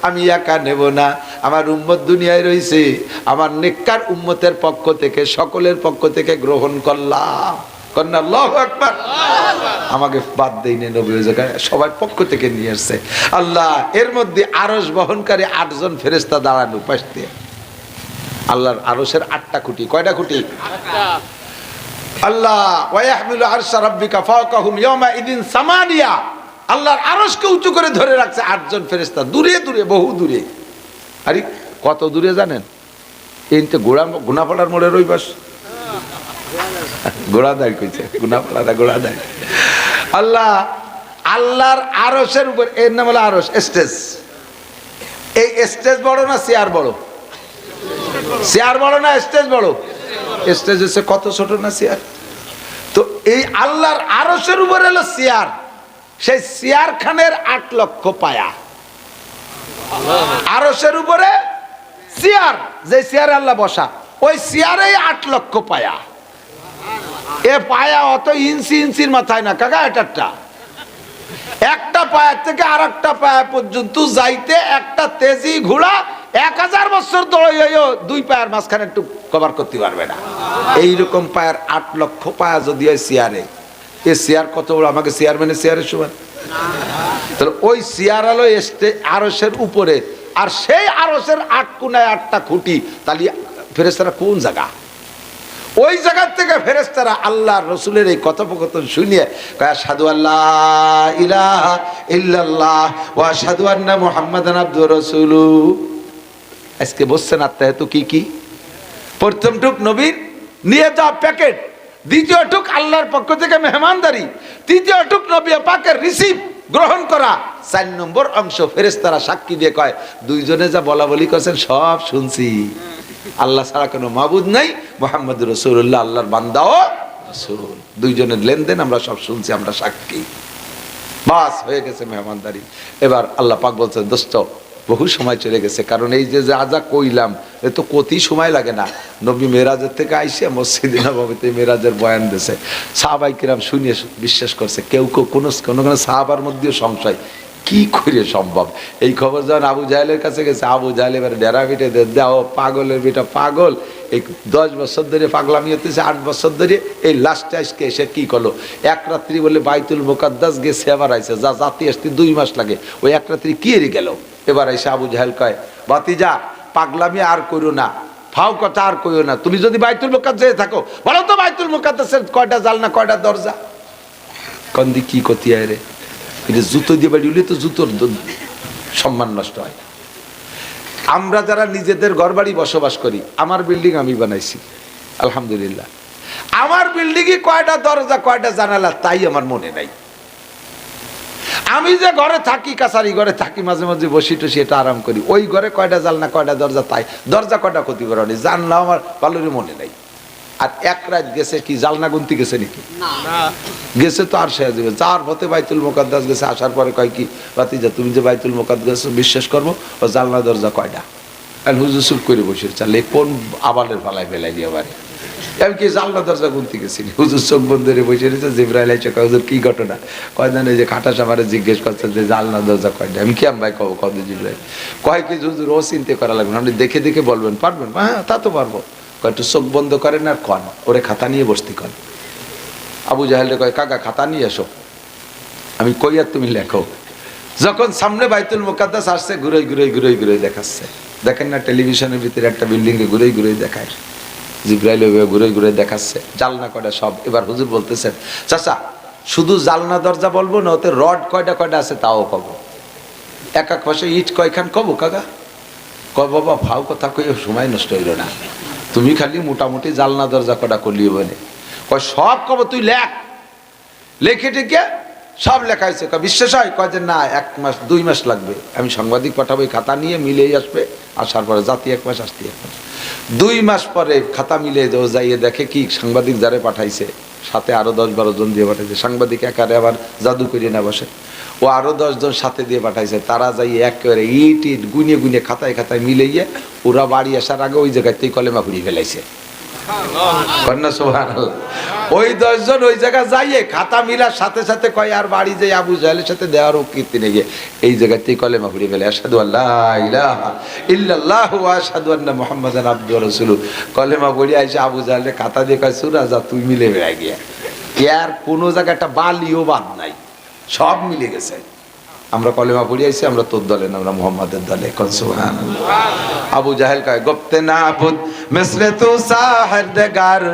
আমি একা নেব না, আমার উম্মত দুনিয়ায় রয়েছে, আমার নেককার উম্মতের পক্ষ থেকে, সকলের পক্ষ থেকে গ্রহণ করলাম। কন্যা আল্লাহু আকবার। আমাকে বাদ দেয়নি নবী, ওই জায়গায় সবার পক্ষ থেকে নিয়ে আসছে আল্লাহ। এর মধ্যে আরশ বহনকারী 8 জন ফেরেশতা দাঁড়ানো পাশ দিয়ে। আল্লাহর আরশের 8টা খুঁটি। কয়টা খুঁটি? 8টা। আল্লাহ ওয়া ইয়াহমিলু আরশা রাব্বিকা ফাওকাহুম ইয়াওমা ইদিন সামানিয়া। আল্লাহর আরশকে উঁচু করে ধরে রাখছে 8 জন ফেরেশতা, দূরে দূরে, বহু দূরে। আরে কত দূরে জানেন? এই তো গুনাপাড়ার মোড়ের ওই পাশ, গোড়াদাই কইছে, গুনাপাড়া গোড়াদাই। আল্লাহর আরশের উপর, এর নাম হলো আরশ, স্টেজ। এই স্টেজ বড় না চেয়ার বড়? চেয়ার বড় না স্টেজ বড়? স্টেজ হচ্ছে কত ছোট না চেয়ার? তো এই আল্লাহর আরশের উপর হলো চেয়ার, সেই চেয়ার খানের 8 লক্ষ পায়া। আরশের উপরে চেয়ার, যে চেয়ারে আল্লাহ বসা, ওই চেয়ারে 8 লক্ষ পায়া। এ পায়া অত ইঞ্চির মাথায় না কাকা, এটা একটা পায়া থেকে আর একটা পায়া পর্যন্ত যাইতে একটা তেজি ঘোড়া 1000 বছর দৌড়াইও 2 পায়ের মাঝখানে একটু কভার করতে পারবে না। এইরকম পায়ের 8 লক্ষ পায়া যদি হয় চেয়ারে, এ চেয়ার কত বড়? আমাকে চেয়ারম্যানের চেয়ারের সমান। তাহলে ওই চেয়ার আলো আরশের উপরে, আর সেই আরশের 8 কোণায় 8টা খুঁটি। তাহলে ফেরেশতারা কোন জায়গা? ওই জায়গার থেকে ফেরেশতারা আল্লাহর রাসূলের এই কথোপকথন শুনিয়ে কয় আশহাদু আল্লা ইলাহা ইল্লাল্লাহ ওয়া আশহাদু আন্না মুহাম্মাদান আবদুহু ওয়া রাসূলুহু। আজকে বলছেন আত্মায় তো কি? প্রথম টুক নবীর নিয়ে যাওয়া প্যাকেট, দ্বিতীয় টুক আল্লাহর পক্ষ থেকে মেহমানদারি, তৃতীয় টুক নবী পাকের রিসিভ গ্রহণ করা, 4 নম্বর অংশ ফেরেশতারা সাক্ষী দিয়ে কয় দুইজনে যা বলা বলি করছেন সব শুনছি। আল্লাহ ছাড়া কোনো মাবুদ নাই, মুহাম্মদুর রাসূলুল্লাহ আল্লাহর বান্দা ও রাসূল। দুইজনের লেনদেন আমরা সব শুনছি, আমরা সাক্ষী। বাস হয়ে গেছে মেহমানদারি। এবার আল্লাহ পাক বলছেন দোস্ত বহু সময় চলে গেছে, কারণ এই যে যা কইলাম এ তো কতই সময় লাগে না। নবী মেরাজের থেকে আইসে মসজিদে নববীতে মেরাজের বয়ান দিয়েছে, সাহাবায়ে কিরাম শুনিয়ে বিশ্বাস করছে। কেউ কোনো সাহাবার মধ্যেও সংশয়, কি করে সম্ভব? এই খবর যখন আবু জাহেলের কাছে গেছে, আবু জাহেল এবার ডেরা পিঠে দেও পাগলের বেটা পাগল, এই 10 বছর ধরে পাগলামি হতেছে, 8 বছর ধরে, এই লাস্টে আজকে এসে কি করলো? এক রাত্রি বলে বাইতুল মুকাদ্দাস গেছে, আবার আইসে, যা জাতি আসতে 2 মাস লাগে, ওই এক রাত্রি কি এড়ে গেল? এবার এসে আবু জাহেল কয়, বাতিজা পাগলামি আর করো না, ফাও কথা আর কইও না, তুমি যদি বাইতুল মুকাদ্দাসে থাকো, বলো তো বাইতুল মুকাদ্দাসের কয়টা জানলা কয়টা দরজা? কন্দি কি কতি আয় রে, এটা জুতো দিয়ে বাড়ি উঠলে তো জুতোর সম্মান নষ্ট হয়। আমরা যারা নিজেদের ঘর বাড়ি বসবাস করি, আমার বিল্ডিং আমি বানাইছি আলহামদুলিল্লাহ, আমার বিল্ডিংয়ে কয়টা দরজা কয়টা জানালা তাই আমার মনে নাই। আমি যে ঘরে থাকি, কাছারি ঘরে থাকি, মাঝে মাঝে বসি টসি, এটা আরাম করি, ওই ঘরে কয়টা জানলা কয়টা দরজা তাই, দরজা কয়টা ক্ষতি করা নেই, জানলা আমার ভালোরে মনে নাই। আর এক রাত গেছে কি জালনা গুনতি গেছে নাকি? গেছে তো আর সে যাবে, যার পথে বাইতুল মুকাদ্দাস গেছে, আসার পরে কয় কি, বাতিজা তুমি যে বাইতুল মুকাদ্দাস বিশ্বাস করবো, ও জালনা দরজা কয়টা? আর হুজুর চুপ করে বসে, চালে কোন আবালের পালায় ফেলাই দিয়ে পারে, আমি কি জালনা দরজা গুনতে গেছি? হুজুর চোখ বন্ধ করে বসে রয়েছে, জিবরাইল এসে কয়, হুজুর কি ঘটনা? কয় জানে যে খাটাস আমারে জিজ্ঞেস করছে যে জালনা দরজা কয়টা? আমি কি ভাই কব কত জিবরাইল কয় কি হুজুর ও চিন্তা করা লাগবে, আপনি দেখে দেখে বলবেন, পারবেন? হ্যাঁ তা তো পারবো। একটু চোখ বন্ধ করেন আর কন, ওরে খাতা নিয়ে বসতি কন। আবু জাহেলে কয়, কাকা খাতা নিয়ে এসো। আমি কই আর তুমি লেখো। যখন সামনে বাইতুল মুকাদ্দাস আসছে, ঘুরোই ঘুরোই ঘুরোই ঘুরোই দেখাচ্ছে, দেখেন না টেলিভিশনের ভিতরে একটা বিল্ডিং এ ঘুরোই ঘুরোই দেখায়, জিবরাইল ঘুরোই ঘুরোই দেখাচ্ছে, জালনা কয়টা সব। এবার হুজুর বলতেছেন, চাচা শুধু জালনা দরজা বলবো না, ওতে রড কয়টা কয়টা আছে তাও কব, এক এক পাশে ইট কয়খান কব কাকা? কয় বাবা ভাও কথা কই, সময় নষ্ট হইল না, তুমি খালি মোটামুটি জালনা দরজা কটা করলি বলে। কয় সব কব, তুই লেখ, লেখে টেকে সব লেখা হয়েছে। বিশ্বাস হয়? কয় যে না, 1 মাস 2 মাস লাগবে, আমি সাংবাদিক পাঠাবো, খাতা নিয়ে মিলেই আসবে, আসার পরে জাতি 1 মাস, আসতে 1 মাস। 2 মাস পরে খাতা মিলে যাইয়ে দেখে কি, সাংবাদিক যারে পাঠাইছে সাথে আরো 10-12 জন দিয়ে পাঠাইছে, সাংবাদিক একারে আবার জাদু করিয়ে না বসে, ও আরো 10 জন সাথে দিয়ে পাঠাইছে, তারা যাই একেবারে ইট ইট গুনিয়ে গুনিয়ে খাতায় খাতায় মিলাইয়ে ওরা বাড়ি আসার আগে ওই জায়গাতেই কলেমা পুড়িয়ে ফেলাইছে। ওই 10 জন ওই জায়গা যাইয়ে খাতা মিলার সাথে সাথে কয় আর বাড়ি যাই আবু জাহেলের সাথে দেওয়ার কীর্তি নিয়ে গিয়ে এই জায়গাতেই কলেমা পুড়িয়ে ফেলে, আশহাদু আল্লা ইলাহা ইল্লাল্লাহু ওয়া আশহাদু আন্না মুহাম্মাদান আবদুহু ওয়া রাসূলুহু। কলেমা পড়ে আইসে আবু জাহেলের খাতা দিয়ে কয়, সূরা যা তুই মিলে বেড়াই গিয়া, এর কোনো জায়গায় একটা বালিও বাদ নাই, সব মিলে গেছে। আমরা কলেমা পড়ে আইছি, আমরা তোর দলে না, আমরা মুহাম্মাদের দলে। সুবহানাল্লাহ। আবু জাহেল কয়, গপ্তে না বুদ মিসলে তু সাহের দেগার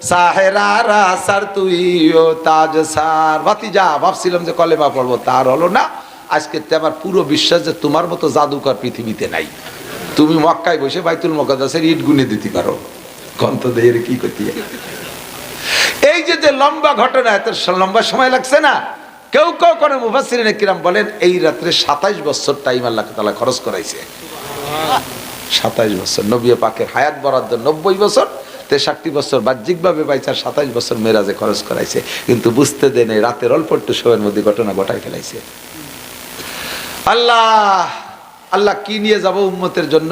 সাহেরারা সার তুইও তাজ সার। ভাতিজা ভাবছিলাম যে কলেমা পড়বো, তার হলো না। আজকে আমার পুরো বিশ্বাস যে তোমার মতো জাদুকর পৃথিবীতে নাই। তুমি মক্কায় বসে বাইতুল মুকাদ্দাসের ইট গুনে দিতে পারো, কন্ত দেহের কি করতে। এই যে যে লম্বা ঘটনা, এত লম্বা সময় লাগছে না? কেউ কেউ করে মুফাসসিরিনে কিরাম বলেন এই রাত্রে 27 বছর টাইম আল্লাহ তাআলা খরচ করাইছে। 27 বছর নবী পাকের হায়াত বরাদ্দ 90 বছর, 63 বছর বাহ্যিকভাবে বাইচার 27 বছর মেরাজে খরচ করাইছে, কিন্তু বুঝতে দেন এই রাতের অল্প একটু সময়ের মধ্যে ঘটনা ঘটাই ফেলাইছে। আল্লাহ আল্লাহ কি নিয়ে যাব উম্মতের জন্য?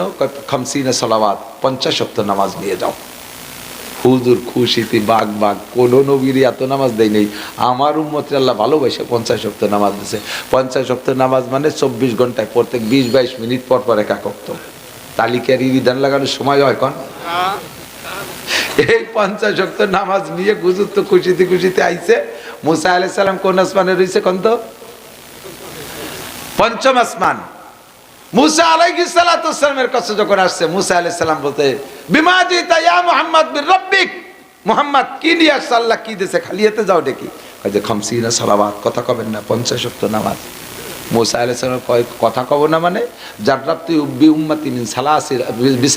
50 সালাওয়াত, 50 ওয়াক্ত নামাজ নিয়ে যাও। হুজুর খুশিতে বাগ বাগ, কোন নবীর এত নামাজ দেয় নেই, আমার উম্মতের আল্লাহ ভালোবাসে 50 ওয়াক্ত নামাজ দিয়েছে। 50 ওয়াক্ত নামাজ মানে 24 ঘন্টায় প্রত্যেক 20-22 মিনিট পর পর এক ওয়াক্ত। তালিকার বিধান লাগানোর সময় হয় কোন? এই 50 ওয়াক্ত নামাজ নিয়ে হুজুর তো খুশিতে খুশিতে আইছে। মুসা আলাইহিস সালাম কোন আসমানে রইছে কোন? তো পঞ্চম আসমান। মুসা আলাইহিস সালাতু ওয়াসসালামের কাছে যখন আসছে, মুসা আলাইহিস সালাম বলতে, বিমা জিতা ইয়া মুহাম্মদ বির রাব্বিক, মুহাম্মদ কি নিয়ে আসছে, আল্লাহ কি দিয়েছে, খালি হাতে যাও দেখি। যে 50 সালাওয়াত, কথা কবেন না, 50 ওয়াক্ত নামাজ। মুসা আলাইহিস সালাম কয়, কথা কব না মানে জাররাবতু বি উম্মতি মিন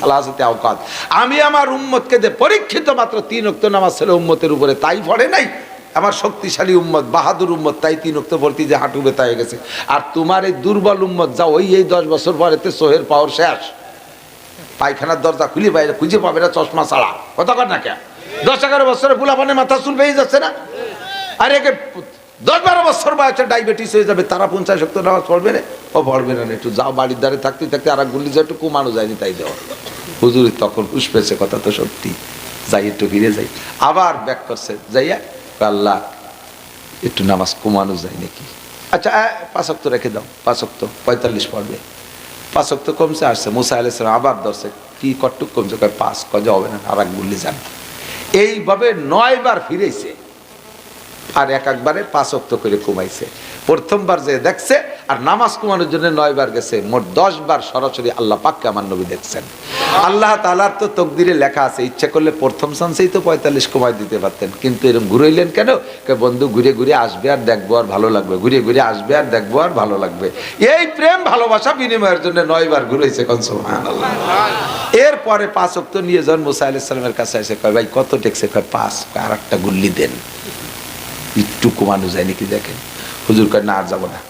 সালাসাতি আওকাত, আমি আমার উম্মতকে যে পরীক্ষিত মাত্র 3 ওয়াক্ত নামাজ ছিল উম্মতের উপরে, তাই পড়ে নাই। আমার শক্তিশালী উম্মত, বাহাদুর উম্মত, তাই 3 ওয়াক্ত পড়তে যে হাঁটু ব্যথা হয়ে গেছে। আর তোমার এই দুর্বল উম্মত যাও, এই 10 বছর পরেতে সোহের পাওয়ার শেষ, পায়খানার দরজা খুলে বাইরে খুঁজে পাবে না চশমা ছাড়া। কথা কর না কে? 10-11 বছরের পোলাপানে মাথা চুল পেয়ে যাচ্ছে না? আর একে 10-12 বছর বয়সে ডায়াবেটিস হয়ে যাবে, তারা 50 ওয়াক্ত নামাজ পড়বে না? ও পড়বে না, একটু যাও বাড়ির দ্বারে থাকতে থাকতে আর এক গুলি যা একটু কমানো যায়নি, তাই দেওয়া। হুজুর তখন হুশ পেয়েছে, কথা তো সত্যি, যাই একটু ফিরে যাই। আবার ব্যাক করছে, যাইয়া আল্লাহ একটু নামাজ কমানো যায় নাকি? আচ্ছা 5 ওয়াক্ত রেখে দাও, 5 ওয়াক্ত 45 পড়বে। 5 ওয়াক্ত কমছে আসছে, মুসা আলাইহিস সালাম আবার ধরছে, কি কটুক কমছে, কয় 5, কয় হবে না, আর এক গুলি যান। এইভাবে 9 বার ফিরেছে, আর একবারে 5 ওয়াক্ত করে কমাইছে। প্রথমবার যে দেখছে আর নামাজ কমানোর জন্য 9 বার গেছে, মোট 10 বার সরাসরি আল্লাহ পাককে আমার নবী দেখছেন। আল্লাহ তাআলার তো তকদিরে লেখা আছে, ইচ্ছা করলে প্রথম চান্সেই তো 45 কমাই দিতে পারতেন, কিন্তু এরকম ঘুরাইলেন কেন? বন্ধু ঘুরে ঘুরে আসবে আর দেখবো আর ভালো লাগবে, ঘুরে ঘুরে আসবে আর দেখবো আর ভালো লাগবে। এই প্রেম ভালোবাসা বিনিময়ের জন্য 9 বার ঘুরাইছে, কোন সুবহানাল্লাহ। এরপরে 5 ওয়াক্ত নিয়ে যখন মুসা আলাইহিস সালামের কাছে এসে কয়, ভাই কত টেকছে? কয় 5। আর একটা গুল্লি দেন, একটু কমানো যায় নাকি দেখেন। হুজুর কয় না, আর যাবো না।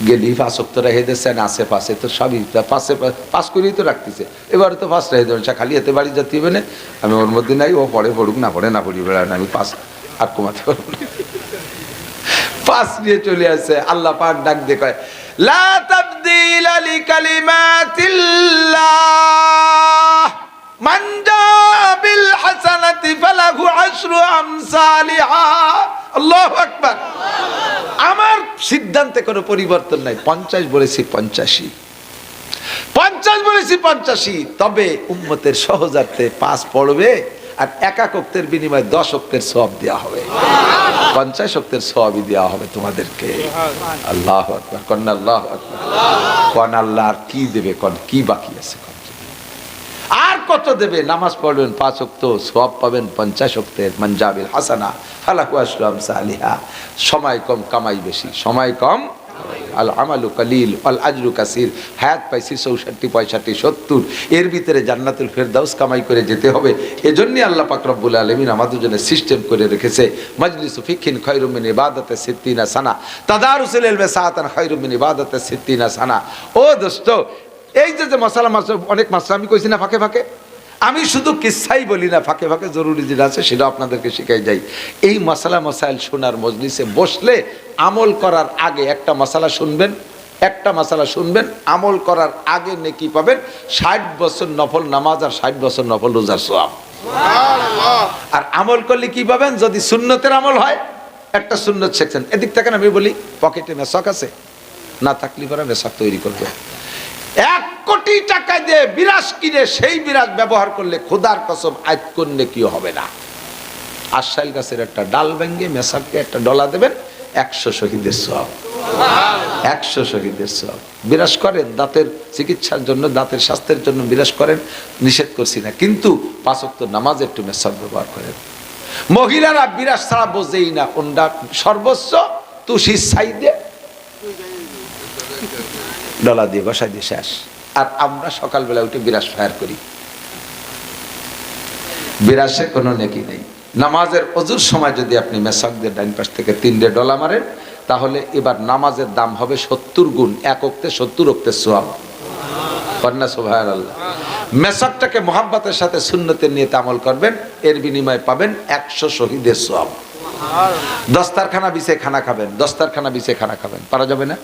গেলি 5 ওয়াক্ত রেখে দিচ্ছেন, আছে পাশে তো সবই 5 করেই তো রাখতেছে, এবারে তো 5 রেখে দেবেন, খালি এতে বাড়ি যেতে হবে না, আমি ওর মধ্যে নাই, ও পড়ে পড়ুক, না পড়ে না পড়ি বেড়ান, আমি 5 আর কমাতে পারবো না। 5 নিয়ে চলে আসে। আল্লাহ পাক ডাক দিয়ে কয়, লা তাবদীলা লিকালিমাতিল্লাহ মান জা বিল হাসানাতি ফালাহু আশরু আমসালিহা। আল্লাহু আকবার। আমার সিদ্ধান্তে কোনো পরিবর্তন নাই। 50 বলেছি 85, 50 বলেছি 85, তবে উম্মতের সহজার্থে 5 পড়বে আর এক ওয়াক্তের বিনিময়ে 10 ওয়াক্তের সওয়াব দেওয়া হবে, 50 ওয়াক্তের সওয়াবই দেওয়া হবে তোমাদেরকে। আল্লাহু আকবার, কন্না আল্লাহু আকবার। কোন আল্লাহ আর কি দেবে, কোন কি বাকি আছে, আর কত দেবে? নামাজ পড়বেন 5 ওয়াক্ত, সওয়াব পাবেন 50 ওয়াক্তের। মান জাবিল হাসানা ফালাহু আশরু আমসালিহা। সময় কম, কামাই বেশি। সময় কম, আল আমালু কালিল আল আজরু কাসির। হায়াত পাইছি 64, 65, 70, এর ভিতরে জান্নাতুল ফেরদাউস কামাই করে যেতে হবে। এজন্যই আল্লাহ পাক রব্বুল আলামিন আমাদের জন্য সিস্টেম করে রেখেছে, মাজলিসু ফিকহিন খায়রুম মিন ইবাদাতি 60 সানা, তাদারুসুল ইলমি সাআতান খায়রুম মিন ইবাদাতি 60 সানা। ও দোস্ত, এই যে মাসালা অনেক মাসলা আমি কইছি না ফাঁকে ফাঁকে, আমি শুধু কিচ্ছাই বলি না, ফাঁকে ফাঁকে জরুরি যেটা আছে সেটা আপনাদেরকে শিখাই যাই। এই মাসালা মাসাইল শোনার মজলিসে বসলে আমল করার আগে একটা মাসালা শুনবেন, একটা মাসালা শুনবেন, আমল করার আগে নেকি পাবেন 60 বছর নফল নামাজ আর 60 বছর নফল রোজার সওয়াব। আর আমল করলে কি পাবেন? যদি সুন্নতের আমল হয়, একটা সুন্নত শিখছেন, এদিক থেকে আমি বলি পকেটে মেশক আছে, না থাকলে পরে মেশক তৈরি করবে। 1 কোটি টাকা দিয়ে বিরাজ কিনে সেই বিরাজ ব্যবহার করলে খোদার কসম আজ করলে কি হবে না। আশাইল গাছের একটা ডাল ভেঙে মেসাককে একটা ডলা দেবেন, 100 শহীদের সওয়াব, 100 শহীদের সওয়াব। বিরাজ করেন দাঁতের চিকিৎসার জন্য, দাঁতের স্বাস্থ্যের জন্য বিরাজ করেন, নিষেধ করছি না, কিন্তু 5 ওয়াক্ত নামাজ একটু মেসাক ব্যবহার করেন। মহিলারা বিরাজ ছাড়া বোঝেই না, ওনটা সর্বোচ্চ তুষির সাইডে ডলা দিয়ে বসাই দিয়ে শেষ। আর আমরা সকালবেলা উঠে বিরাজ ফায়ার করি, বিরাজে কোনো নেকি নেই। নামাজের অজুর সময় যদি আপনি মেসাক দিয়ে ডাইন পাশ থেকে 3 ডলা মারেন, তাহলে এবার নামাজের দাম হবে 70 গুণ, 1 ওয়াক্তে 70 ওয়াক্তের সওয়াব। কন্না সুবহানাল্লাহ। মেসাকটাকে মোহাব্বতের সাথে সুন্নতের নিয়তে আমল করবেন, এর বিনিময়ে পাবেন 100 শহীদের সওয়াব। দস্তারখানা বিছিয়ে খানা খাবেন, দস্তারখানা বিছিয়ে খানা খাবেন, পারা যাবে না?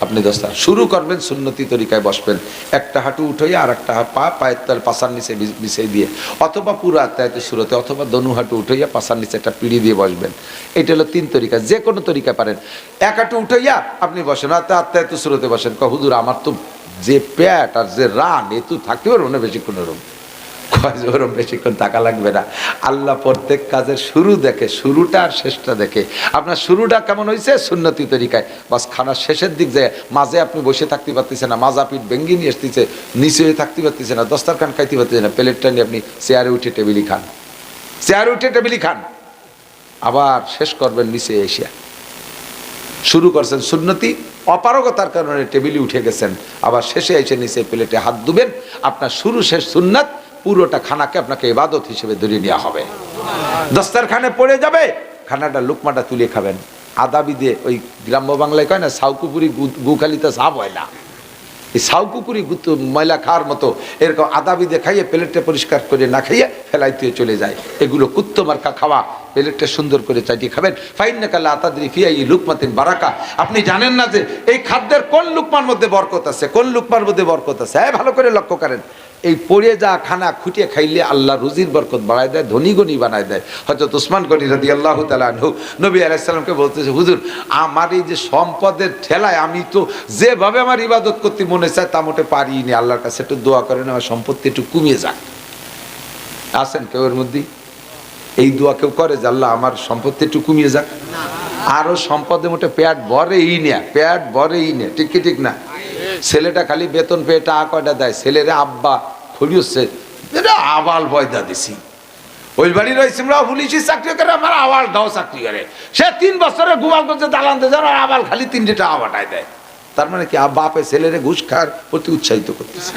আপনি দস্তার শুরু করবেন, সুন্নতি তরিকায় বসবেন, একটা হাঁটু উঠাইয়া আর একটা পা পায়ের তল পাশার নিচে বিছিয়ে দিয়ে, অথবা পুরো আত্মায়তে শুরুতে, অথবা দনু হাঁটু উঠাইয়া পাশার নিচে একটা পিড়ি দিয়ে বসবেন। এটা হলো 3 তরিকা, যে কোনো তরিকায় পারেন। 1 হাঁটু উঠাইয়া আপনি বসেন, আত্মায়তে শুরুতে বসেন, হুজুর আমার তো যে পেট আর যে রান, এ তো থাকতে পারবো না বেশিক্ষণ, ওরম ওরম বেশিক্ষণ টাকা লাগবে না। আল্লাহ প্রত্যেক কাজের শুরু দেখে, শুরুটা আর শেষটা দেখে। আপনার শুরুটা কেমন হয়েছে? সুন্নতি তরিকায়, বাস খানার শেষের দিক যায়, মাঝে আপনি বসে থাকতে পারতেছেন না, মাজা পিঠ ভেঙ্গি নিয়ে আসতেছে, নিচে হয়ে থাকতে পারতেছেন না, দস্তারখান খাইতে পারতেছেন না, প্লেটটা নিয়ে আপনি চেয়ারে উঠে টেবিলি খান, চেয়ারে উঠে টেবিলি খান, আবার শেষ করবেন নিচে এসে। শুরু করছেন সুন্নতি, অপারগতার কারণে টেবিলে উঠে গেছেন, আবার শেষে এসে নিচে প্লেটে হাত ধুবেন। আপনার শুরু শেষ সুন্নাত, পুরোটা খানাকে আপনাকে ইবাদত হিসেবে ধরে নেওয়া হবে। দস্তারখানে পড়ে যাবে, খানাটা লুকমাটা তুলে খাবেন। আদাবি দিয়ে, ওই গ্রাম্য বাংলায় কয় না সাউকুপুরি গুখালিতে সাপ হয় না, এই সাউকুপুরি ময়লা খাওয়ার মতো এরকম আদাবি দিয়ে খাইয়ে প্লেটটা পরিষ্কার করে না খাইয়ে ফেলাইতে চলে যায়। এগুলো কুত্তো মার্কা খাওয়া, প্লেটটা সুন্দর করে চাটিয়ে খাবেন। ফাইন্নাকা লা তাদরি ফি আইয়ি লুকমাতিন বারাকা, আপনি জানেন না যে এই খাদ্যের কোন লুকমার মধ্যে বরকত আছে, কোন লুকমার মধ্যে বরকত আছে। হ্যাঁ, ভালো করে লক্ষ্য করেন। এই পড়ে যা খানা খুঁটিয়ে খাইলে আল্লাহ রুজির বরকত বাড়ায় দেয়, ধনী গনি বানায় দেয়। হযরত উসমান গনি রাদিয়াল্লাহু তাআলা আনহু নবী আলাইহিস সালামকে বলতেছে, হুজুর আমার এই যে সম্পদের ঠেলায় আমি তো যেভাবে আমার ইবাদত করতে মনে চায় তা মোটে পারি নি, আল্লাহর কাছে একটু দোয়া করেন আমার সম্পত্তি একটু কমিয়ে যাক। আছেন কেউ এর মধ্যে এই দোয়া কেউ করে যে আল্লাহ আমার সম্পত্তি একটু কমিয়ে যাক? আরো সম্পদে মোটে পেট ভরেই না, পেট ভরেই না, ঠিক কি ঠিক না? ছেলেটা খালি বেতন পেয়ে টাকা কয়টা দেয়, ছেলেরে আব্বা খুলিয়েছে আবাল বয়দা দিছি। ওই বাড়ির ওই সিমরা পুলিশি চাকরি করে, আমার আবাল দাও চাকরি করে। সে 3 বছরে গোয়াল করছে দালান দিয়ে যান, আর আবাল খালি 3 টাকা বাটায় দেয়। তার মানে কি বাপে ছেলেরে ঘুষ খাওয়ার প্রতি উৎসাহিত করতেছে।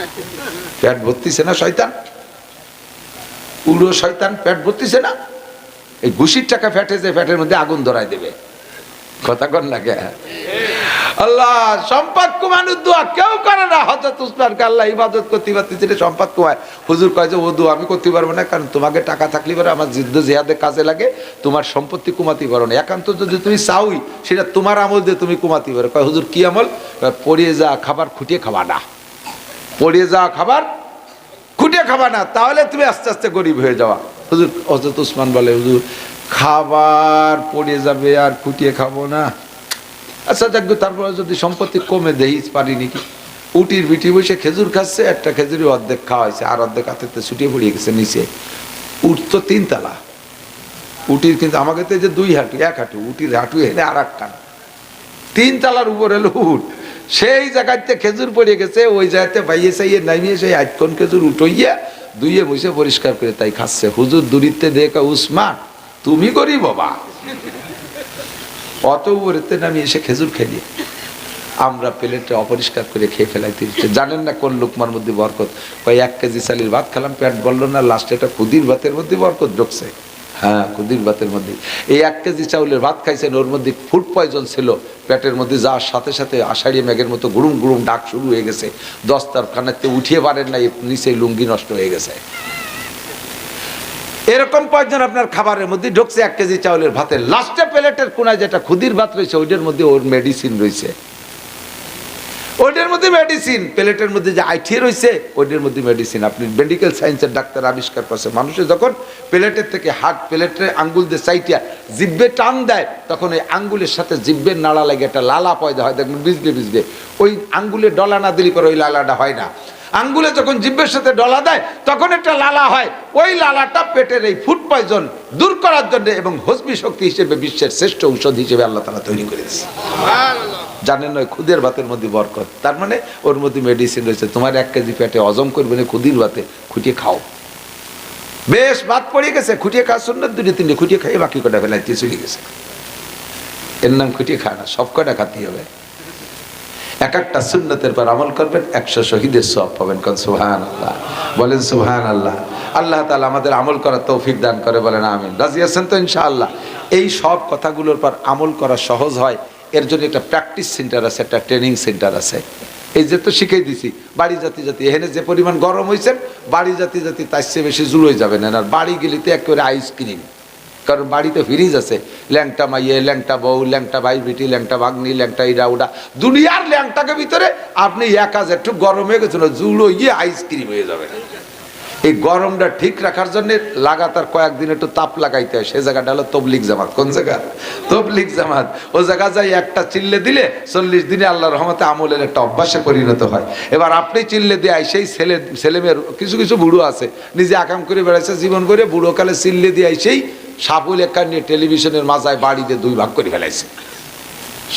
পেট ভর্তিছে না শয়তান? পুরো শয়তান পেট ভর্তিছে না? এই ঘুষির টাকা ফ্যাটে যে ফ্যাটের মধ্যে আগুন ধরায় দেবে। কথা কন না কে? আল্লাহ সম্পদ কুমানোর দোয়া কেউ করে না। হযরত উসমানকে আল্লাহ ইবাদত করতে পারতেছে, সম্পদ কুমায়। হুজুর কয় যে ও দোয়া আমি করতে পারবো না, কারণ তোমাকে টাকা থাকলে পরে আমার যুদ্ধ জিহাদে কাজে লাগে, তোমার সম্পত্তি কুমাতে পারো না। একান্ত যদি তুমি চাওই সেটা তোমার আমল দিয়ে তুমি কুমাতে পারো। কয় হুজুর কি আমল? পড়িয়ে যা খাবার খুঁটিয়ে খাবা না, পড়িয়ে যা খাবার খুঁটিয়ে খাবা না, তাহলে তুমি আস্তে আস্তে গরিব হয়ে যাওয়া। হুজুর হযরত উসমান বলে, হুজুর খাবার পড়ে যাবে আর খুঁটিয়ে খাবো না। আচ্ছা দেখো, তারপরে যদি সম্পত্তি কমে দেই পারি নাকি? উটির বিটি বসে খেজুর খাচ্ছে, একটা খেজুরি অর্ধেক খাওয়া হয়েছে, আর অর্ধেক হাতে ছুটিয়ে পড়িয়ে গেছে নিচে। উট তো 3 তলা, উটির কিন্তু আমাকে তো যে 2 হাঁটু 1 হাঁটু, উটির হাঁটু এনে আর একটা 3 তলার উপর এলো উট। সেই জায়গাতে খেজুর পড়ে গেছে, ওই জায়গাতে বাইয়ে চাইয়ে নামিয়ে সেই আজকন খেজুর উঠইয়া দুইয়ে বসে পরিষ্কার করে তাই খাচ্ছে। হুজুর দূরিতে দেখে, উসমান তুমি গরিব বাবা, অত উপরেতে নামিয়ে এসে খেজুর খেলি, আমরা প্লেটে অপরিষ্কার করে খেয়ে ফেলাইতে। জানেন না কোন লোকমার মধ্যে বরকত? কয় 1 কেজি চালের ভাত খেলাম, পেট বললো না, লাস্টে একটা খুদির ভাতের মধ্যে বরকত ঢুকছে। হ্যাঁ, খুদির ভাতের মধ্যে। এই 1 কেজি চাউলের ভাত খাইছেন, ওর মধ্যে ফুড পয়জন ছিল পেটের মধ্যে, যাওয়ার সাথে সাথে আষাঢ়ি মেঘের মতো গুড়ুম গুড়ুম ডাক শুরু হয়ে গেছে। দস্তারখানাতে উঠিয়ে পারেন না, নিচে লুঙ্গি নষ্ট হয়ে গেছে। এরকম পয়জন আপনার খাবারের মধ্যে ঢুকছে 1 কেজি চাউলের ভাতের লাস্টে প্লেটের কোনায় যেটা খুদির ভাত রয়েছে, ওইটার মধ্যে ওর মেডিসিন রয়েছে, ওইটার মধ্যে মেডিসিন। প্লেটের মধ্যে যে আইঠিয়ে রয়েছে ওইটার মধ্যে মেডিসিন। আপনি মেডিকেল সায়েন্সের ডাক্তার আবিষ্কার করছে, মানুষের যখন প্লেটের থেকে হাত প্লেটের আঙ্গুল দিয়ে চাইটিয়া জিব্বে টান দেয়, তখন ওই আঙ্গুলের সাথে জিব্বের নাড়া লাগে একটা লালা পয়দা হয়, দেখবেন ভিজবে ভিজবে। ওই আঙ্গুলে ডলা না দিলে পরে ওই লালাটা হয় না। আঙ্গুলে যখন জিব্বের সাথে ডলা দেয় তখন একটা লালা হয়, ওই লালাটা পেটের এই ফুড পয়জন দূর করার জন্য এবং হজমি শক্তি হিসেবে বিশ্বের শ্রেষ্ঠ ঔষধ হিসেবে আল্লাহ তাআলা তৈরি করেছে। জানেন ওই খুদের ভাতের মধ্যে বরকত, তার মানে ওর মধ্যে মেডিসিন রয়েছে। তোমার 1 কেজি পেটে হজম করবে না খুদির ভাতে, খুঁটিয়ে খাও। বেশ ভাত পড়ে গেছে, খুঁটিয়ে খাওয়া সুন্নাত, 2-3 খুঁটিয়ে খাই, বাকি কটা ফেলাইতে চলে গেছে। এর নাম খুঁটিয়ে খায় না, সব কটা খাতে হবে। এক একটা সুন্নতের পর আমল করবেন, 100 শহীদের সওয়াব পাবেন। কোন সুবহানাল্লাহ, বলেন সুবহানাল্লাহ। আল্লাহ তাআলা আমাদের আমল করার তৌফিক দান করে, বলেন আমিন। রাজি আছেন তো ইনশাআল্লাহ? এই সব কথাগুলোর পর আমল করা সহজ হয়, এর জন্য একটা প্র্যাকটিস সেন্টার আছে, একটা ট্রেনিং সেন্টার আছে। এই যে তো শিখিয়ে দিছি, বাড়ি জাতি জাতি এখানে যে পরিমাণ গরম হয়েছেন, বাড়ি জাতি জাতি তার চেয়ে বেশি জুড়ে যাবেন। আর বাড়ি গেলিতে একেবারে আইসক্রিম, কারণ বাড়িতে ফ্রিজ আছে। ল্যাংটা মাইয়ে, ল্যাংটা বউ, ল্যাংটা ভাই বিটি, ল্যাংটা ভাগ্নি, ল্যাংটা ইরা উডা, দুনিয়ার ল্যাংটাকে ভিতরে আপনি একা একটু গরম হয়ে গেছিল, জুড়ো গিয়ে আইসক্রিম হয়ে যাবে। এই গরমটা ঠিক রাখার জন্য লাগাতার কয়েকদিন একটু তাপ লাগাইতে হয়। সে জায়গাটা হলো তবলিগ জামাত। কোন জায়গা? তবলিগ জামাত। ও জায়গা যাই একটা চিল্লে দিলে 40 দিনে আল্লাহর রহমতে আমলের একটা অভ্যাসে পরিণত হয়। এবার আপনি চিল্লে দিয়ে সেই ছেলে মেয়ের কিছু কিছু বুড়ো আছে নিজে আকাম করে বেড়াইছে জীবন করে, বুড়ো কালে চিল্লে দিয়ে সেই সাবুল একা নিয়ে টেলিভিশনের মাজায় বাড়িতে 2 ভাগ করে ফেলাইছে।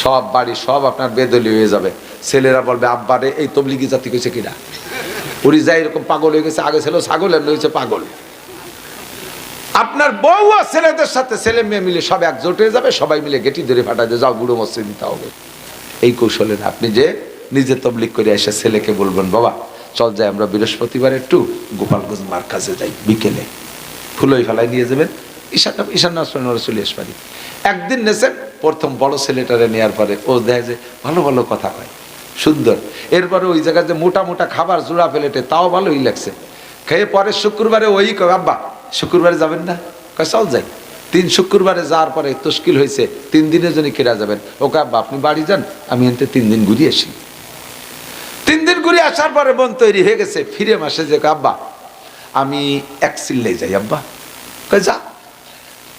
সব বাড়ি সব আপনার বেদলি হয়ে যাবে। ছেলেরা বলবে আব্বারে এই তবলিগি জাতি কইছে কিনা, উড়ি যায় এরকম পাগল হয়ে গেছে। আগে ছিল ছাগল, আর হয়েছে পাগল। আপনার বউ আর ছেলেদের সাথে ছেলে মেয়ে মিলে সব একজোট হয়ে যাবে, সবাই মিলে গেটি ধরে ফাটাই দিয়ে যাও বুড়ো মসজিদ দিতে হবে। এই কৌশলে না, আপনি যে নিজে তবলিগ করে এসে ছেলেকে বলবেন, বাবা চল যাই আমরা বৃহস্পতিবার একটু গোপালগঞ্জ মার্কাজে যাই, বিকেলে ফুলই ফেলাই নিয়ে যাবেন, ঈশান নামাজ চলে আসবানি। একদিন নেছেন, প্রথম বড় ছেলেটারে নেওয়ার পরে ও দেখে যে ভালো ভালো কথা কয়, সুন্দর। এরপরে ওই জায়গায় যে মোটা মোটা খাবার জোড়া প্লেটে, তাও ভালোই লাগছে। খেয়ে পরে শুক্রবারে ওই কয়, আব্বা শুক্রবারে যাবেন না? কয় চল যাই। তিন শুক্রবারে যাওয়ার পরে তশকিল হয়েছে 3 দিনের জন্য কেরা যাবেন। ওকে আব্বা আপনি বাড়ি যান, আমি এনতে 3 দিন ঘুরে আসি। 3 দিন ঘুরে আসার পরে বোন তৈরি হয়ে গেছে, ফিরে মাসে যে আব্বা আমি 1 চিল্লে যাই। আব্বা কই যা।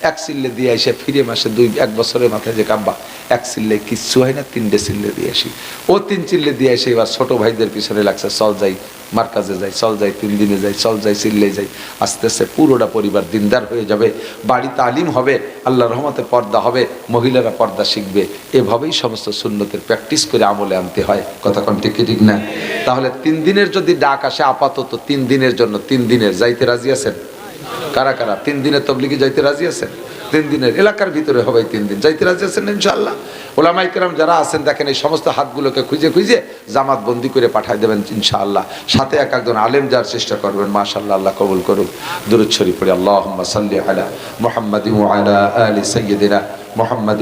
1 চিল্লে দিয়ে এসে ফিরে মাসে 1 বছরের মাথায় যে আব্বা 1 চিল্লে কিচ্ছু হয় না, 3টে চিল্লে দিয়ে আসি। ও 3 চিল্লে দিয়ে এসে এবার ছোট ভাইদের পিছনে লাগছে, চল যাই মার্কাজে যাই, চল যাই 3 দিনে যাই, চল যাই চিল্লে যাই। আস্তে আস্তে পুরোটা পরিবার দিনদার হয়ে যাবে, বাড়িতে আলিম হবে, আল্লাহ রহমতে পর্দা হবে, মহিলারা পর্দা শিখবে। এভাবেই সমস্ত সুন্নতের প্র্যাকটিস করে আমলে আনতে হয়। কথা কোন ঠিক ঠিক না? তাহলে 3 দিনের যদি ডাক আসে আপাতত 3 দিনের জন্য, 3 দিনের যাইতে রাজি আছেন? কারা কারা 3 দিনের তবলিগে যাইতে রাজি আছেন? 3 দিনের এলাকার ভিতরে হবে 3 দিন, যাইতে রাজি আছেন ইনশাআল্লাহ? ওলামায়ে কেরাম যারা আছেন দেখেন এই সমস্ত হাতগুলোকে খুঁজে খুঁজে জামাত বন্দি করে পাঠায় দেবেন ইনশাআল্লাহ। সাথে একজন আলেম যার চেষ্টা করবেন, মাশাআল্লাহ, আল্লাহ কবুল করুক। দুরূদ শরীফ পড়ি, আল্লাহুম্মা সাল্লি আলা মুহাম্মাদিন ওয়া আলা আলি সাইয়্যিদিনা মুহাম্মাদিন।